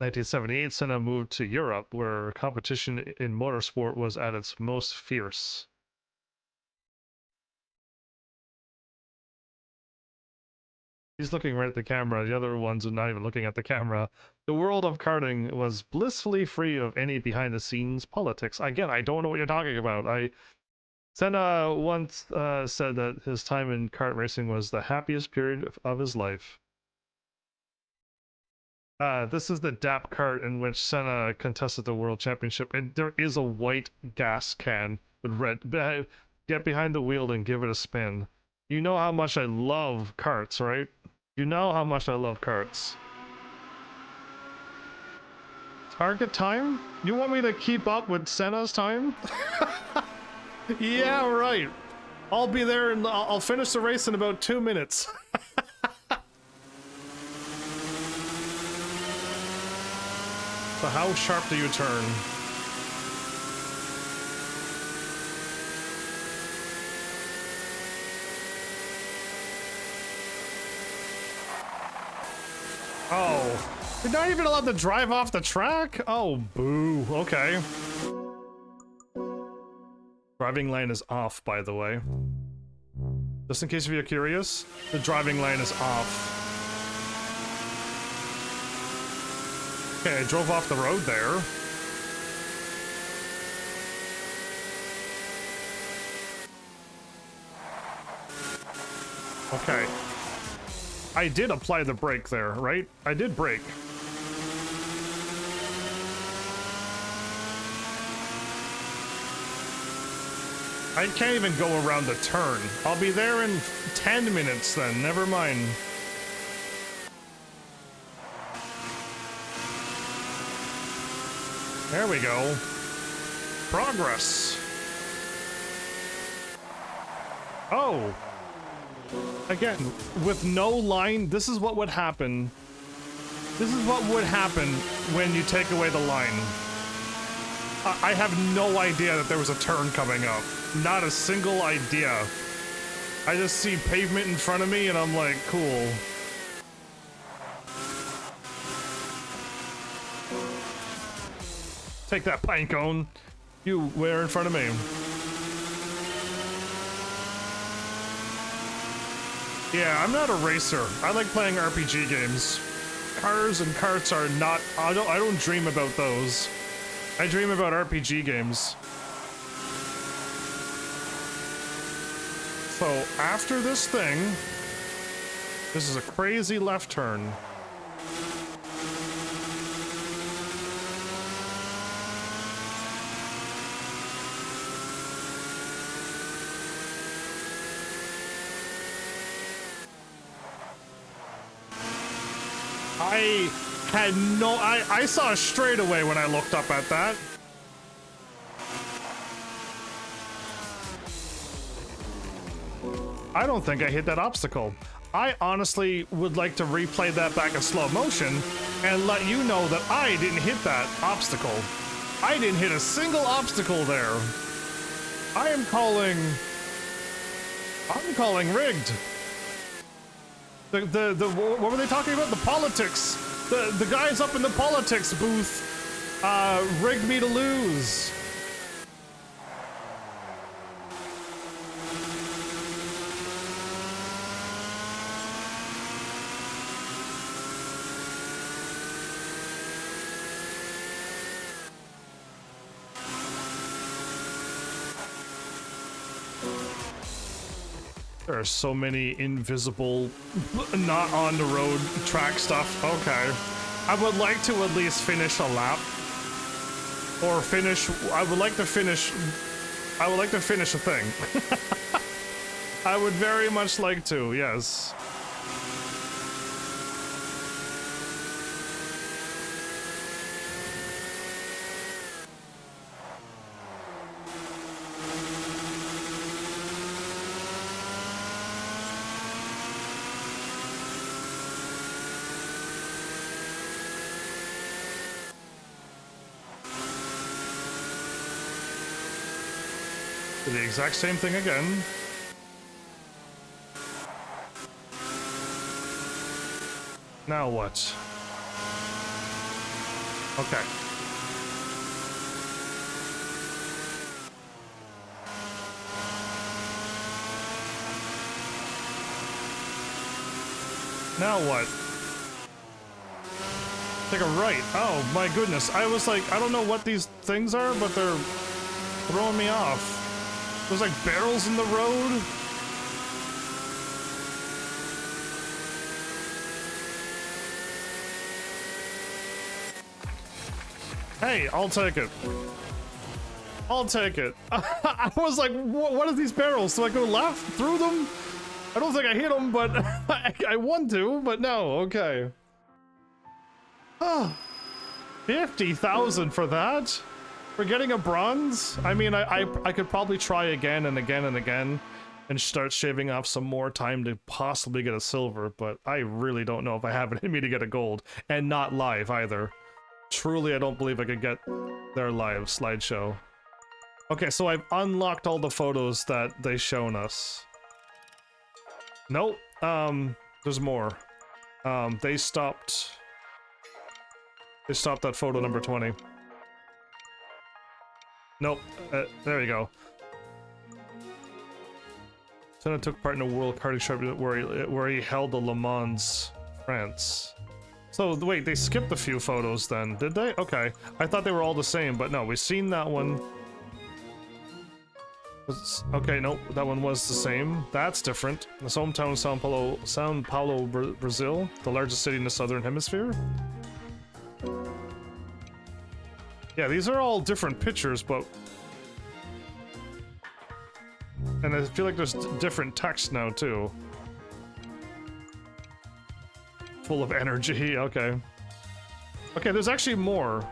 Speaker 1: In 1978, Senna moved to Europe, where competition in motorsport was at its most fierce. He's looking right at the camera. The other ones are not even looking at the camera. The world of karting was blissfully free of any behind-the-scenes politics. Again, I don't know what you're talking about. Senna once said that his time in kart racing was the happiest period of his life. This is the DAP kart in which Senna contested the world championship, and there is a white gas can with red. Get behind the wheel and give it a spin. You know how much I love karts, right? You know how much I love karts. Target time? You want me to keep up with Senna's time? Yeah, right. I'll be there and I'll finish the race in about 2 minutes. So how sharp do you turn? Oh, you're not even allowed to drive off the track? Oh, boo. Okay. Driving lane is off, by the way. Just in case if you're curious, the driving lane is off. Okay, I drove off the road there. Okay. I did apply the brake there, right? I did brake. I can't even go around the turn. I'll be there in 10 minutes then, never mind. There we go. Progress. Oh. Again, with no line, this is what would happen. This is what would happen when you take away the line. I have no idea that there was a turn coming up. Not a single idea. I just see pavement in front of me and I'm like, cool. Take that pine cone. You were in front of me. Yeah, I'm not a racer. I like playing RPG games. Cars and karts are not. I don't dream about those. I dream about RPG games. So after this thing, this is a crazy left turn. I had no, I saw straight away when I looked up at that. I don't think I hit that obstacle. I honestly would like to replay that back in slow motion and let you know that I didn't hit that obstacle. I didn't hit a single obstacle there. I'm calling rigged. What were they talking about? The politics. The guys up in the politics booth rigged me to lose. There are so many invisible, not on the road track stuff. Okay. I would like to at least finish a lap. Or finish, I would like to finish a thing. I would very much like to, yes. The exact same thing again. Now what? Okay. Now what? Take a right. Oh my goodness. I was like, I don't know what these things are, but they're throwing me off. There's like barrels in the road. Hey, I'll take it. I'll take it. I was like, what are these barrels? Do I go left through them? I don't think I hit them, but I want to, but no, okay. 50,000 for that? For getting a bronze? I mean, I could probably try again and again and again and start shaving off some more time to possibly get a silver, but I really don't know if I have it in me to get a gold. And not live either. Truly, I don't believe I could get their live slideshow. Okay, so I've unlocked all the photos that they've shown us. Nope. There's more. They stopped at photo number 20. Nope. There you go. Senna took part in a World Karting Championship where he held the Le Mans, France. So wait, they skipped a few photos then, did they? Okay, I thought they were all the same, but no, we've seen that one. Okay, nope, that one was the same. That's different. His hometown, São Paulo, Brazil, the largest city in the southern hemisphere. Yeah, these are all different pictures, but... And I feel like there's different text now, too. Full of energy, okay. Okay, there's actually more.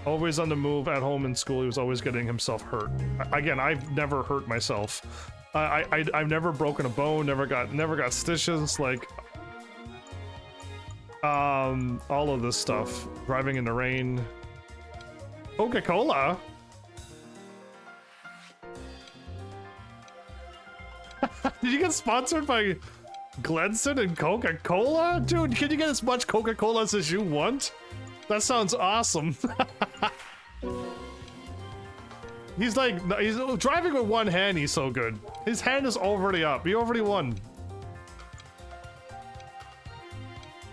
Speaker 1: Always on the move, at home, in school, he was always getting himself hurt. Again, I've never hurt myself. I've never broken a bone, never got stitches, like all of this stuff. Driving in the rain. Coca-Cola. Did you get sponsored by Glenson and Coca-Cola? Dude, can you get as much Coca-Cola as you want? That sounds awesome. He's driving with one hand, he's so good. His hand is already up. He already won.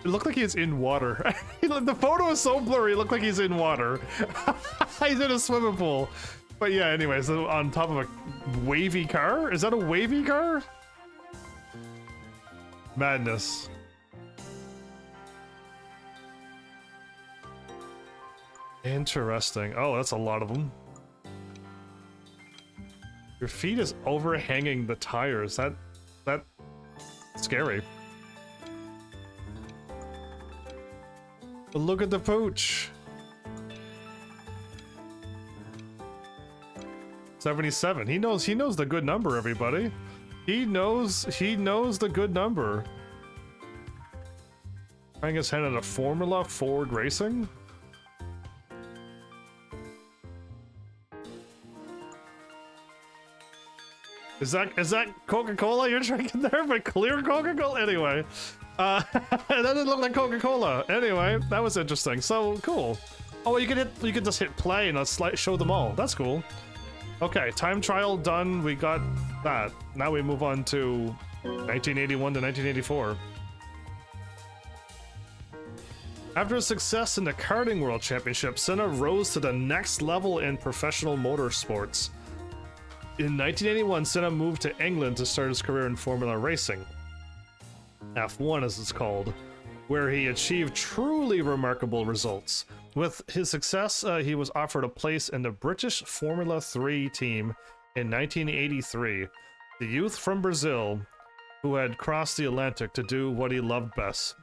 Speaker 1: It looked like he's in water. The photo is so blurry, it looked like he's in water. He's in a swimming pool. But yeah, anyways, on top of a wavy car? Is that a wavy car? Madness. Interesting. Oh, that's a lot of them. Your feet is overhanging the tires. That's scary. But look at the pooch. 77. He knows the good number, everybody. He knows the good number. Trying his hand at a Formula Ford Racing. Is that Coca-Cola you're drinking there? But clear Coca-Cola? Anyway. That didn't look like Coca-Cola. Anyway, that was interesting. So cool. Oh, you can just hit play and let's show them all. That's cool. Okay, time trial done. We got that. Now we move on to 1981 to 1984. After a success in the karting world championship, Senna rose to the next level in professional motorsports. In 1981, Senna moved to England to start his career in Formula racing. F1 as it's called, where he achieved truly remarkable results. With his success, he was offered a place in the British Formula 3 team in 1983. The youth from Brazil, who had crossed the Atlantic to do what he loved best,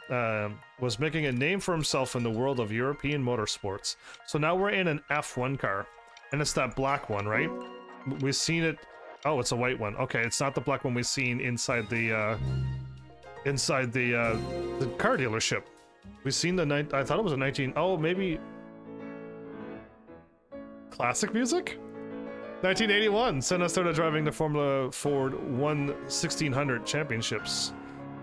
Speaker 1: was making a name for himself in the world of European motorsports. So now we're in an F1 car, and it's that black one, right? We've seen it. Oh, it's a white one. Okay, it's not the black one we've seen inside the car dealership. We've seen I thought it was a 19. Oh, maybe classic music. 1981. Senna started driving the Formula Ford 1600 championships.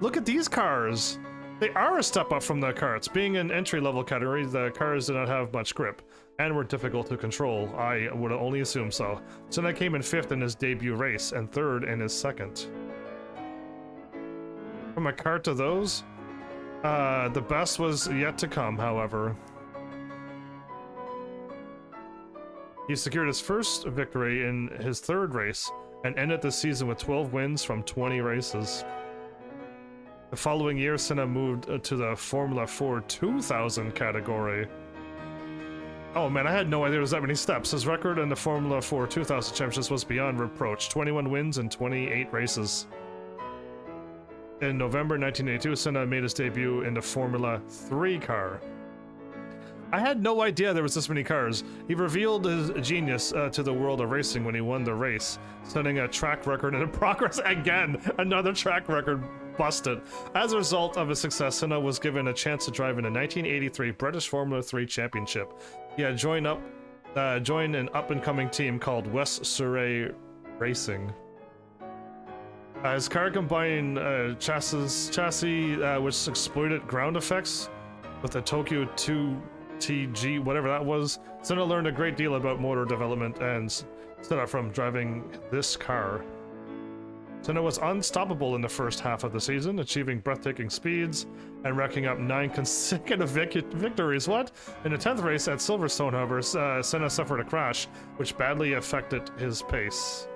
Speaker 1: Look at these cars. They are a step up from the karts. Being an entry-level category, the cars did not have much grip and were difficult to control. I would only assume so. Senna came in 5th in his debut race and 3rd in his 2nd. From a kart to those, the best was yet to come, however. He secured his first victory in his 3rd race and ended the season with 12 wins from 20 races. The following year, Senna moved to the Formula Ford 2000 category. Oh man, I had no idea there was that many steps. His record in the Formula Ford 2000 championships was beyond reproach. 21 wins and 28 races. In November 1982, Senna made his debut in the Formula 3 car. I had no idea there was this many cars. He revealed his genius to the world of racing when he won the race, setting a track record in progress again. Another track record busted. As a result of his success, Senna was given a chance to drive in the 1983 British Formula 3 Championship. He had joined an up-and-coming team called West Surrey Racing. His car combined chassis which exploited ground effects with the Tokyo 2TG, whatever that was. Senna learned a great deal about motor development and set up from driving this car. Senna was unstoppable in the first half of the season, achieving breathtaking speeds and racking up 9 consecutive victories. What? In the 10th race at Silverstone, however, Senna suffered a crash, which badly affected his pace.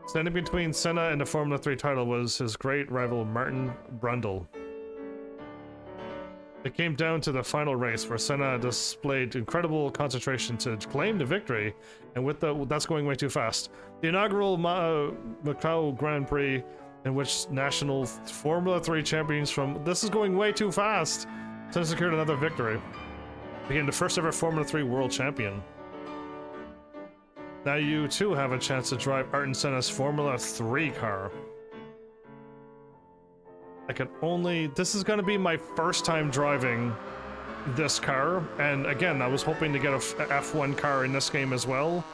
Speaker 1: Standing between Senna and the Formula 3 title was his great rival Martin Brundle. It came down to the final race where Senna displayed incredible concentration to claim the victory, and that's going way too fast. The inaugural Macau Grand Prix, in which national Formula 3 champions from this is going way too fast. Senna secured another victory, became the first ever Formula 3 world champion. Now you too have a chance to drive Ayrton Senna's Formula 3 car. I can only... This is gonna be my first time driving this car, and again, I was hoping to get a F1 car in this game as well,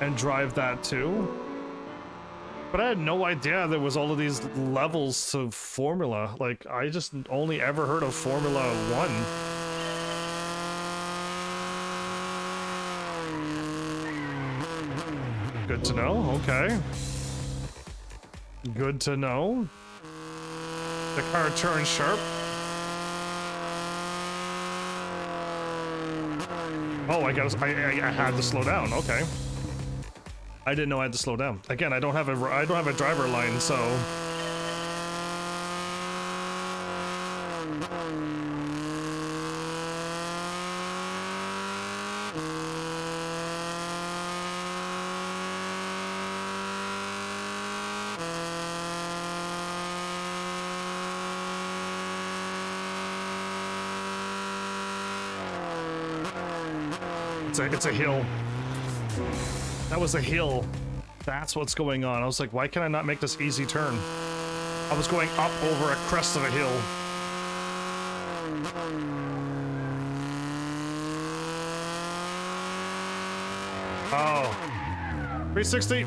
Speaker 1: and drive that too. But I had no idea there was all of these levels to Formula. Like, I just only ever heard of Formula 1. Good to know, okay. Good to know. The car turns sharp. Oh, I had to slow down, okay. I didn't know I had to slow down. Again, I don't have a driver line, so... It's a hill. That was a hill. That's what's going on. I was like, why can I not make this easy turn? I was going up over a crest of a hill. Oh. 360.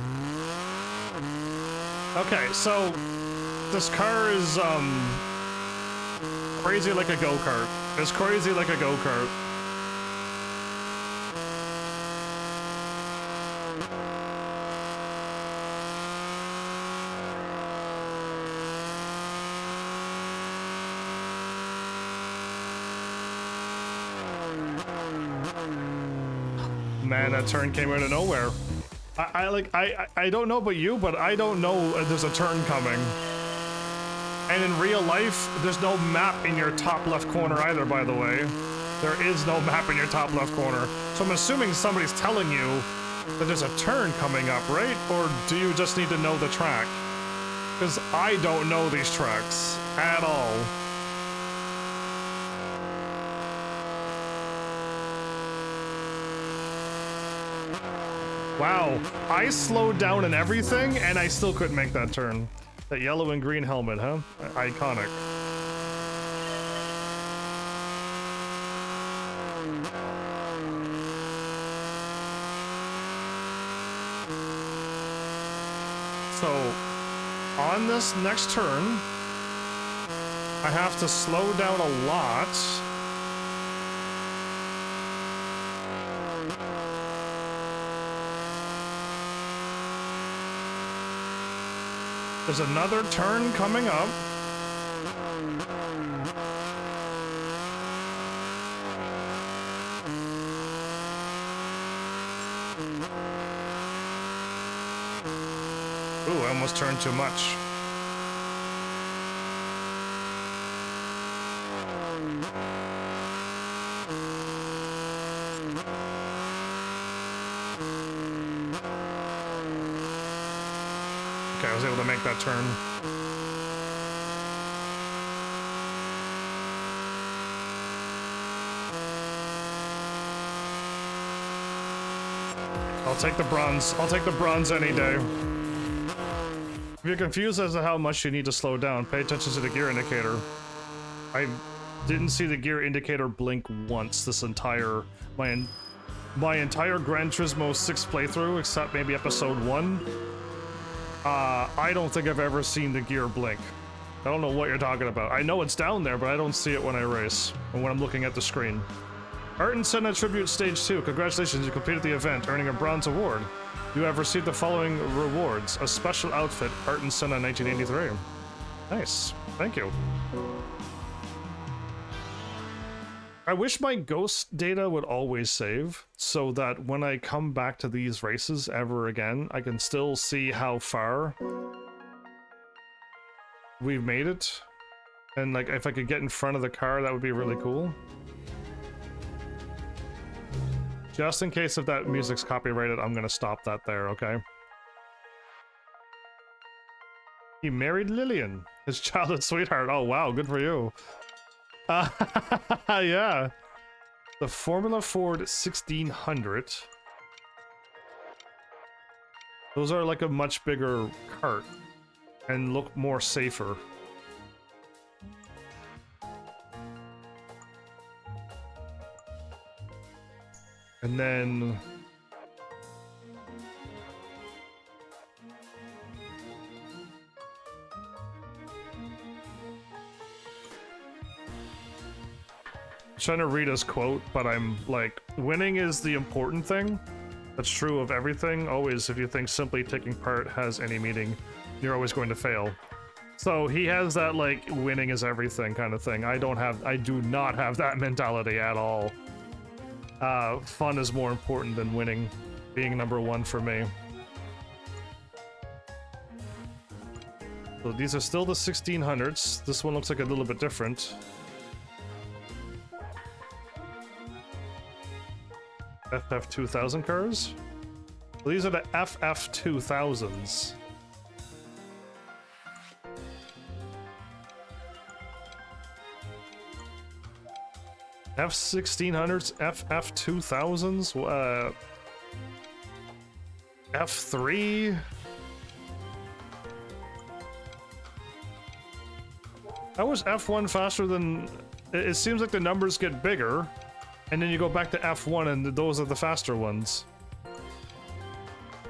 Speaker 1: Okay, so this car is crazy like a go-kart. It's crazy like a go-kart. Man, that turn came out of nowhere. I don't know about you, but I don't know there's a turn coming. And in real life, there's no map in your top left corner either, by the way. There is no map in your top left corner. So I'm assuming somebody's telling you that there's a turn coming up, right? Or do you just need to know the track? Because I don't know these tracks at all. Wow, I slowed down and everything, and I still couldn't make that turn. That yellow and green helmet, huh? Iconic. So, on this next turn, I have to slow down a lot. There's another turn coming up. Ooh, I almost turned too much. Okay, I was able to make that turn. I'll take the bronze. I'll take the bronze any day. If you're confused as to how much you need to slow down, pay attention to the gear indicator. I didn't see the gear indicator blink once this entire... My entire Gran Turismo 6 playthrough, except maybe episode 1. I don't think I've ever seen the gear blink. I don't know what you're talking about. I know it's down there, but I don't see it when I race, or when I'm looking at the screen. Ayrton Senna Tribute Stage 2. Congratulations, you completed the event, earning a bronze award. You have received the following rewards. A special outfit, Ayrton Senna 1983. Nice. Thank you. I wish my ghost data would always save, so that when I come back to these races ever again, I can still see how far we've made it. And like, if I could get in front of the car, that would be really cool. Just in case if that music's copyrighted, I'm gonna stop that there, okay? He married Lillian, his childhood sweetheart. Oh wow, good for you. Yeah. The Formula Ford 1600. Those are like a much bigger cart and look more safer. And then I'm trying to read his quote, but I'm like, winning is the important thing. That's true of everything. Always, if you think simply taking part has any meaning, you're always going to fail. So he has that like winning is everything kind of thing. I do not have that mentality at all. Fun is more important than winning, being number one for me. So these are still the 1600s. This one looks like a little bit different. FF2000 cars? Well, these are the FF2000s. F1600s, FF2000s, F3? How was F1 faster than... It seems like the numbers get bigger, and then you go back to F1 and those are the faster ones.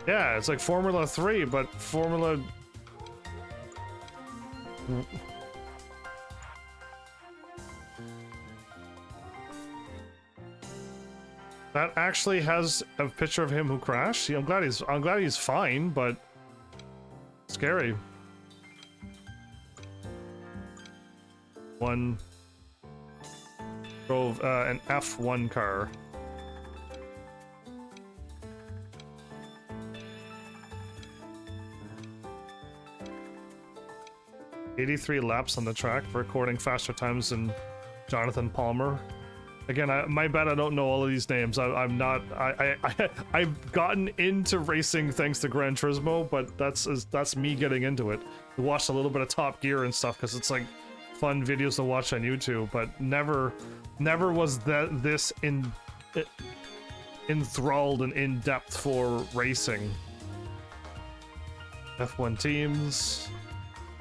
Speaker 1: Yeah, it's like Formula 3, but Formula... That actually has a picture of him who crashed. See, I'm glad he's fine, but scary. One drove an F1 car. "83 laps on the track for recording faster times than Jonathan Palmer." Again, my bad, I don't know all of these names. I've gotten into racing thanks to Gran Turismo, but that's me getting into it. I watched a little bit of Top Gear and stuff because it's like fun videos to watch on YouTube, but never was this enthralled and in depth for racing. F1 teams.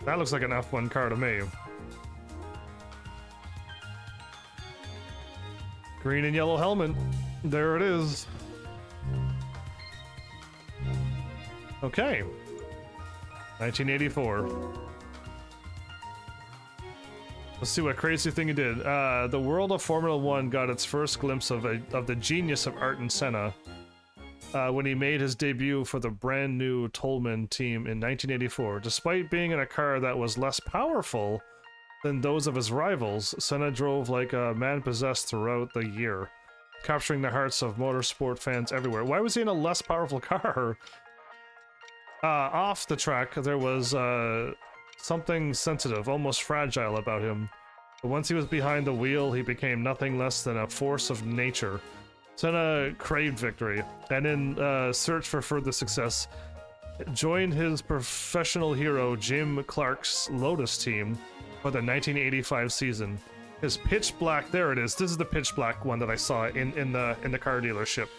Speaker 1: That looks like an F1 car to me. Green and yellow helmet. There it is. Okay. 1984. Let's see what crazy thing he did. The world of Formula 1 got its first glimpse of the genius of Ayrton Senna when he made his debut for the brand new Toleman team in 1984. Despite being in a car that was less powerful than those of his rivals, Senna drove like a man possessed throughout the year, capturing the hearts of motorsport fans everywhere. Why was he in a less powerful car? Off the track, there was something sensitive, almost fragile about him. But once he was behind the wheel, he became nothing less than a force of nature. Senna craved victory, and in search for further success, joined his professional hero Jim Clark's Lotus team for the 1985 season. His pitch black, there it is. This is the pitch black one that I saw in the car dealership.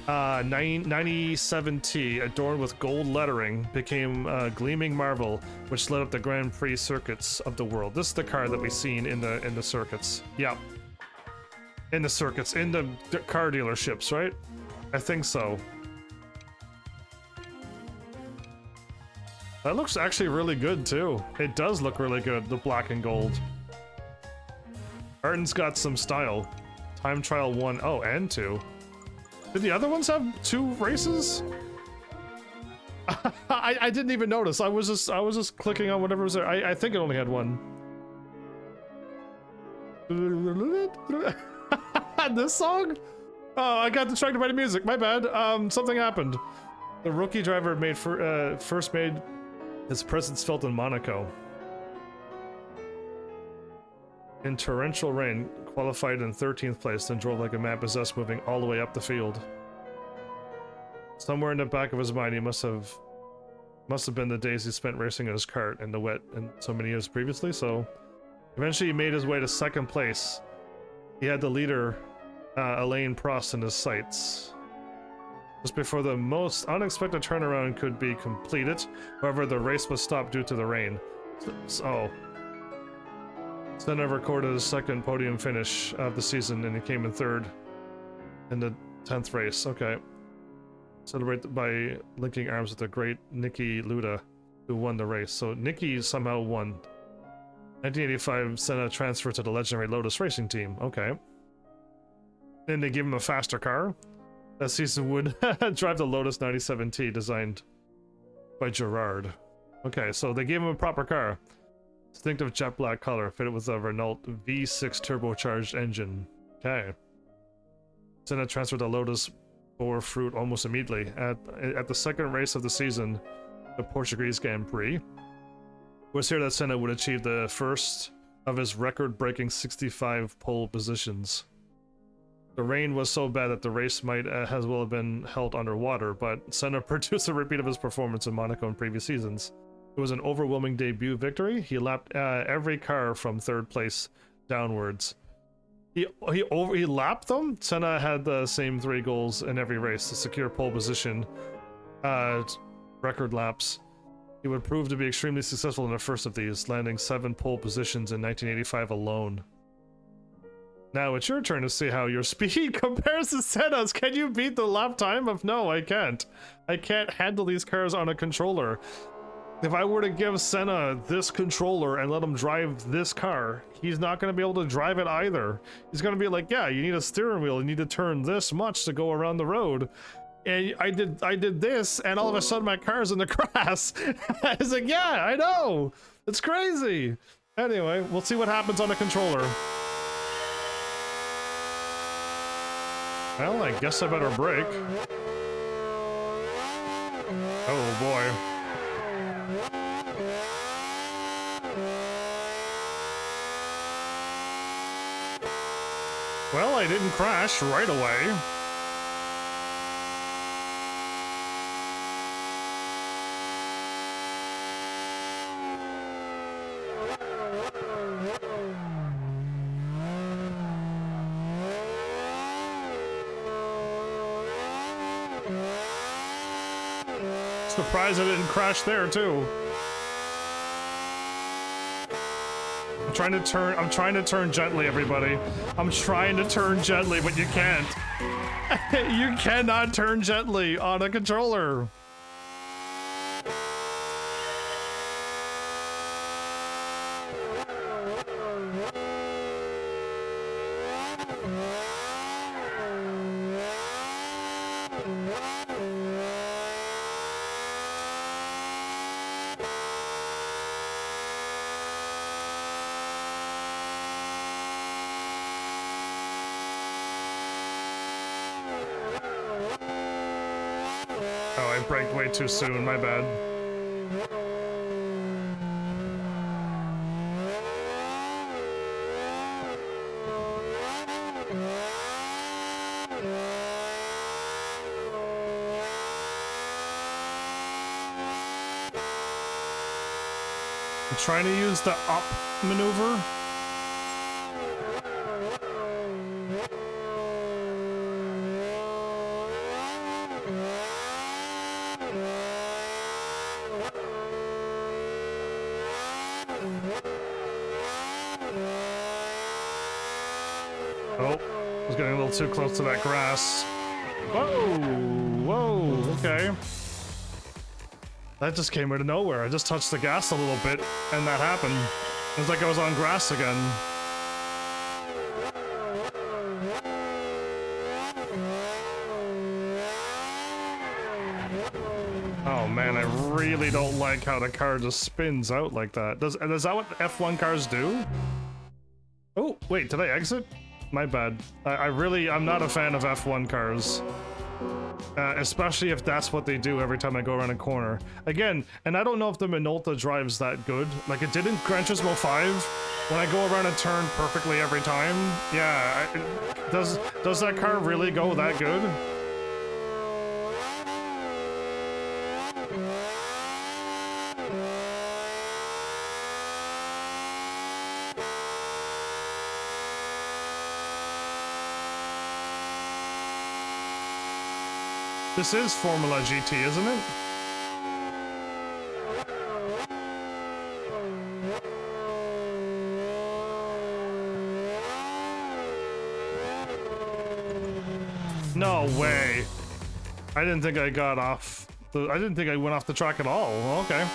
Speaker 1: 97T, adorned with gold lettering, became a gleaming marvel, which lit up the Grand Prix circuits of the world. This is the car that we've seen in the circuits. Yeah, in the circuits, in the car dealerships, right? I think so. That looks actually really good too. It does look really good, the black and gold. Ayrton's got some style. Time Trial 1, oh, and 2. Did the other ones have 2 races? I didn't even notice. I was just clicking on whatever was there. I think it only had 1. This song? Oh, I got distracted by the music. My bad. Something happened. The rookie driver first made his presence felt in Monaco. In torrential rain, qualified in 13th place, then drove like a mad possessed, moving all the way up the field. Somewhere in the back of his mind, he must have been the days he spent racing in his kart in the wet and so many years previously. So eventually he made his way to 2nd place. He had the leader, Alain Prost, in his sights. just before the most unexpected turnaround could be completed. However, the race was stopped due to the rain. Senna recorded his second podium finish of the season, and he came in third in the 10th race. Okay. Celebrate by linking arms with the great Niki Lauda, who won the race. So Niki somehow won. 1985, Senna transferred to the legendary Lotus racing team. Okay. Then they gave him a faster car. That season would drive the Lotus 97T, designed by Gerard. Okay, so they gave him a proper car. Distinctive jet black color, fitted with a Renault V6 turbocharged engine. Okay. Senna transferred the Lotus bore fruit almost immediately. At the second race of the season, the Portuguese Grand Prix, it was here that Senna would achieve the first of his record-breaking 65 pole positions. The rain was so bad that the race might as well have been held underwater, but Senna produced a repeat of his performance in Monaco in previous seasons. It was an overwhelming debut victory. He lapped every car from third place downwards. He lapped them? Senna had the same 3 goals in every race to secure pole position, record laps. He would prove to be extremely successful in the first of these, landing 7 pole positions in 1985 alone. Now it's your turn to see how your speed compares to Senna's. Can you beat the lap time of? No, I can't. I can't handle these cars on a controller. If I were to give Senna this controller and let him drive this car, he's not going to be able to drive it either. He's going to be like, yeah, you need a steering wheel, you need to turn this much to go around the road. And I did this, and all of a sudden my car's in the grass. I was like, yeah, I know. It's crazy. Anyway, we'll see what happens on the controller. Well, I guess I better brake. Oh boy. Well, I didn't crash right away. Surprised I didn't crash there too. I'm trying to turn gently, everybody. I'm trying to turn gently, but you can't. You cannot turn gently on a controller. Braked way too soon, my bad. I'm trying to use the up maneuver. Too close to that grass. Whoa, whoa, okay. That just came out of nowhere. I just touched the gas a little bit and that happened. It was like I was on grass again. Oh man, I really don't like how the car just spins out like that. Is that what F1 cars do? Oh, wait, did I exit? My bad. I'm not a fan of F1 cars. Especially if that's what they do every time I go around a corner. Again, and I don't know if the Minolta drives that good. Like it did in Gran Turismo 5, when I go around a turn perfectly every time. Yeah, does that car really go that good? This is Formula GT, isn't it? No way. I didn't think I got off. I didn't think I went off the track at all. Okay.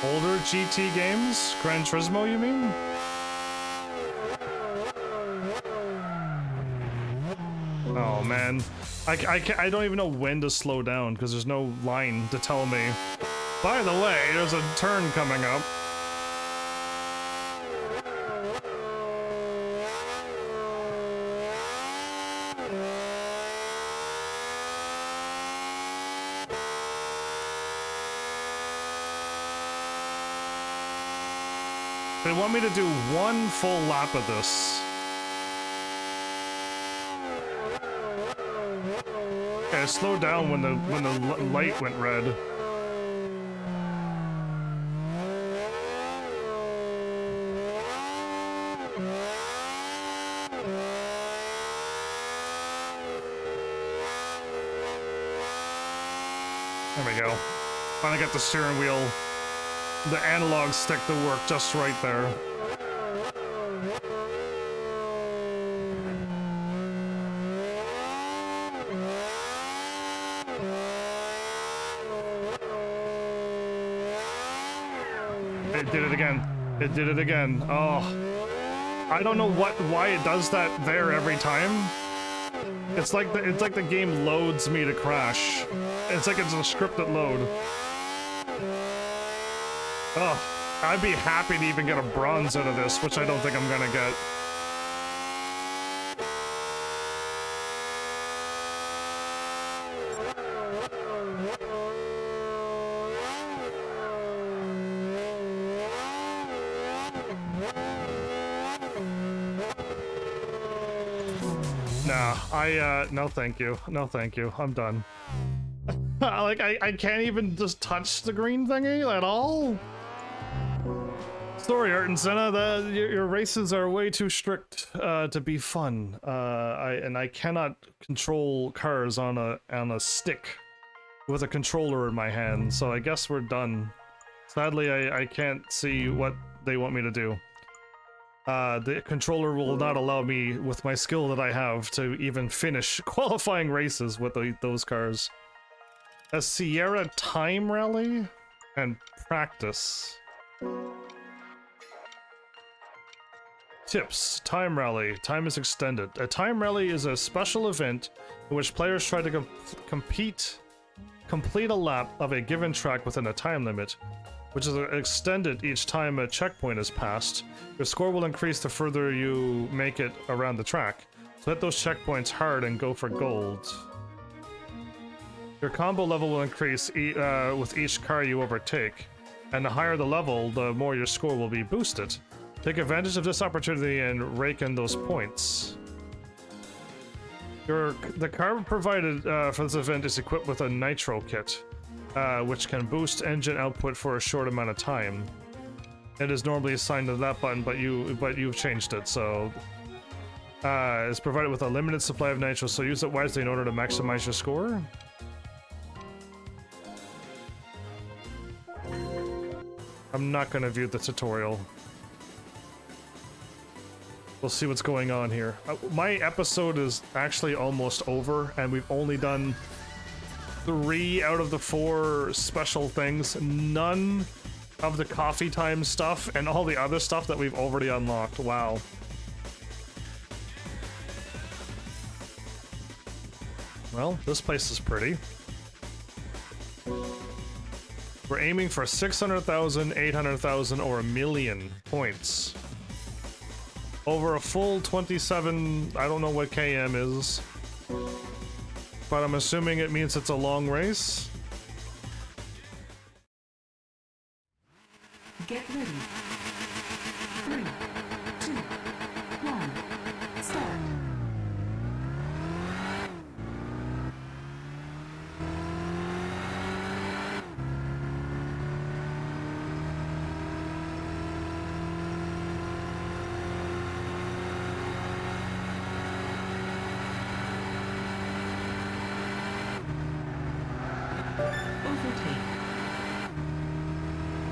Speaker 1: Older GT games? Gran Turismo, you mean? Oh man, I don't even know when to slow down because there's no line to tell me. By the way, there's a turn coming up. They want me to do one full lap of this. Okay, I slowed down when the light went red. There we go. Finally got the steering wheel, the analog stick to work just right there. It did it again. It did it again. Oh, I don't know why it does that there every time. It's like the game loads me to crash. It's like it's a scripted load. Oh, I'd be happy to even get a bronze out of this, which I don't think I'm gonna get. Nah, no thank you. No thank you. I'm done. Like, I can't even just touch the green thingy at all? Sorry, Art and Senna, your races are way too strict to be fun. I cannot control cars on a stick with a controller in my hand, so I guess we're done. Sadly, I can't see what they want me to do. The controller will not allow me, with my skill that I have, to even finish qualifying races with those cars. A Sierra time rally and practice. Tips. Time rally. Time is extended. A time rally is a special event in which players try to complete a lap of a given track within a time limit, which is extended each time a checkpoint is passed. Your score will increase the further you make it around the track. So hit those checkpoints hard and go for gold. Your combo level will increase with each car you overtake, and the higher the level, the more your score will be boosted. Take advantage of this opportunity and rake in those points. The car provided for this event is equipped with a nitro kit, which can boost engine output for a short amount of time. It is normally assigned to that button, but you've changed it, so it's provided with a limited supply of nitro, so use it wisely in order to maximize your score. I'm not gonna view the tutorial. We'll see what's going on here. My episode is actually almost over, and we've only done 3 out of the 4 special things. None of the coffee time stuff and all the other stuff that we've already unlocked. Wow. Well, this place is pretty. We're aiming for 600,000, 800,000, or 1,000,000 points. Over a full 27, I don't know what KM is, but I'm assuming it means it's a long race.
Speaker 3: Get ready. 3, 2,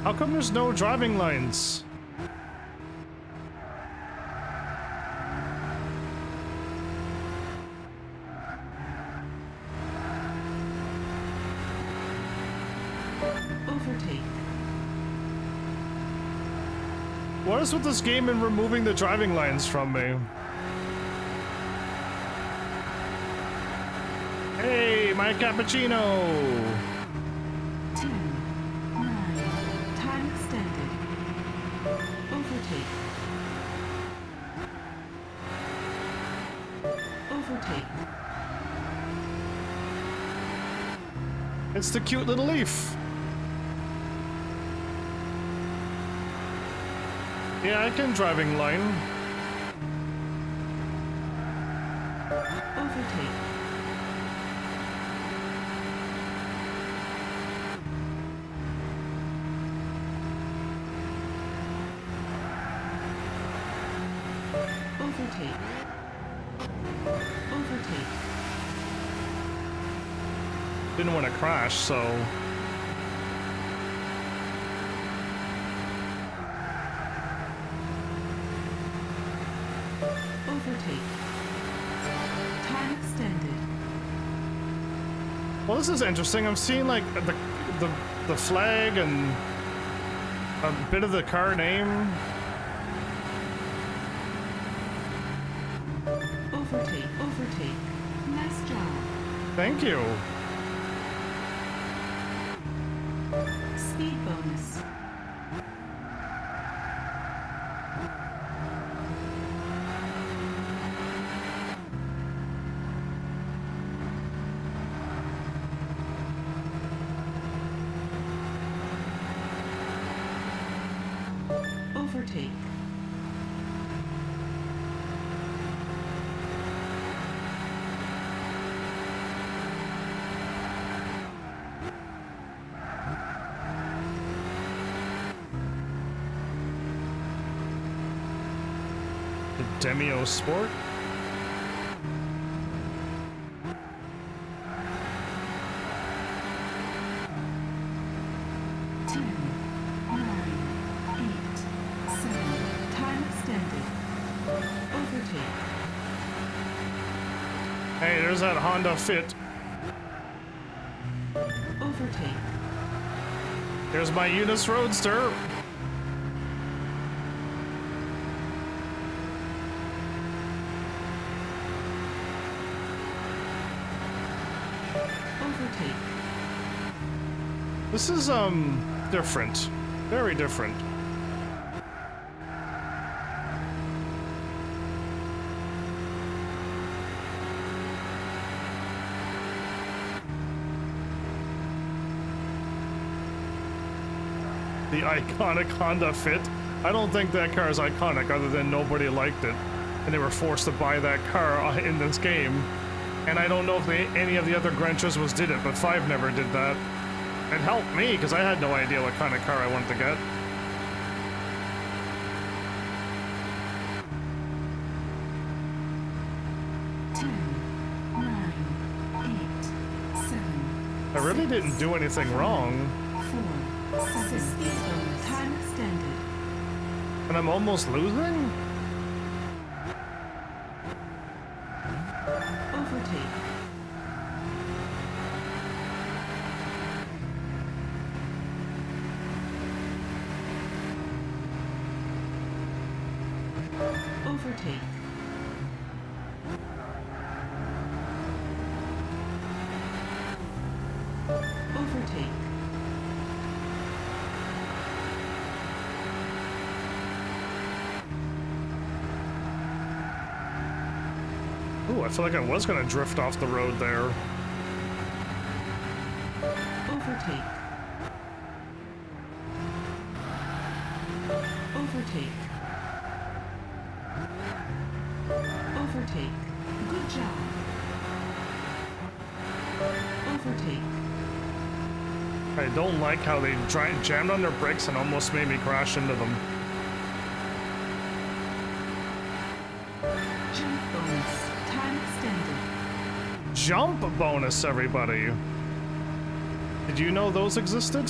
Speaker 1: How come there's no driving lines?
Speaker 3: Overtake.
Speaker 1: What is with this game and removing the driving lines from me? Hey, my cappuccino!
Speaker 3: 10, 9, time extended. Overtake. Overtake.
Speaker 1: It's the cute little leaf. Yeah, I can driving line.
Speaker 3: Overtake. Overtake. Overtake.
Speaker 1: Didn't want to crash, so...
Speaker 3: Overtake. Time extended.
Speaker 1: Well, this is interesting. I'm seeing like the flag and a bit of the car name.
Speaker 3: Overtake. Overtake. Nice job.
Speaker 1: Thank you.
Speaker 3: Speed bonus. Overtake.
Speaker 1: The Demio Sport. Hey, there's that Honda Fit.
Speaker 3: Overtake.
Speaker 1: There's my Eunice Roadster.
Speaker 3: Overtake.
Speaker 1: This is, different. Very different. The iconic Honda Fit. I don't think that car is iconic other than nobody liked it. And they were forced to buy that car in this game. And I don't know if any of the other Gran Turismos did it, but 5 never did that. It helped me, because I had no idea what kind of car I wanted to get. I really didn't do anything wrong.
Speaker 3: 4, 6, time extended.
Speaker 1: And I'm almost losing?
Speaker 3: Overtake. Overtake. Overtake.
Speaker 1: Ooh, I feel like I was gonna drift off the road there.
Speaker 3: Overtake. Overtake. Overtake. Good job. Overtake.
Speaker 1: I don't like how they jammed on their brakes and almost made me crash into them.
Speaker 3: Jump bonus. Time extended.
Speaker 1: Jump bonus, everybody! Did you know those existed?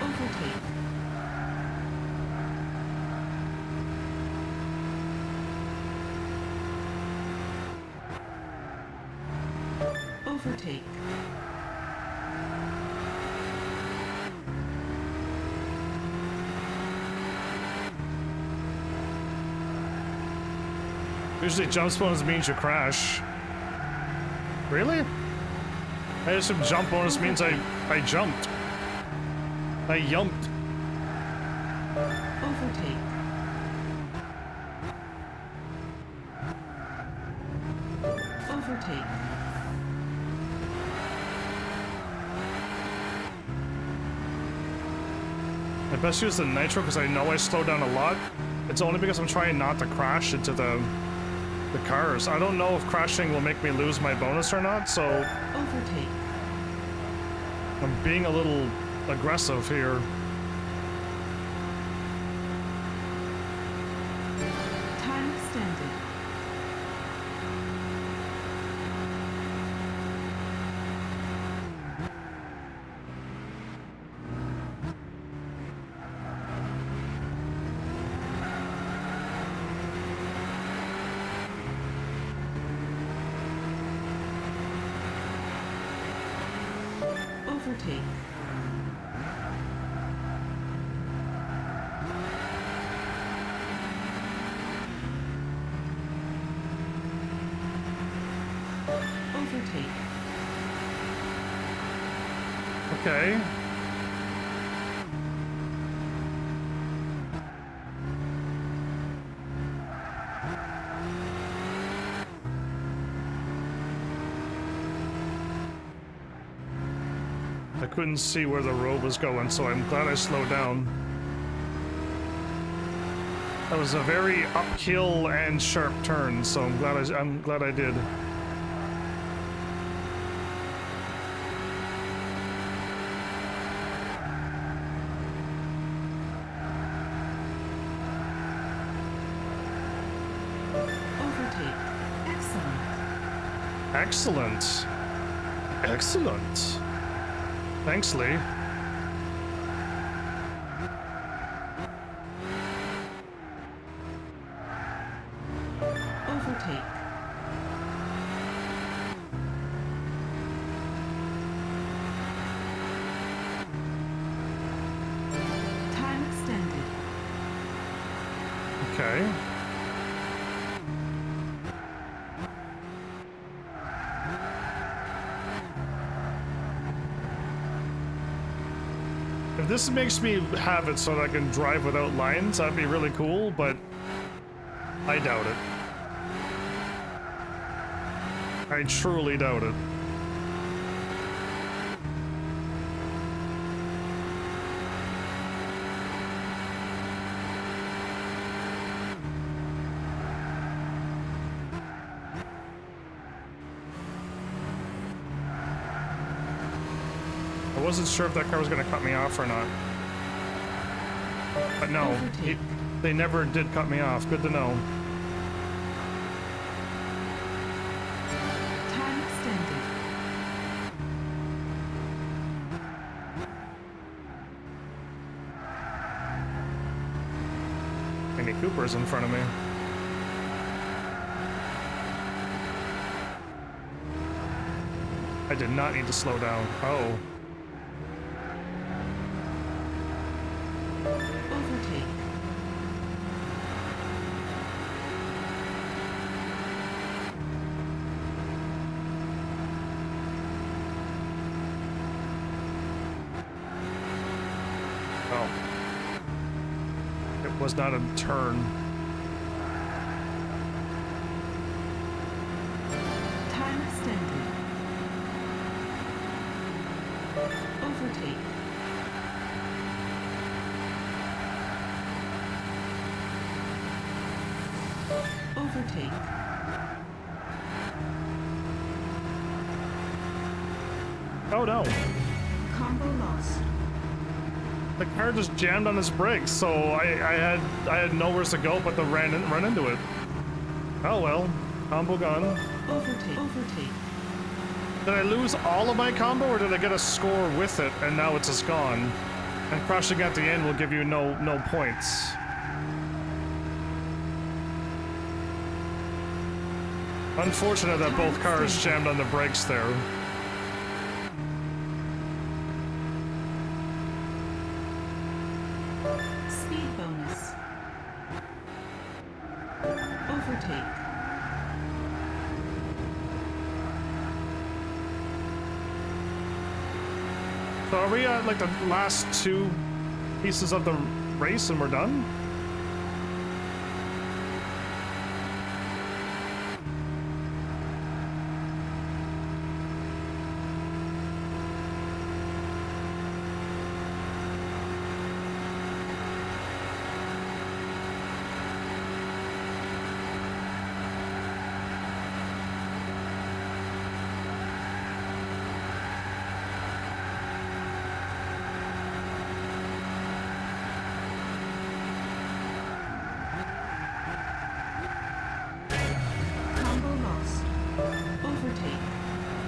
Speaker 3: Overtake. Overtake.
Speaker 1: Usually jump bonus means you crash. Really? I assume jump bonus means I jumped. I yumped.
Speaker 3: Overtake. Overtake.
Speaker 1: I best use the nitro because I know I slow down a lot. It's only because I'm trying not to crash into the cars. I don't know if crashing will make me lose my bonus or not, so
Speaker 3: Overtake.
Speaker 1: I'm being a little aggressive here.
Speaker 3: Time extended. Overtake. Overtake.
Speaker 1: Okay. I couldn't see where the road was going, so I'm glad I slowed down. That was a very uphill and sharp turn, so I'm glad I did.
Speaker 3: Overtake. Excellent.
Speaker 1: Excellent. Excellent. Thanks, Lee.
Speaker 3: Overtake. Time extended.
Speaker 1: Okay. If this makes me have it so that I can drive without lines, that'd be really cool, but I doubt it. I truly doubt it. I wasn't sure if that car was going to cut me off or not. But no, they never did cut me off. Good to know.
Speaker 3: Time extended.
Speaker 1: Mini Cooper's in front of me. I did not need to slow down. Oh.
Speaker 3: Overtake.
Speaker 1: Oh. It was not a turn.
Speaker 3: Time extended. Overtake. Overtake.
Speaker 1: Oh no.
Speaker 3: Combo lost.
Speaker 1: The car just jammed on its brakes, so I had nowhere to go but to run into it. Oh well. Combo gone.
Speaker 3: Overtake. Overtake.
Speaker 1: Did I lose all of my combo or did I get a score with it and now it's just gone? And crushing at the end will give you no points. Unfortunate that both cars jammed on the brakes there.
Speaker 3: Speed bonus. Overtake.
Speaker 1: So are we at like the last two pieces of the race and we're done?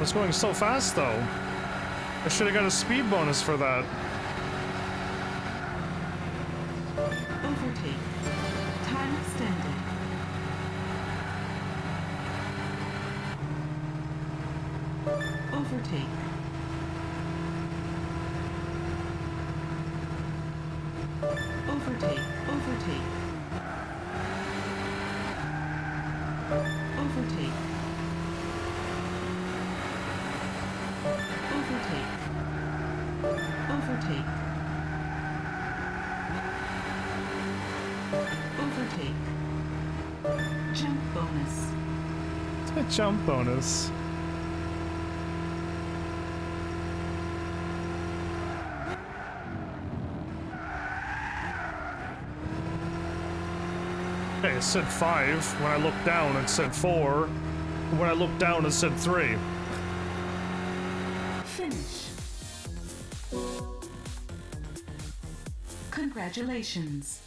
Speaker 1: It's going so fast, though. I should have got a speed bonus for that.
Speaker 3: Overtake. Time extended. Overtake. Overtake. Overtake. Overtake. Overtake. Overtake. Overtake. Jump bonus.
Speaker 1: It's a jump bonus. Okay, it said 5. When I looked down, it said 4. When I looked down, it said 3.
Speaker 3: Finish. Congratulations.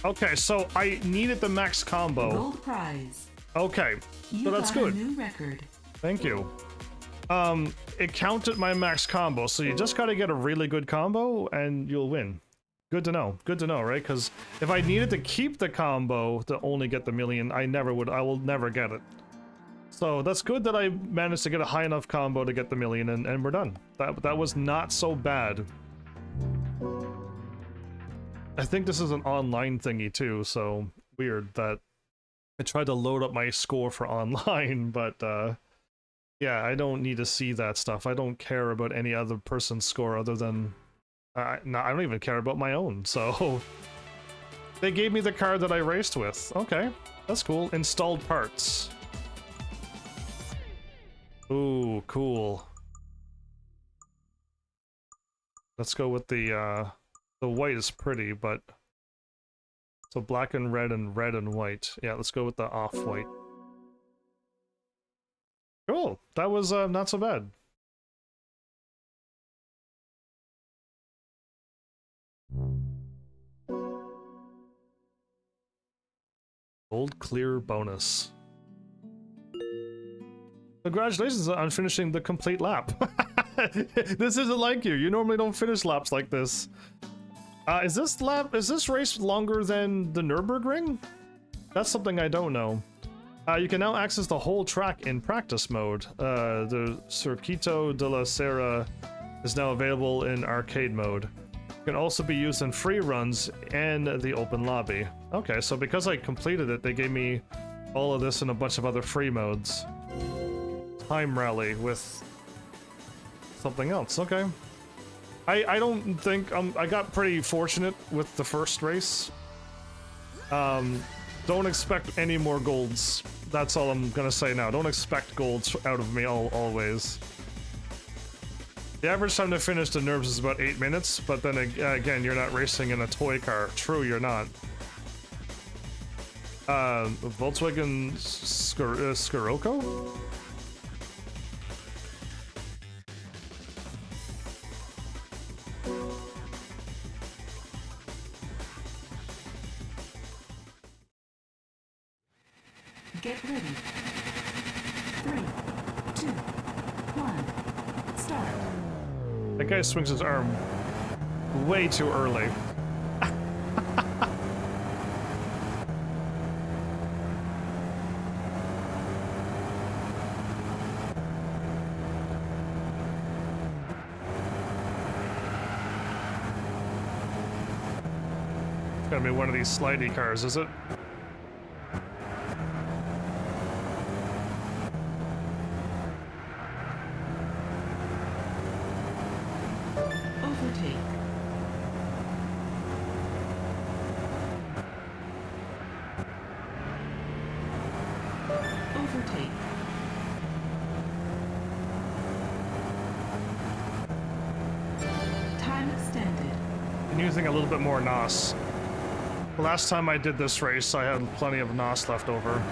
Speaker 1: Okay, so I needed the max combo.
Speaker 3: Gold prize.
Speaker 1: Okay, so that's good.
Speaker 3: A new record.
Speaker 1: Thank you. It counted my max combo, so you just gotta get a really good combo and you'll win. Good to know. Good to know, right? Because if I needed to keep the combo to only get the million, I will never get it. So that's good that I managed to get a high enough combo to get the million, and we're done. That was not so bad. I think this is an online thingy too, so weird that I tried to load up my score for online, but yeah, I don't need to see that stuff. I don't care about any other person's score other than... no, I don't even care about my own, so... They gave me the car that I raced with. Okay, that's cool. Installed parts. Ooh, cool. Let's go with the white is pretty, but... So black and red and white. Yeah, let's go with the off-white. Cool. That was not so bad. Gold clear bonus. Congratulations on finishing the complete lap. This isn't like you. You normally don't finish laps like this. Is this race longer than the Nürburgring? That's something I don't know. You can now access the whole track in practice mode. The Circuito de la Serra is now available in arcade mode. It can also be used in free runs and the open lobby. Okay, so because I completed it, they gave me all of this and a bunch of other free modes. Time rally with something else. Okay. I don't think I got pretty fortunate with the first race. Don't expect any more golds. That's all I'm gonna say now. Don't expect golds out of me always. The average time to finish the NURBS is about 8 minutes, but then again, you're not racing in a toy car. True, you're not. Volkswagen Scirocco?
Speaker 3: Get ready. 3, 2, 1. Start.
Speaker 1: That guy swings his arm way too early. It's gonna be one of these slidey cars, is it?
Speaker 3: Overtake. Overtake. Time extended.
Speaker 1: I'm using a little bit more NOS. The last time I did this race, I had plenty of NOS left over.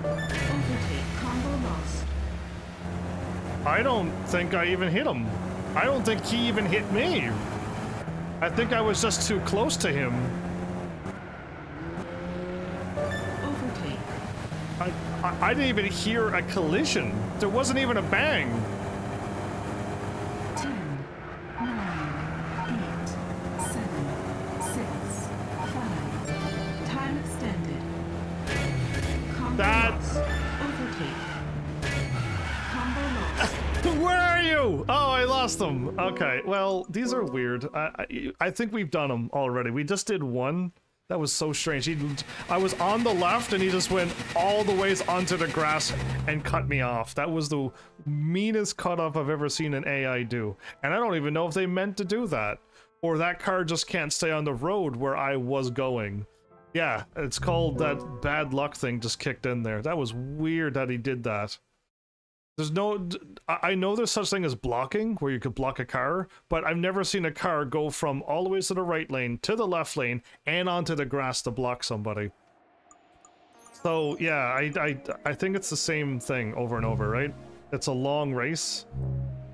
Speaker 3: Overtake. Combo lost.
Speaker 1: I don't think I even hit him. I don't think he even hit me. I think I was just too close to him.
Speaker 3: Overtake.
Speaker 1: I didn't even hear a collision. There wasn't even a bang.
Speaker 3: 10, 9, 8, 7, 6, 5. Time extended. Combo
Speaker 1: That-
Speaker 3: lost. Overtake. Combo lost.
Speaker 1: Where are you? Oh, I lost them. Okay, well, these are weird. I think we've done them already. We just did one. That was so strange. I was on the left and he just went all the ways onto the grass and cut me off. That was the meanest cutoff I've ever seen an AI do. And I don't even know if they meant to do that. Or that car just can't stay on the road where I was going. Yeah, it's called that bad luck thing just kicked in there. That was weird that he did that. There's no... I know there's such thing as blocking, where you could block a car, but I've never seen a car go from all the way to the right lane, to the left lane, and onto the grass to block somebody. So, yeah, I think it's the same thing over and over, right? It's a long race.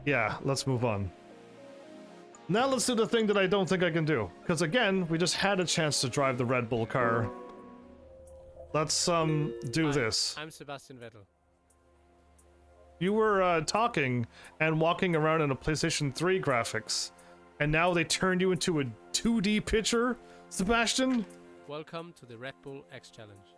Speaker 1: Yeah, let's move on. Now let's do the thing that I don't think I can do. Because again, we just had a chance to drive the Red Bull car. Let's, do this.
Speaker 4: I'm Sebastian Vettel.
Speaker 1: You were talking and walking around in a PlayStation 3 graphics, and now they turned you into a 2D picture, Sebastian?
Speaker 4: Welcome to the Red Bull X Challenge.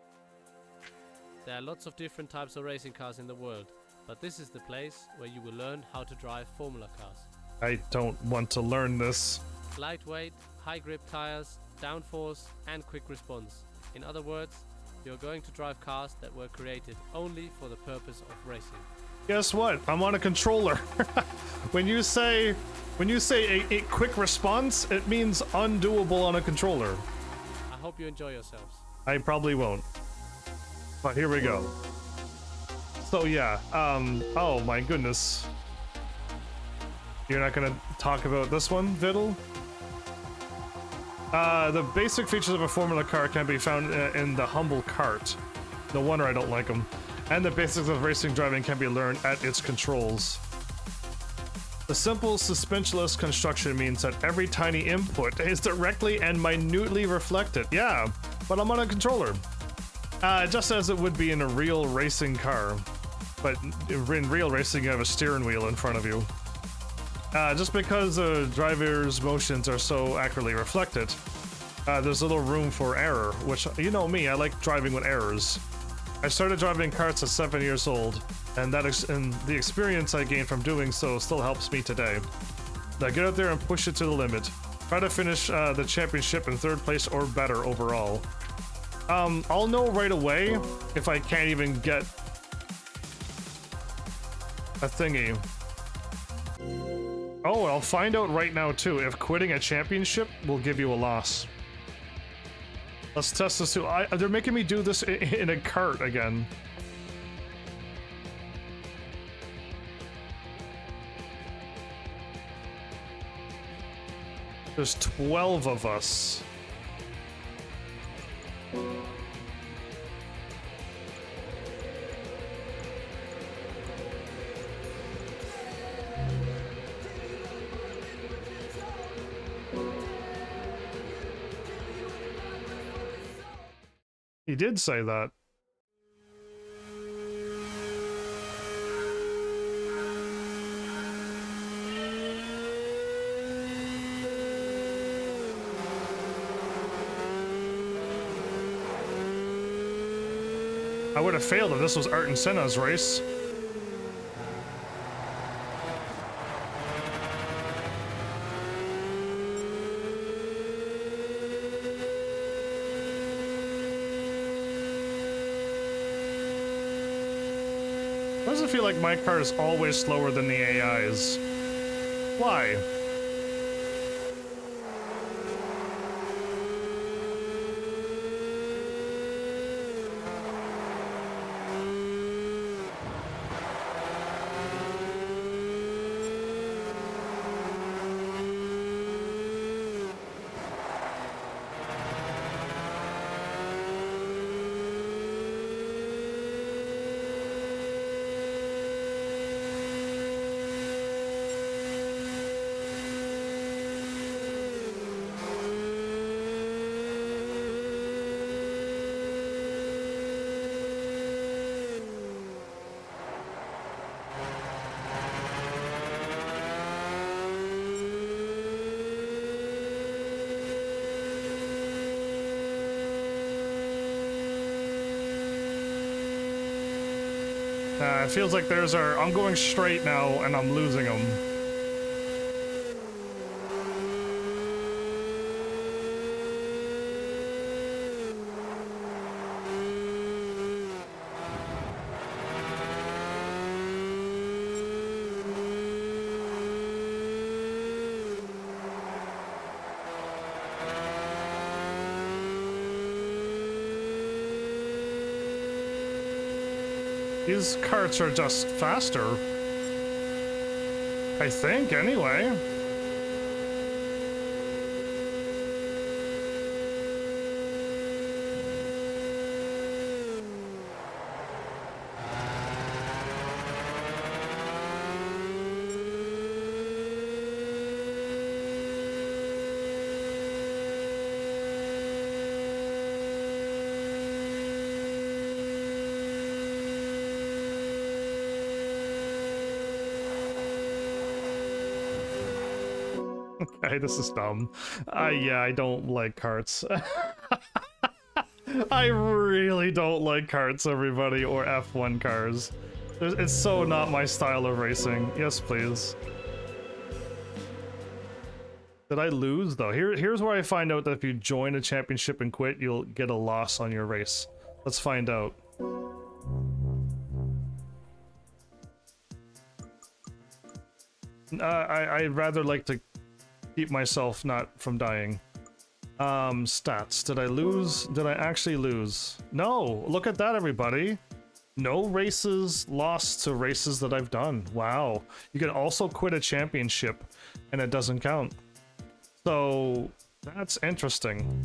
Speaker 4: There are lots of different types of racing cars in the world, but this is the place where you will learn how to drive formula cars.
Speaker 1: I don't want to learn this.
Speaker 4: Lightweight, high grip tires, downforce, and quick response. In other words, you're going to drive cars that were created only for the purpose of racing.
Speaker 1: Guess what? I'm on a controller. When you say a quick response, it means undoable on a controller.
Speaker 4: I hope you enjoy yourselves.
Speaker 1: I probably won't. But here we go. So yeah, oh my goodness. You're not gonna talk about this one, Viddle? The basic features of a Formula car can be found in the humble cart. No wonder I don't like them. And the basics of racing driving can be learned at its controls. The simple suspensionless construction means that every tiny input is directly and minutely reflected. Yeah, but I'm on a controller. Just as it would be in a real racing car. But in real racing, you have a steering wheel in front of you. Just because the driver's motions are so accurately reflected, there's little room for error, which, you know me, I like driving with errors. I started driving karts at 7 years old, and the experience I gained from doing so still helps me today. Now get out there and push it to the limit. Try to finish the championship in 3rd place or better overall. I'll know right away if I can't even get a thingy. Oh, I'll find out right now too if quitting a championship will give you a loss. Let's test this too. They're making me do this in a cart again. There's 12 of us. He did say that. I would have failed if this was Ayrton Senna's race. Why does it feel like my car is always slower than the AI's? Why? It feels like there's our... I'm going straight now, and I'm losing them. These carts are just faster. I think, anyway. Okay, this is dumb. Yeah, I don't like carts. I really don't like carts, everybody, or F1 cars. It's so not my style of racing. Yes, please. Did I lose, though? Here's where I find out that if you join a championship and quit, you'll get a loss on your race. Let's find out. I'd rather like to keep myself not from dying. Stats. Did I lose? Did I actually lose? No! Look at that, everybody! No races lost to races that I've done. Wow. You can also quit a championship, and it doesn't count. So, that's interesting.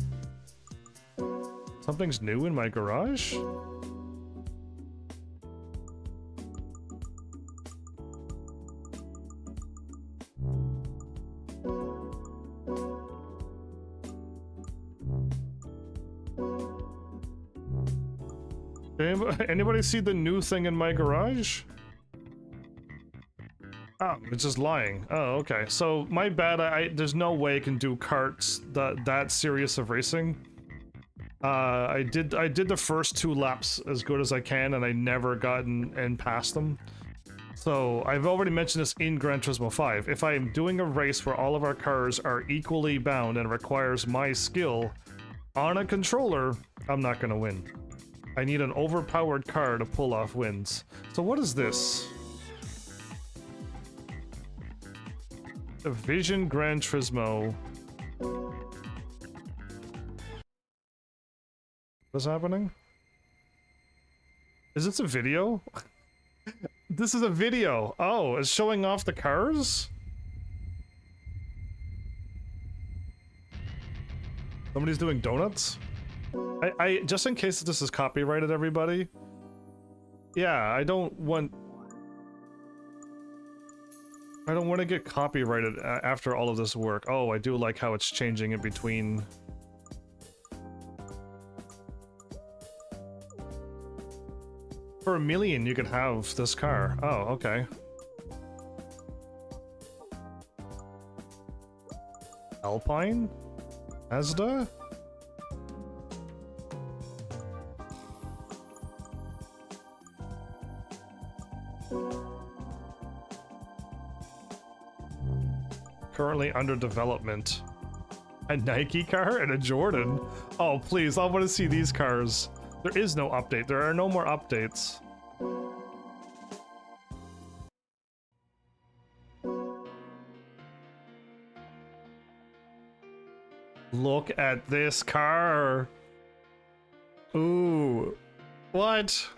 Speaker 1: Something's new in my garage? Anybody see the new thing in my garage? Oh, it's just lying. Oh, okay. So, my bad, there's no way I can do karts that serious of racing. I did the first 2 laps as good as I can, and I never gotten and past them. So, I've already mentioned this in Gran Turismo 5. If I am doing a race where all of our cars are equally bound and requires my skill on a controller, I'm not gonna win. I need an overpowered car to pull off wins. So what is this? A Vision Gran Turismo. What's happening? Is this a video? This is a video. Oh, it's showing off the cars? Somebody's doing donuts? I just in case this is copyrighted, everybody. Yeah, I don't want to get copyrighted after all of this work. Oh, I do like how it's changing in between. for $1 million you can have this car. Oh, okay. Alpine? Mazda? Currently under development. A Nike car and a Jordan? Oh, please, I want to see these cars. There is no update. There are no more updates. Look at this car. Ooh. What?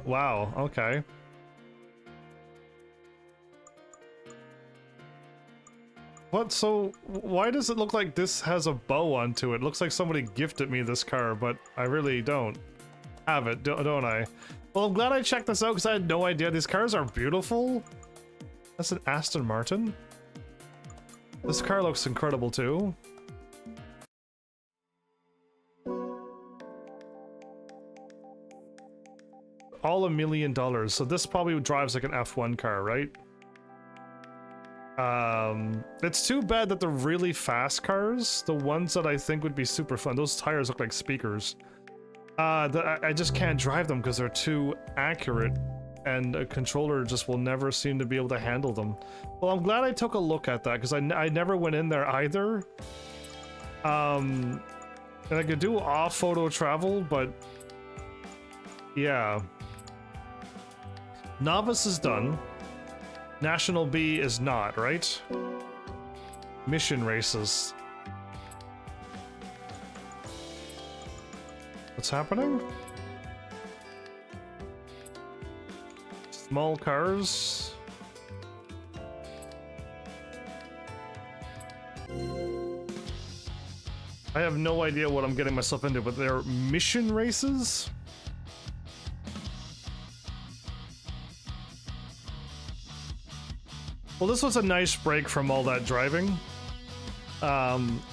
Speaker 1: Wow, okay. What? So, why does it look like this has a bow onto it? Looks like somebody gifted me this car, but I really don't have it, don't I? Well, I'm glad I checked this out because I had no idea. These cars are beautiful. That's an Aston Martin. This car looks incredible too. All $1 million, so this probably drives like an F1 car, right? It's too bad that the really fast cars, the ones that I think would be super fun, those tires look like speakers. I just can't drive them because they're too accurate, and a controller just will never seem to be able to handle them. Well, I'm glad I took a look at that because I never went in there either. And I could do off photo travel, but yeah. Novice is done. National B is not, right? Mission races. What's happening? Small cars. I have no idea what I'm getting myself into, but they're mission races? Well, this was a nice break from all that driving.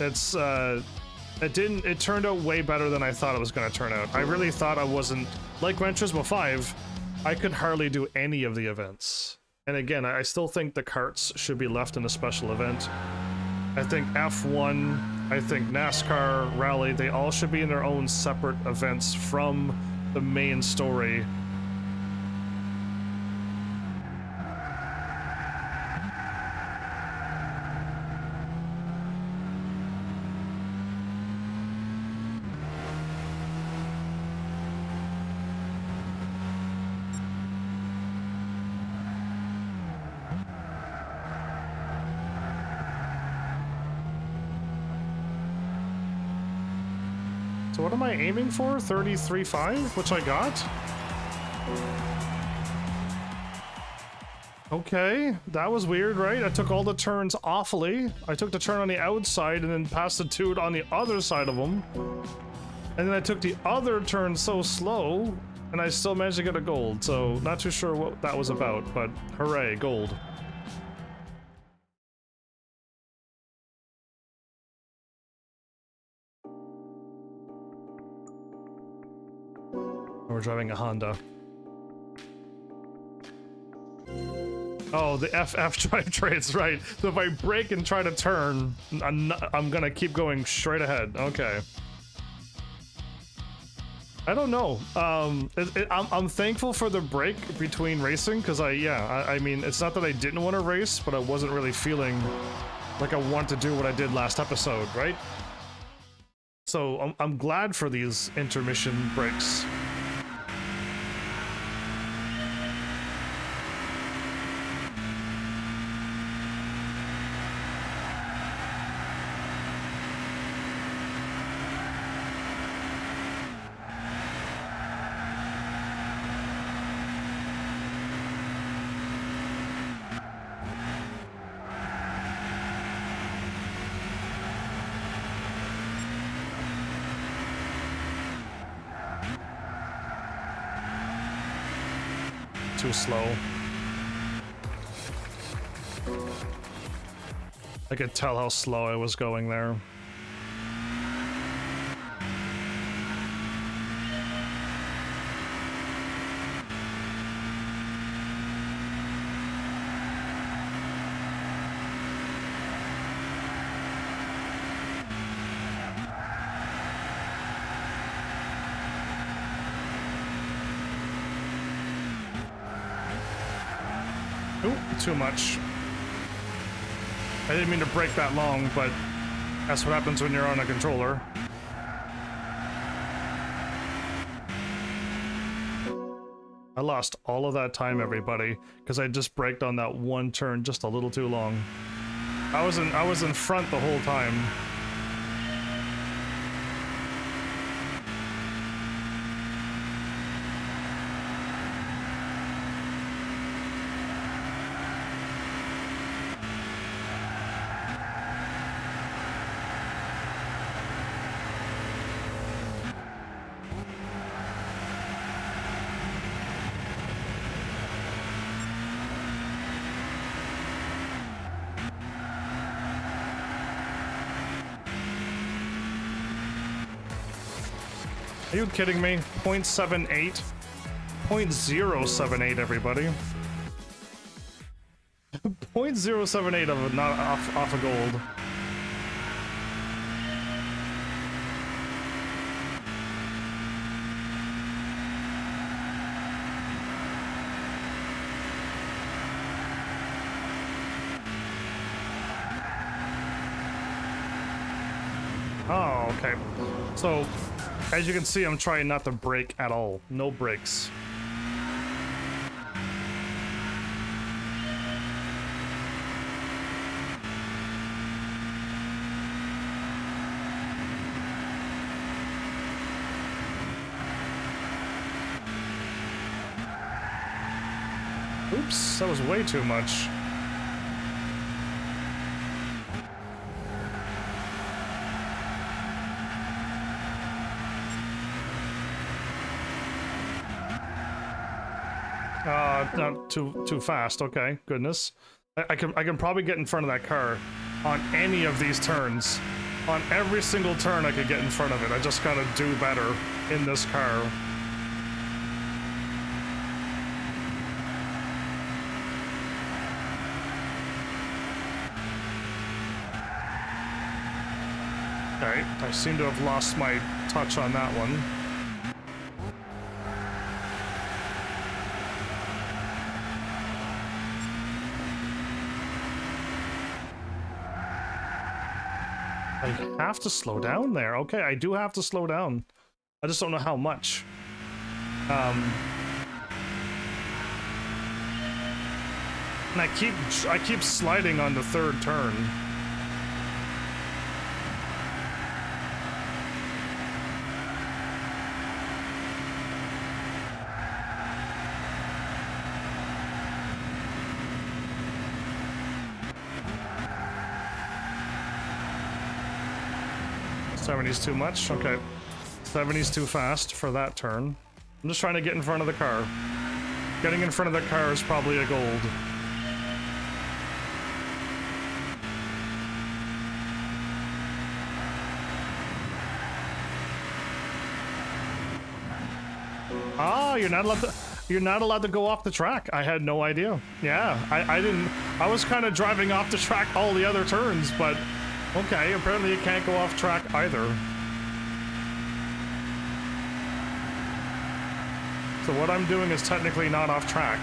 Speaker 1: It turned out way better than I thought it was going to turn out. I really thought I wasn't, like Gran Turismo 5, I could hardly do any of the events. And again, I still think the karts should be left in a special event. I think F1, I think NASCAR, Rally, they all should be in their own separate events from the main story. So what am I aiming for? 33.5, which I got? Okay, that was weird, right? I took all the turns awfully. I took the turn on the outside and then passed the dude on the other side of him. And then I took the other turn so slow, and I still managed to get a gold. So not too sure what that was about, but hooray, gold. We're driving a Honda. Oh, the FF drivetrain's right. So if I brake and try to turn, I'm gonna keep going straight ahead. Okay. I don't know. I'm thankful for the break between racing because I mean, it's not that I didn't want to race, but I wasn't really feeling like I want to do what I did last episode, right? So I'm glad for these intermission breaks. Too slow. I could tell how slow I was going there. Ooh, too much. I didn't mean to brake that long, but that's what happens when you're on a controller. I lost all of that time, everybody, because I just braked on that one turn just a little too long. I was in front the whole time. Are you kidding me? 0.78? 0.078, everybody. 0.078 of not off a gold. Oh, okay. So, as you can see, I'm trying not to brake at all. No brakes. Oops, that was way too much. Not too fast. Okay, goodness. I can probably get in front of that car on any of these turns. On every single turn I could get in front of it. I just gotta do better in this car. Okay, I seem to have lost my touch on that one. I have to slow down there. Okay, I do have to slow down. I just don't know how much. And I keep sliding on the third turn. '70's too much. Okay. '70's too fast for that turn. I'm just trying to get in front of the car. Getting in front of the car is probably a gold. Ah, you're not allowed to go off the track. I had no idea. Yeah, I didn't. I was kind of driving off the track all the other turns, but okay, apparently you can't go off track either. So what I'm doing is technically not off track.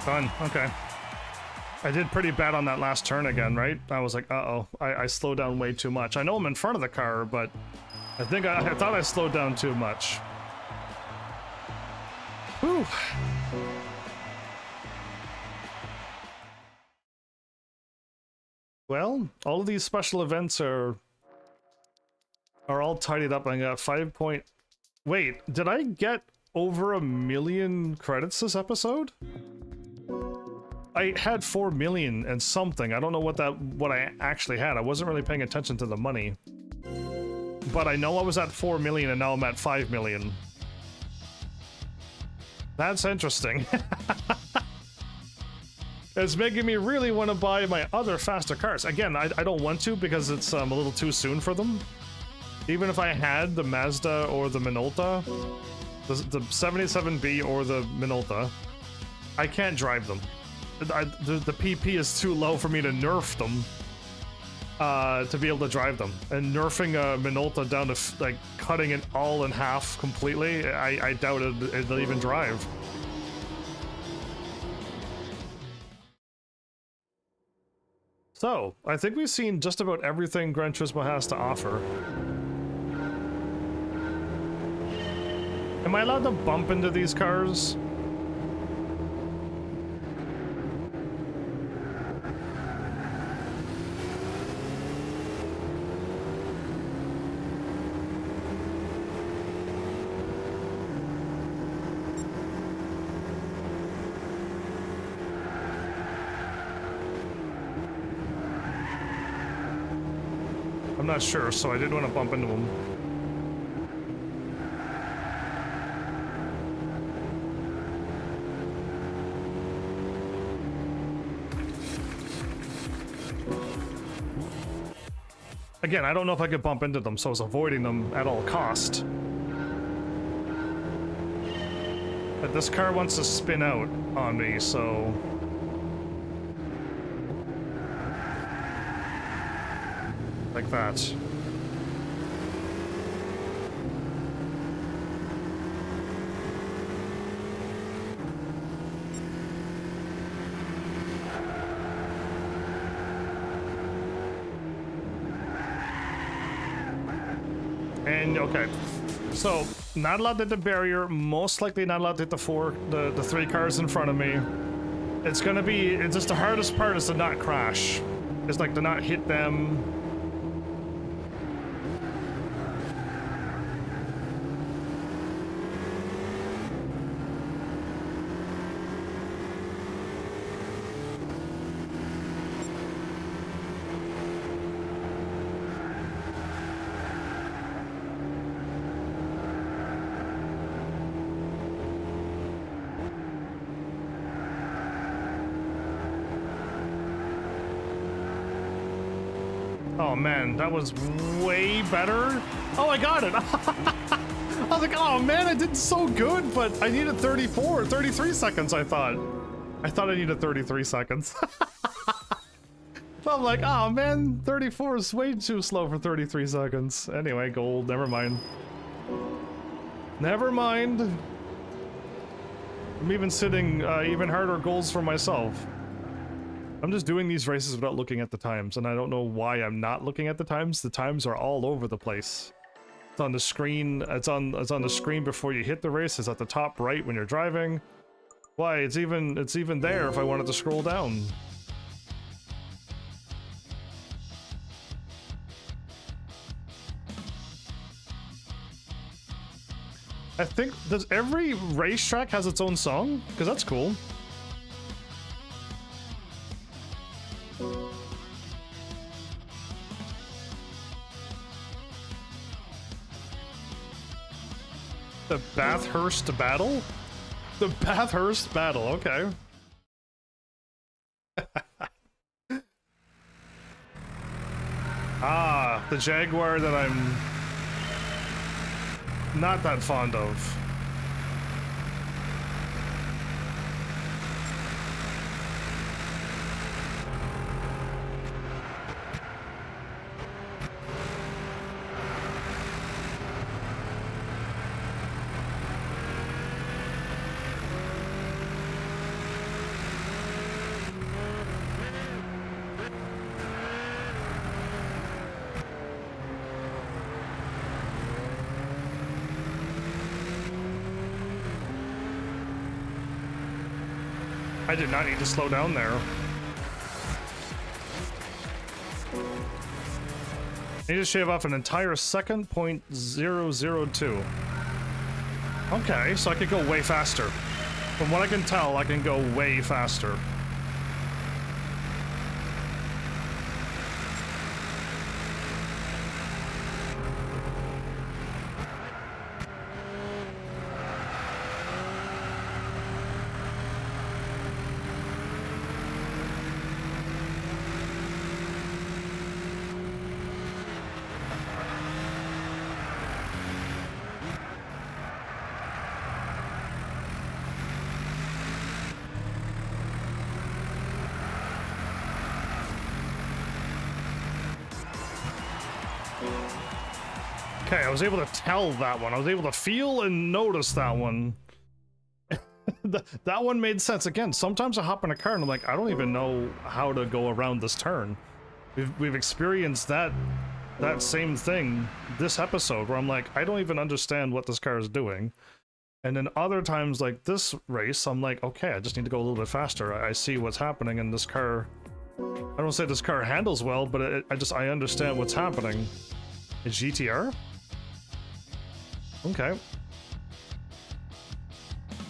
Speaker 1: Done. Okay. I did pretty bad on that last turn again, right? I was like, uh-oh, I slowed down way too much. I know I'm in front of the car, but I think I thought I slowed down too much. Whew. Well, all of these special events are all tidied up. I got 5 point... Wait, did I get over 1 million credits this episode? I had 4 million and something. I don't know what I actually had. I wasn't really paying attention to the money. But I know I was at 4 million and now I'm at 5 million. That's interesting. It's making me really want to buy my other faster cars. Again, I don't want to because it's a little too soon for them. Even if I had the Mazda or the Minolta, the 77B or the Minolta, I can't drive them. The PP is too low for me to nerf them to be able to drive them. And nerfing a Minolta down to like cutting it all in half completely, I doubt it'll even drive. So, I think we've seen just about everything Gran Turismo has to offer. Am I allowed to bump into these cars? I'm not sure, so I didn't want to bump into them. Again, I don't know if I could bump into them, so I was avoiding them at all cost. But this car wants to spin out on me, so... like that. And okay, so not allowed to hit the barrier, most likely not allowed to hit the 3 cars in front of me. It's just the hardest part is to not crash. It's like to not hit them. Oh man, that was way better. Oh, I got it. I was like, oh man, I did so good, but I needed 33 seconds, I thought. I needed 33 seconds. So I'm like, oh man, 34 is way too slow for 33 seconds. Anyway, gold, never mind. Never mind. I'm even sitting even harder goals for myself. I'm just doing these races without looking at the times, and I don't know why I'm not looking at the times. The times are all over the place. It's on the screen. It's on the screen before you hit the race. It's at the top right when you're driving. Why? It's even there if I wanted to scroll down. I think, does every racetrack has its own song? Because that's cool. The Bathurst Battle? The Bathurst Battle, okay. Ah, the Jaguar that I'm not that fond of. I did not need to slow down there. I need to shave off an entire second, .002. Okay, so I could go way faster. From what I can tell, I can go way faster. Okay, I was able to tell that one. I was able to feel and notice that one. That one made sense. Again, sometimes I hop in a car and I'm like, I don't even know how to go around this turn. We've experienced that same thing this episode where I'm like, I don't even understand what this car is doing. And then other times like this race, I'm like, okay, I just need to go a little bit faster. I see what's happening in this car. I don't say this car handles well, but I understand what's happening. A GTR? Okay.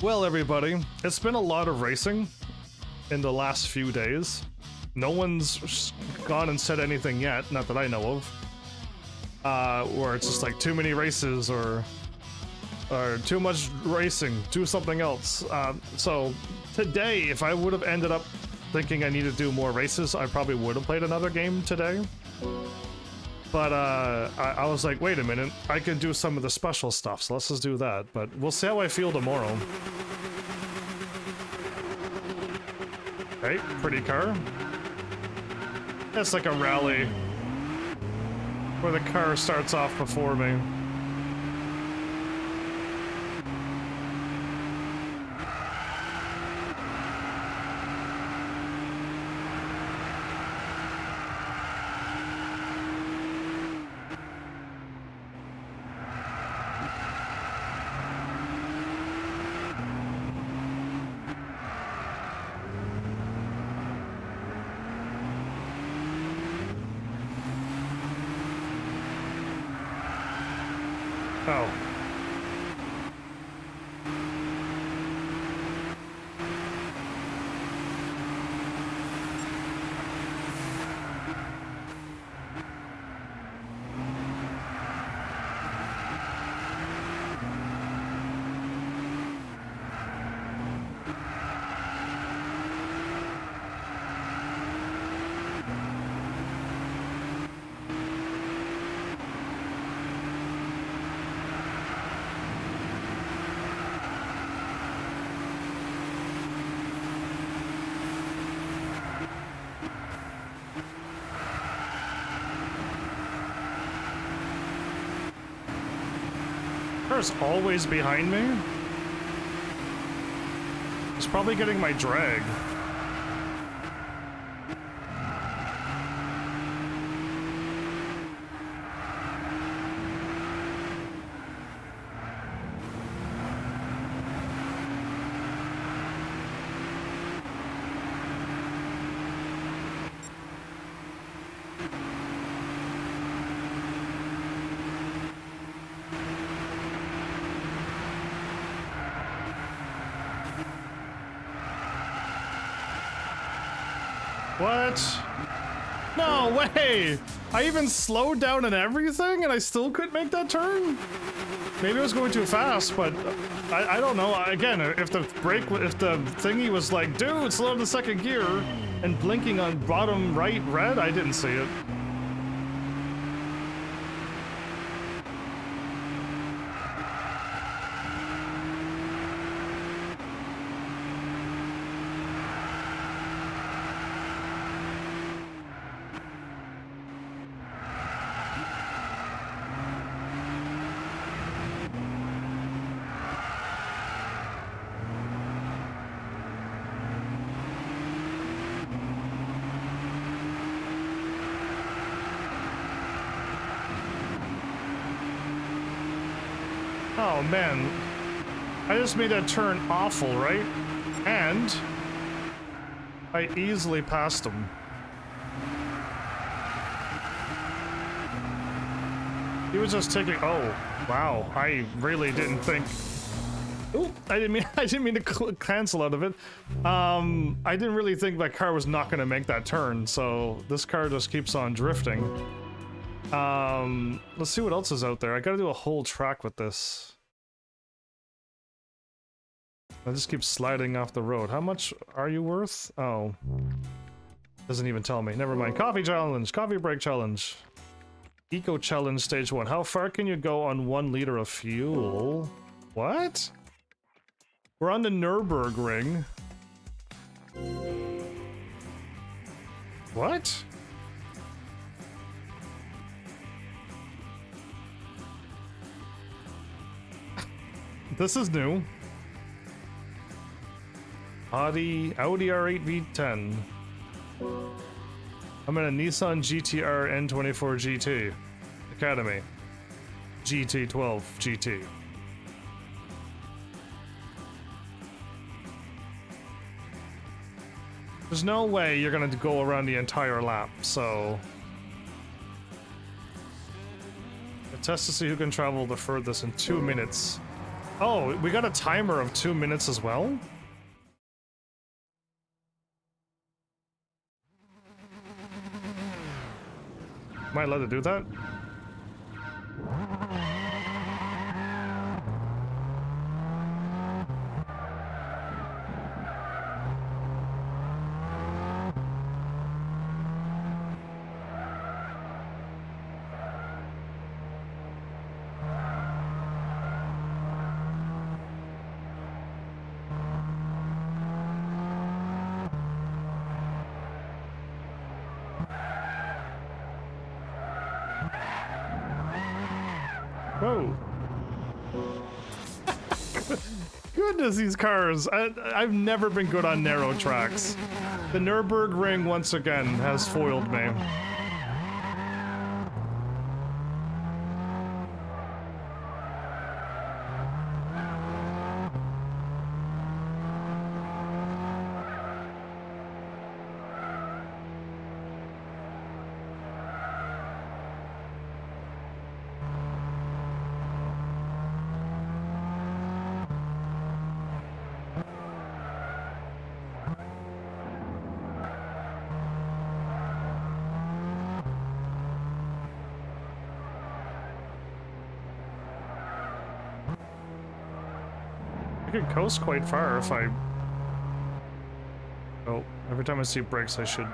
Speaker 1: Well, everybody, it's been a lot of racing in the last few days. No one's gone and said anything yet, not that I know of. Where it's just like too many races or too much racing, do something else. So today, if I would have ended up thinking I need to do more races, I probably would have played another game today. But I was like, wait a minute, I can do some of the special stuff, so let's just do that. But we'll see how I feel tomorrow. Okay, pretty car. It's like a rally where the car starts off before me. Oh. Car's always behind me. It's probably getting my drag. What? No way! I even slowed down and everything and I still couldn't make that turn? Maybe I was going too fast, but I don't know. Again, if the thingy was like, dude, slow to second gear and blinking on bottom right red, I didn't see it. Oh man, I just made that turn awful, right? And I easily passed him. He was just taking, oh, wow, I really didn't think Oop, I didn't mean to cancel out of it. I didn't really think my car was not gonna make that turn, so this car just keeps on drifting. Let's see what else is out there. I gotta do a whole track with this. I just keep sliding off the road. How much are you worth? Oh. Doesn't even tell me. Never mind. Coffee challenge. Coffee break challenge. Eco challenge stage 1. How far can you go on 1 liter of fuel? What? We're on the Nürburgring. What? This is new. Audi R8 V10. I'm in a Nissan GTR N24 GT. Academy. GT12 GT. There's no way you're gonna go around the entire lap, so... A test to see who can travel the furthest in 2 minutes. Oh, we got a timer of 2 minutes as well? Am I allowed to do that? Whoa. Goodness, these cars. I've never been good on narrow tracks. The Nürburgring once again has foiled me. I could coast quite far if I... Oh, every time I see brakes I should...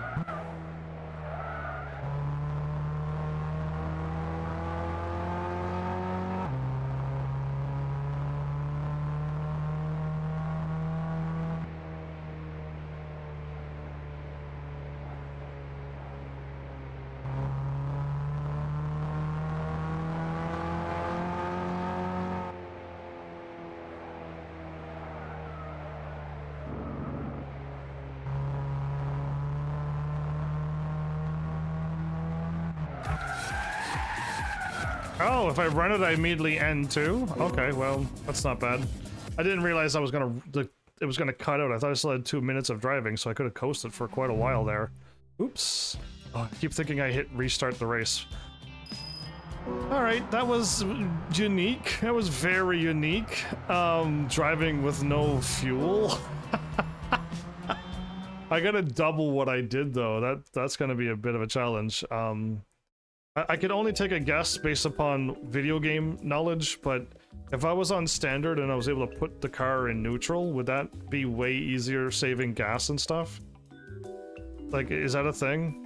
Speaker 1: Oh, if I run it, I immediately end too? Okay, well, that's not bad. I didn't realize I was gonna... it was gonna cut out. I thought I still had 2 minutes of driving, so I could have coasted for quite a while there. Oops. Oh, I keep thinking I hit restart the race. Alright, that was unique. That was very unique. Driving with no fuel. I gotta double what I did though. That's gonna be a bit of a challenge. I could only take a guess based upon video game knowledge, but if I was on standard and I was able to put the car in neutral, would that be way easier saving gas and stuff? Like, is that a thing?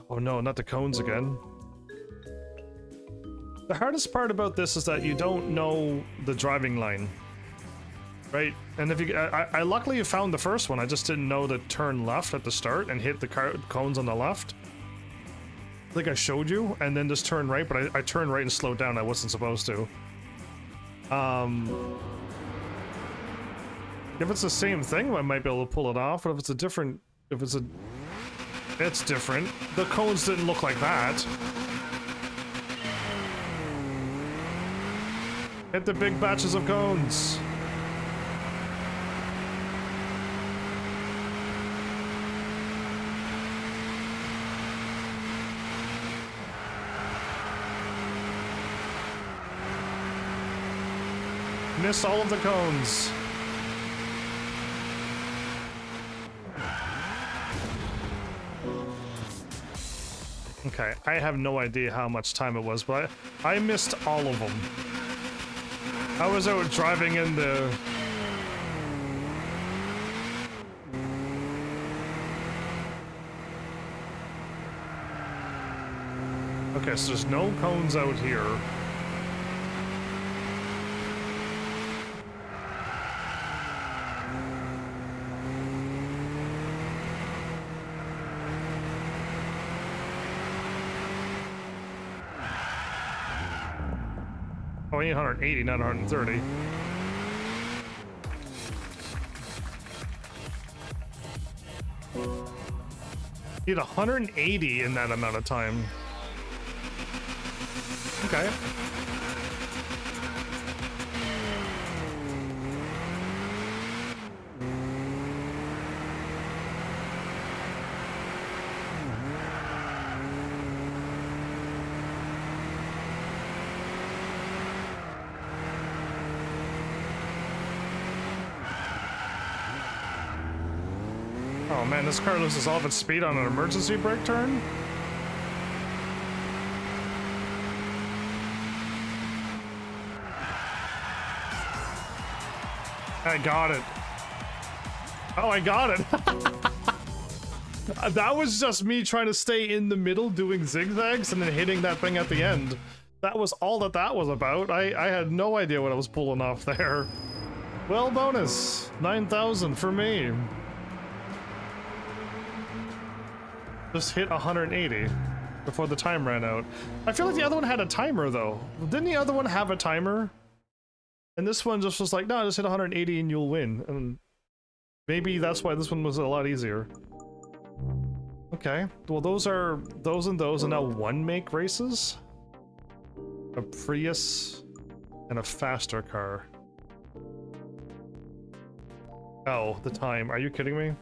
Speaker 1: Oh no, not the cones again. The hardest part about this is that you don't know the driving line. Right? And if you... I luckily found the first one, I just didn't know to turn left at the start and hit the cones on the left. I think I showed you, and then just turn right, but I turned right and slowed down. I wasn't supposed to. If it's the same thing, I might be able to pull it off, but if it's a different... It's different. The cones didn't look like that. Hit the big batches of cones. missed all of the cones. Okay, I have no idea how much time it was, but I missed all of them. I was out driving in the... Okay, so there's no cones out here. Oh, 880, not 130. Need 180 in that amount of time. Okay. Oh man, this car loses all of its speed on an emergency brake turn? I got it. Oh, I got it. That was just me trying to stay in the middle doing zigzags and then hitting that thing at the end. That was all that was about. I had no idea what I was pulling off there. Well, bonus. 9,000 for me. Just hit 180 before the time ran out. I feel like the other one had a timer though. Didn't the other one have a timer? And this one just was like, no, just hit 180 and you'll win. And maybe that's why this one was a lot easier. Okay, well those and now one make races. A Prius and a faster car. Oh, the time. Are you kidding me?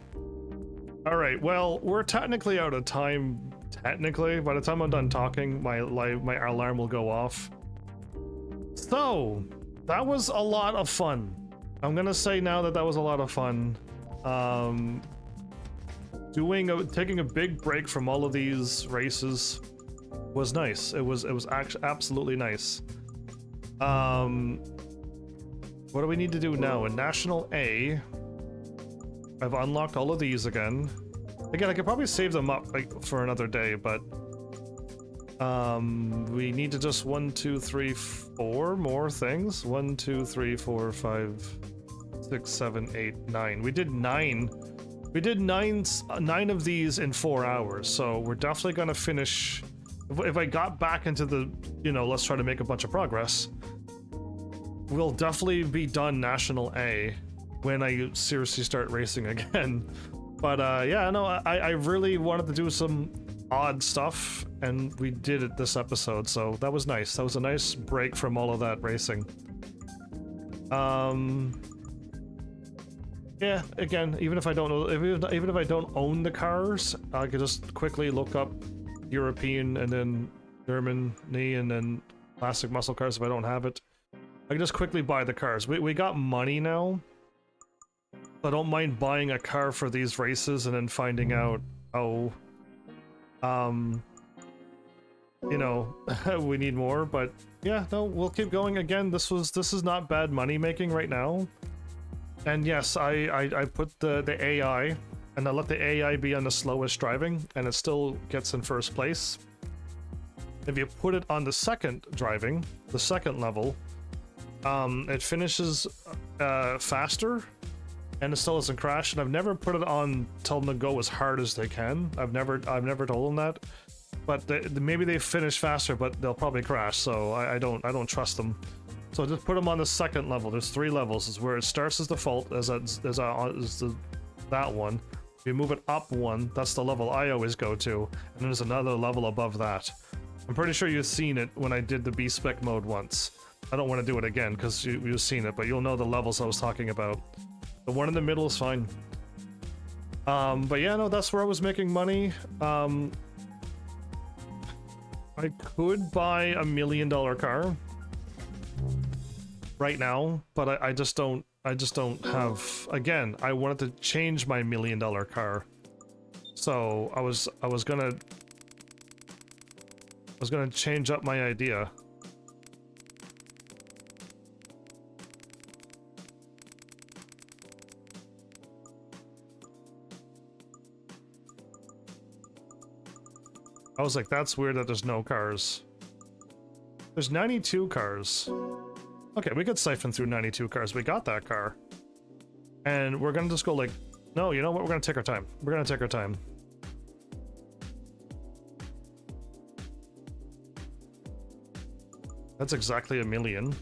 Speaker 1: Alright, well, we're technically out of time. Technically, by the time I'm done talking, my alarm will go off. So, that was a lot of fun. I'm gonna say now that was a lot of fun. Taking a big break from all of these races was nice. It was actually absolutely nice. What do we need to do now? In National A, I've unlocked all of these again. Again, I could probably save them up like for another day, but we need to just 1, 2, 3, 4 more things. 1, 2, 3, 4, 5, 6, 7, 8, 9. We did 9. We did nine of these in 4 hours, so we're definitely gonna finish. If I got back into the, let's try to make a bunch of progress, we'll definitely be done National A when I seriously start racing again. But yeah, no, I really wanted to do some odd stuff, and we did it this episode, so that was nice. That was a nice break from all of that racing. Yeah, again, even if I don't know, even if I don't own the cars, I could just quickly look up European and then Germany and then classic muscle cars if I don't have it. I can just quickly buy the cars. We got money now. I don't mind buying a car for these races and then finding out, oh, we need more, but yeah, no, we'll keep going. Again, this is not bad money making right now. And yes, I put the AI, and I let the AI be on the slowest driving, and it still gets in first place. If you put it on the second driving, the second level, it finishes faster, and it still doesn't crash. And I've never put it on, tell them to go as hard as they can. I've never told them that. But maybe they finish faster, but they'll probably crash. So I don't trust them. So just put them on the second level. There's 3 levels. It's where it starts as default, as that one. If you move it up 1, that's the level I always go to. And then there's another level above that. I'm pretty sure you've seen it when I did the B-Spec mode once. I don't want to do it again because you've seen it, but you'll know the levels I was talking about. The one in the middle is fine. But yeah, no, that's where I was making money. I could buy a $1 million car. right now, but I just don't have, again, I wanted to change my $1 million car. So I was gonna change up my idea. I was like, that's weird that there's no cars. There's 92 cars. Okay, we could siphon through 92 cars. We got that car. And we're gonna just go like, no, you know what? We're gonna take our time. We're gonna take our time. That's exactly $1 million.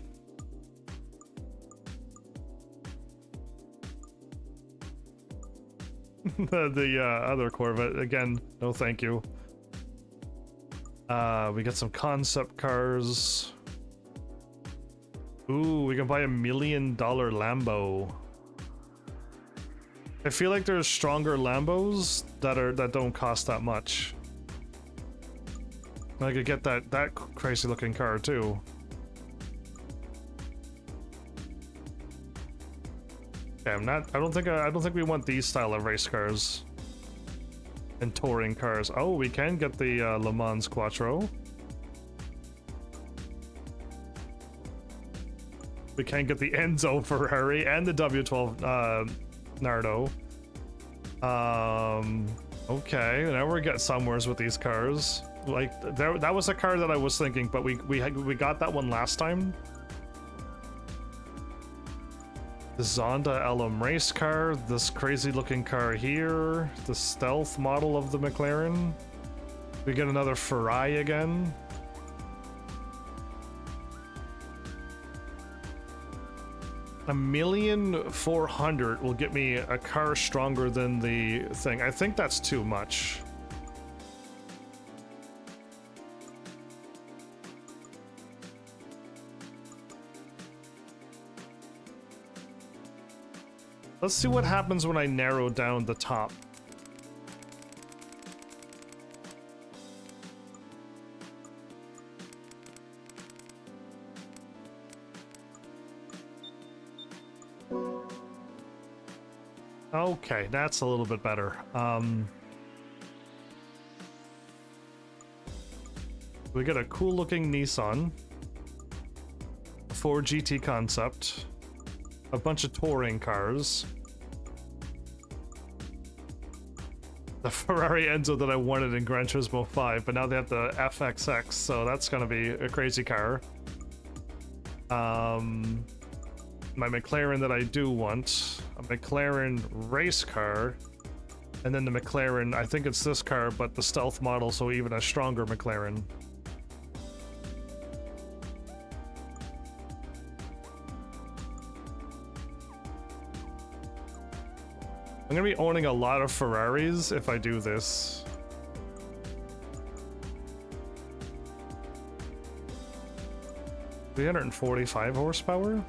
Speaker 1: The other Corvette, again, no thank you. We got some concept cars. Ooh, we can buy $1 million Lambo. I feel like there's stronger Lambos that don't cost that much. I could get that crazy looking car too. Okay, I don't think we want these style of race cars and touring cars. Oh, we can get the Le Mans Quattro. We can get the Enzo Ferrari and the W12 Nardo. Okay, now we're getting somewheres with these cars. Like that was a car that I was thinking, but we got that one last time. The Zonda LM race car, this crazy looking car here, the stealth model of the McLaren. We get another Ferrari again. $1,400,000 will get me a car stronger than the thing. I think that's too much. Let's see what happens when I narrow down the top. Okay, that's a little bit better. We get a cool looking Nissan, Ford GT concept, a bunch of touring cars, the Ferrari Enzo that I wanted in Gran Turismo 5, but now they have the FXX, so that's gonna be a crazy car. My McLaren that I do want, a McLaren race car, and then the McLaren, I think it's this car, but the stealth model, so even a stronger McLaren. I'm gonna be owning a lot of Ferraris if I do this. $345 horsepower?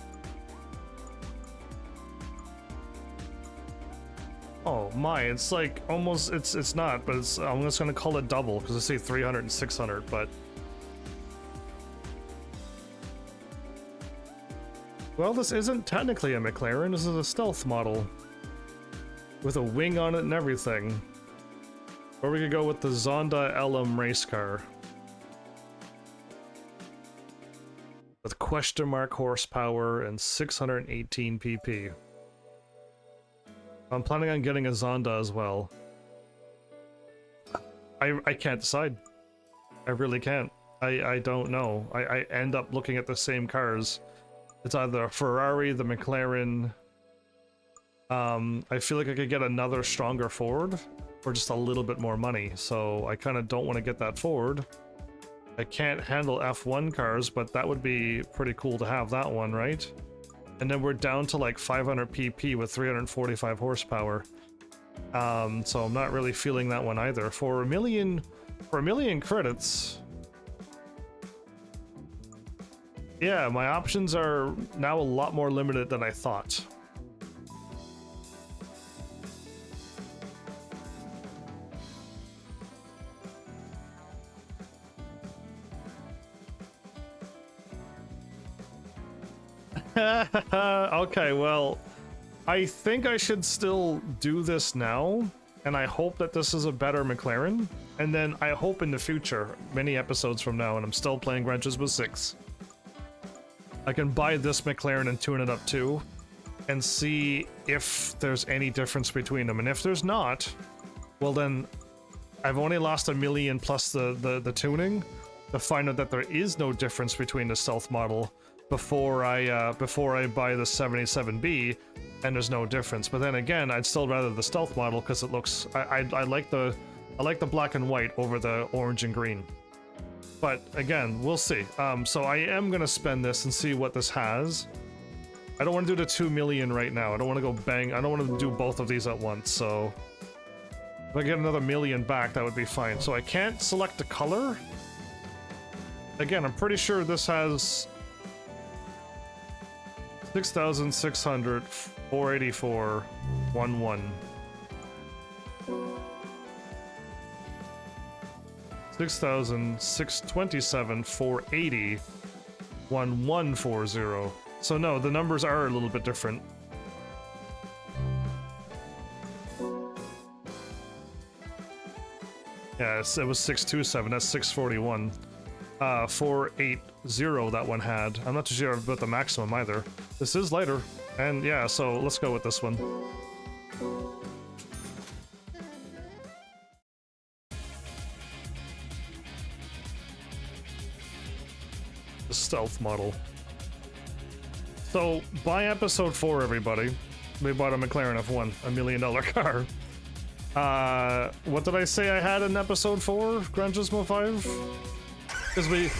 Speaker 1: Oh my, it's like almost, it's not, but it's, I'm just gonna call it double because I say 300 and 600, but well, this isn't technically a McLaren, this is a stealth model with a wing on it and everything. Or we could go with the Zonda LM race car with question mark horsepower and 618 pp. I'm planning on getting a Zonda as well. I can't decide. I really can't. I don't know. I end up looking at the same cars. It's either a Ferrari, the McLaren. I feel like I could get another stronger Ford for just a little bit more money. So I kind of don't want to get that Ford. I can't handle F1 cars, but that would be pretty cool to have that one, right? And then we're down to like 500 pp with 345 horsepower. So I'm not really feeling that one either. For a million credits, yeah, my options are now a lot more limited than I thought. Okay, well, I think I should still do this now, and I hope that this is a better MacLaren, and then I hope in the future, many episodes from now, and I'm still playing Gran Turismo 6, I can buy this MacLaren and tune it up too, and see if there's any difference between them, and if there's not, well then, I've only lost $1 million plus the tuning to find out that there is no difference between the Stealth model before I buy the 77B, and there's no difference. But then again, I'd still rather the Stealth model because it looks I like the black and white over the orange and green. But again, we'll see. So I am gonna spend this and see what this has. I don't want to do the 2 million right now. I don't want to go bang. I don't want to do both of these at once. So if I get another $1 million back, that would be fine. So I can't select the color. Again, I'm pretty sure this has 6,600, 484, 11. 6,627, 480, 1140. So no, the numbers are a little bit different. Yes, it was 627, that's 641. 480 that one had. I'm not too sure about the maximum either. This is lighter, and yeah, so let's go with this one. The Stealth model. So, by episode 4, everybody, we bought a MacLaren F1, $1 million car. What did I say I had in episode 4, Gran Turismo 5? Because we...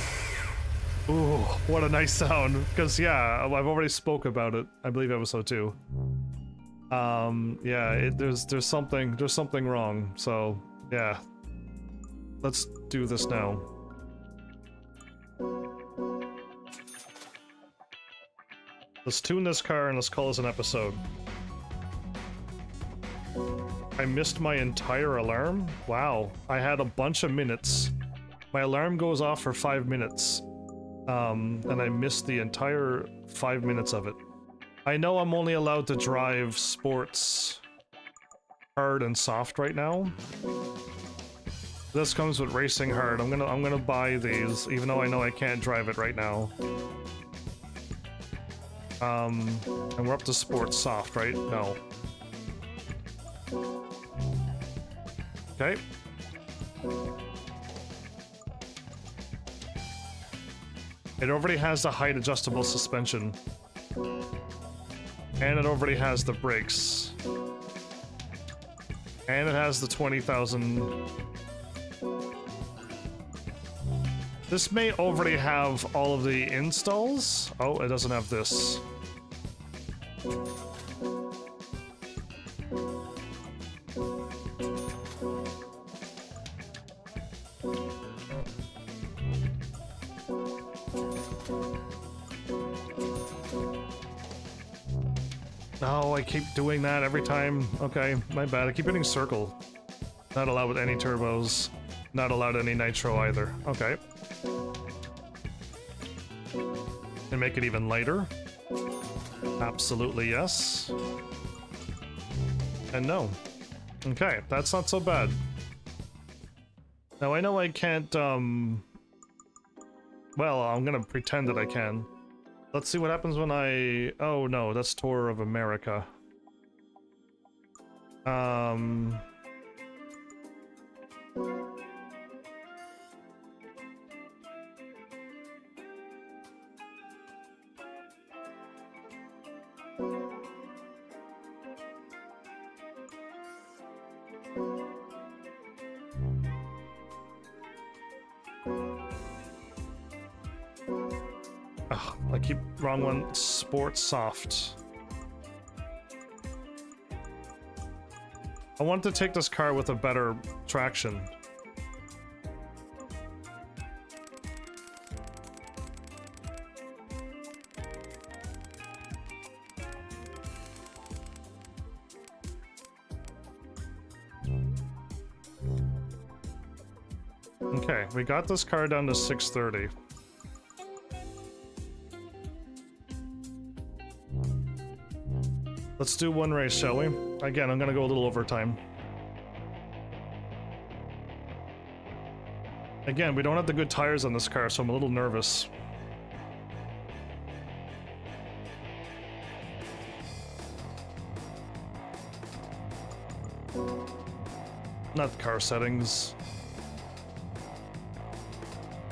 Speaker 1: Ooh, what a nice sound. Because, yeah, I've already spoke about it, I believe episode 2. Yeah, there's something wrong, so, yeah. Let's do this now. Let's tune this car and let's call this an episode. I missed my entire alarm? Wow, I had a bunch of minutes. My alarm goes off for 5 minutes. And I missed the entire 5 minutes of it. I know I'm only allowed to drive sports hard and soft right now. This comes with racing hard. I'm gonna buy these, even though I know I can't drive it right now. And we're up to sports soft, right? No. Okay. It already has the height adjustable suspension. And it already has the brakes. And it has the 20,000... This may already have all of the installs. Oh, it doesn't have this. Oh, I keep doing that every time. Okay, my bad. I keep hitting circle. Not allowed with any turbos. Not allowed any nitro either. Okay. And make it even lighter. Absolutely yes. And no. Okay, that's not so bad. Now I know I can't, well, I'm gonna pretend that I can. Let's see what happens when I... Oh no, that's Tour of America. Ugh, I keep wrong one. Sports soft. I want to take this car with a better traction. Okay, we got this car down to 630. Let's do one race, shall we? Again, I'm gonna go a little overtime. Again, we don't have the good tires on this car, so I'm a little nervous. Not car settings.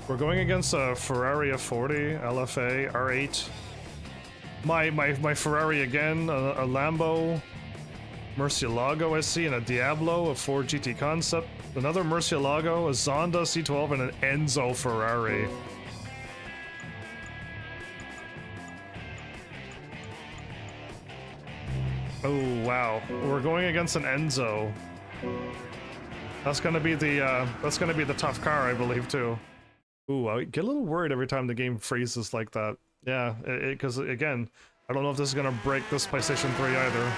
Speaker 1: We're going against a Ferrari F40, LFA, R8. My Ferrari again, a Lambo, Murcielago I see, and a Diablo, a Ford GT Concept, another Murcielago, a Zonda C12, and an Enzo Ferrari. Oh wow, we're going against an Enzo. That's gonna be the tough car, I believe, too. Ooh, I get a little worried every time the game freezes like that. Yeah, because again, I don't know if this is gonna break this PlayStation 3 either.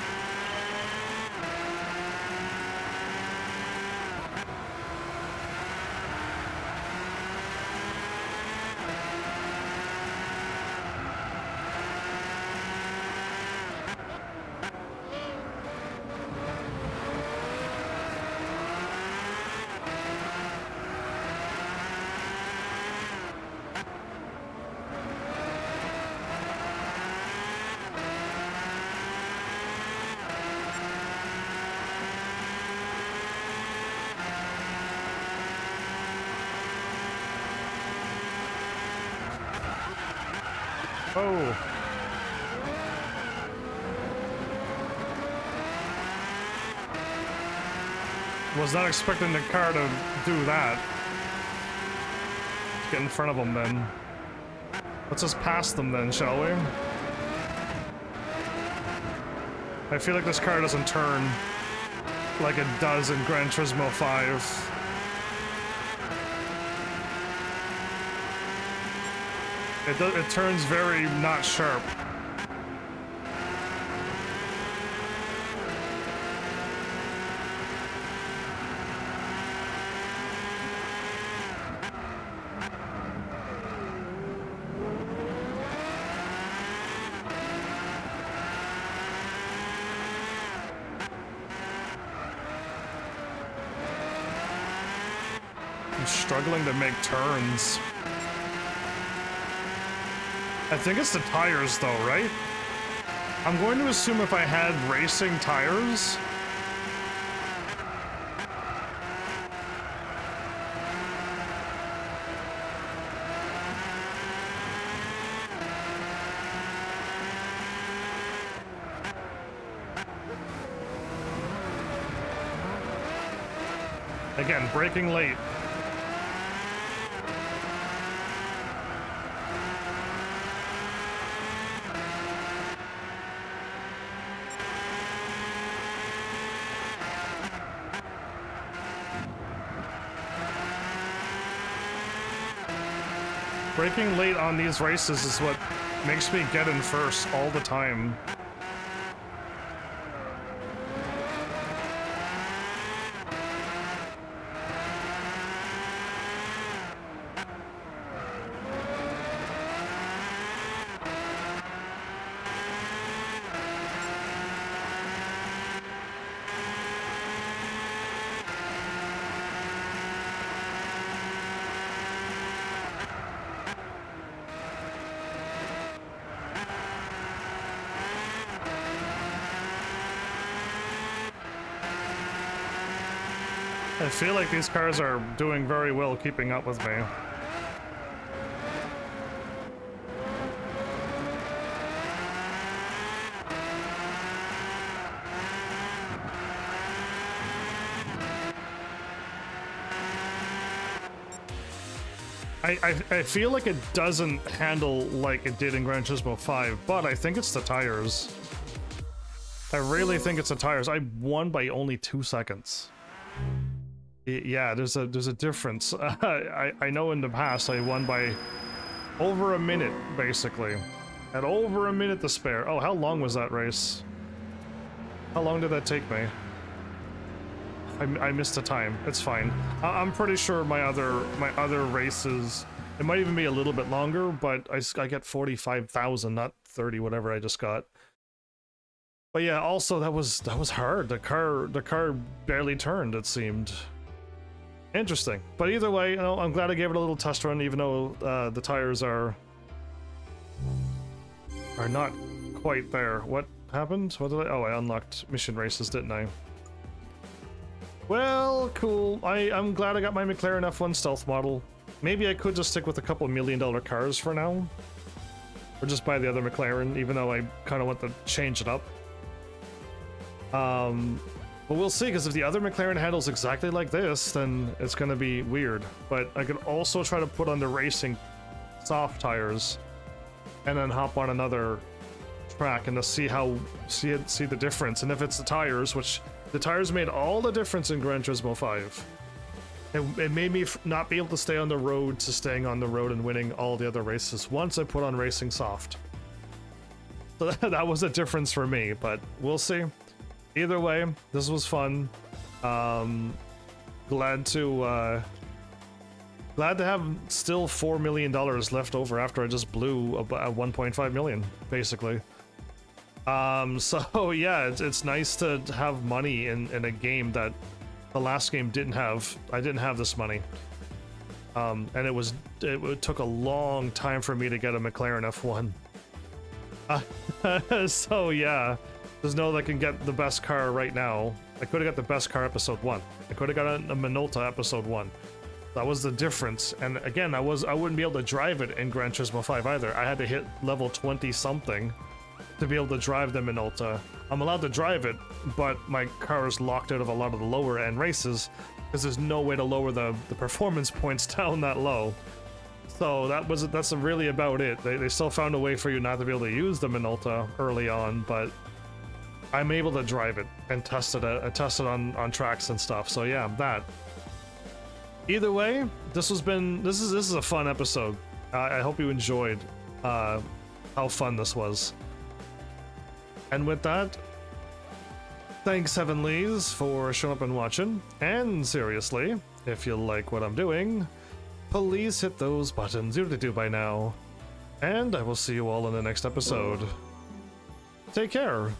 Speaker 1: Oh. Was not expecting the car to do that. Let's get in front of them then. Let's just pass them then, shall we? I feel like this car doesn't turn like it does in Gran Turismo 5. It turns very not sharp. I'm struggling to make turns. I think it's the tires though, right? I'm going to assume if I had racing tires... Again, braking late. Braking late on these races is what makes me get in first all the time. I feel like these cars are doing very well keeping up with me. I feel like it doesn't handle like it did in Gran Turismo 5, but I think it's the tires. I really think it's the tires. I won by only 2 seconds. Yeah, there's a difference. I know in the past I won by over a minute, basically. Had over a minute to spare. Oh, how long was that race? How long did that take me? I missed the time. It's fine. I'm pretty sure my other races, it might even be a little bit longer, but I get 45,000, not 30, whatever I just got. But yeah, also that was hard. The car barely turned, it seemed. Interesting. But either way, you know, I'm glad I gave it a little test run, even though the tires are not quite there. What happened? What did I? Oh, I unlocked mission races, didn't I? Well, cool. I'm glad I got my MacLaren F1 Stealth Model. Maybe I could just stick with a couple $1 million cars for now. Or just buy the other MacLaren, even though I kind of want to change it up. But we'll see, because if the other MacLaren handles exactly like this, then it's going to be weird. But I could also try to put on the racing soft tires and then hop on another track and to see the difference. And if it's the tires, which the tires made all the difference in Gran Turismo 5. It made me not be able to stay on the road to staying on the road and winning all the other races once I put on racing soft. So that was a difference for me, but we'll see. Either way, this was fun. Glad to have still $4 million left over after I just blew about 1.5 million, basically. So yeah, it's nice to have money in a game that the last game didn't have. I didn't have this money. And it took a long time for me to get a MacLaren F1. So yeah, just know that I can get the best car right now. I could have got the best car episode 1. I could have got a Minolta episode 1. That was the difference. And again, I wouldn't be able to drive it in Gran Turismo 5 either. I had to hit level 20 something to be able to drive the Minolta. I'm allowed to drive it, but my car is locked out of a lot of the lower end races because there's no way to lower the performance points down that low. So that's really about it. They still found a way for you not to be able to use the Minolta early on, but I'm able to drive it and test it on tracks and stuff. So yeah, that. Either way, this is a fun episode. I hope you enjoyed how fun this was. And with that, thanks Heavenlies for showing up and watching. And seriously, if you like what I'm doing, please hit those buttons. You know what to do by now. And I will see you all in the next episode. Take care.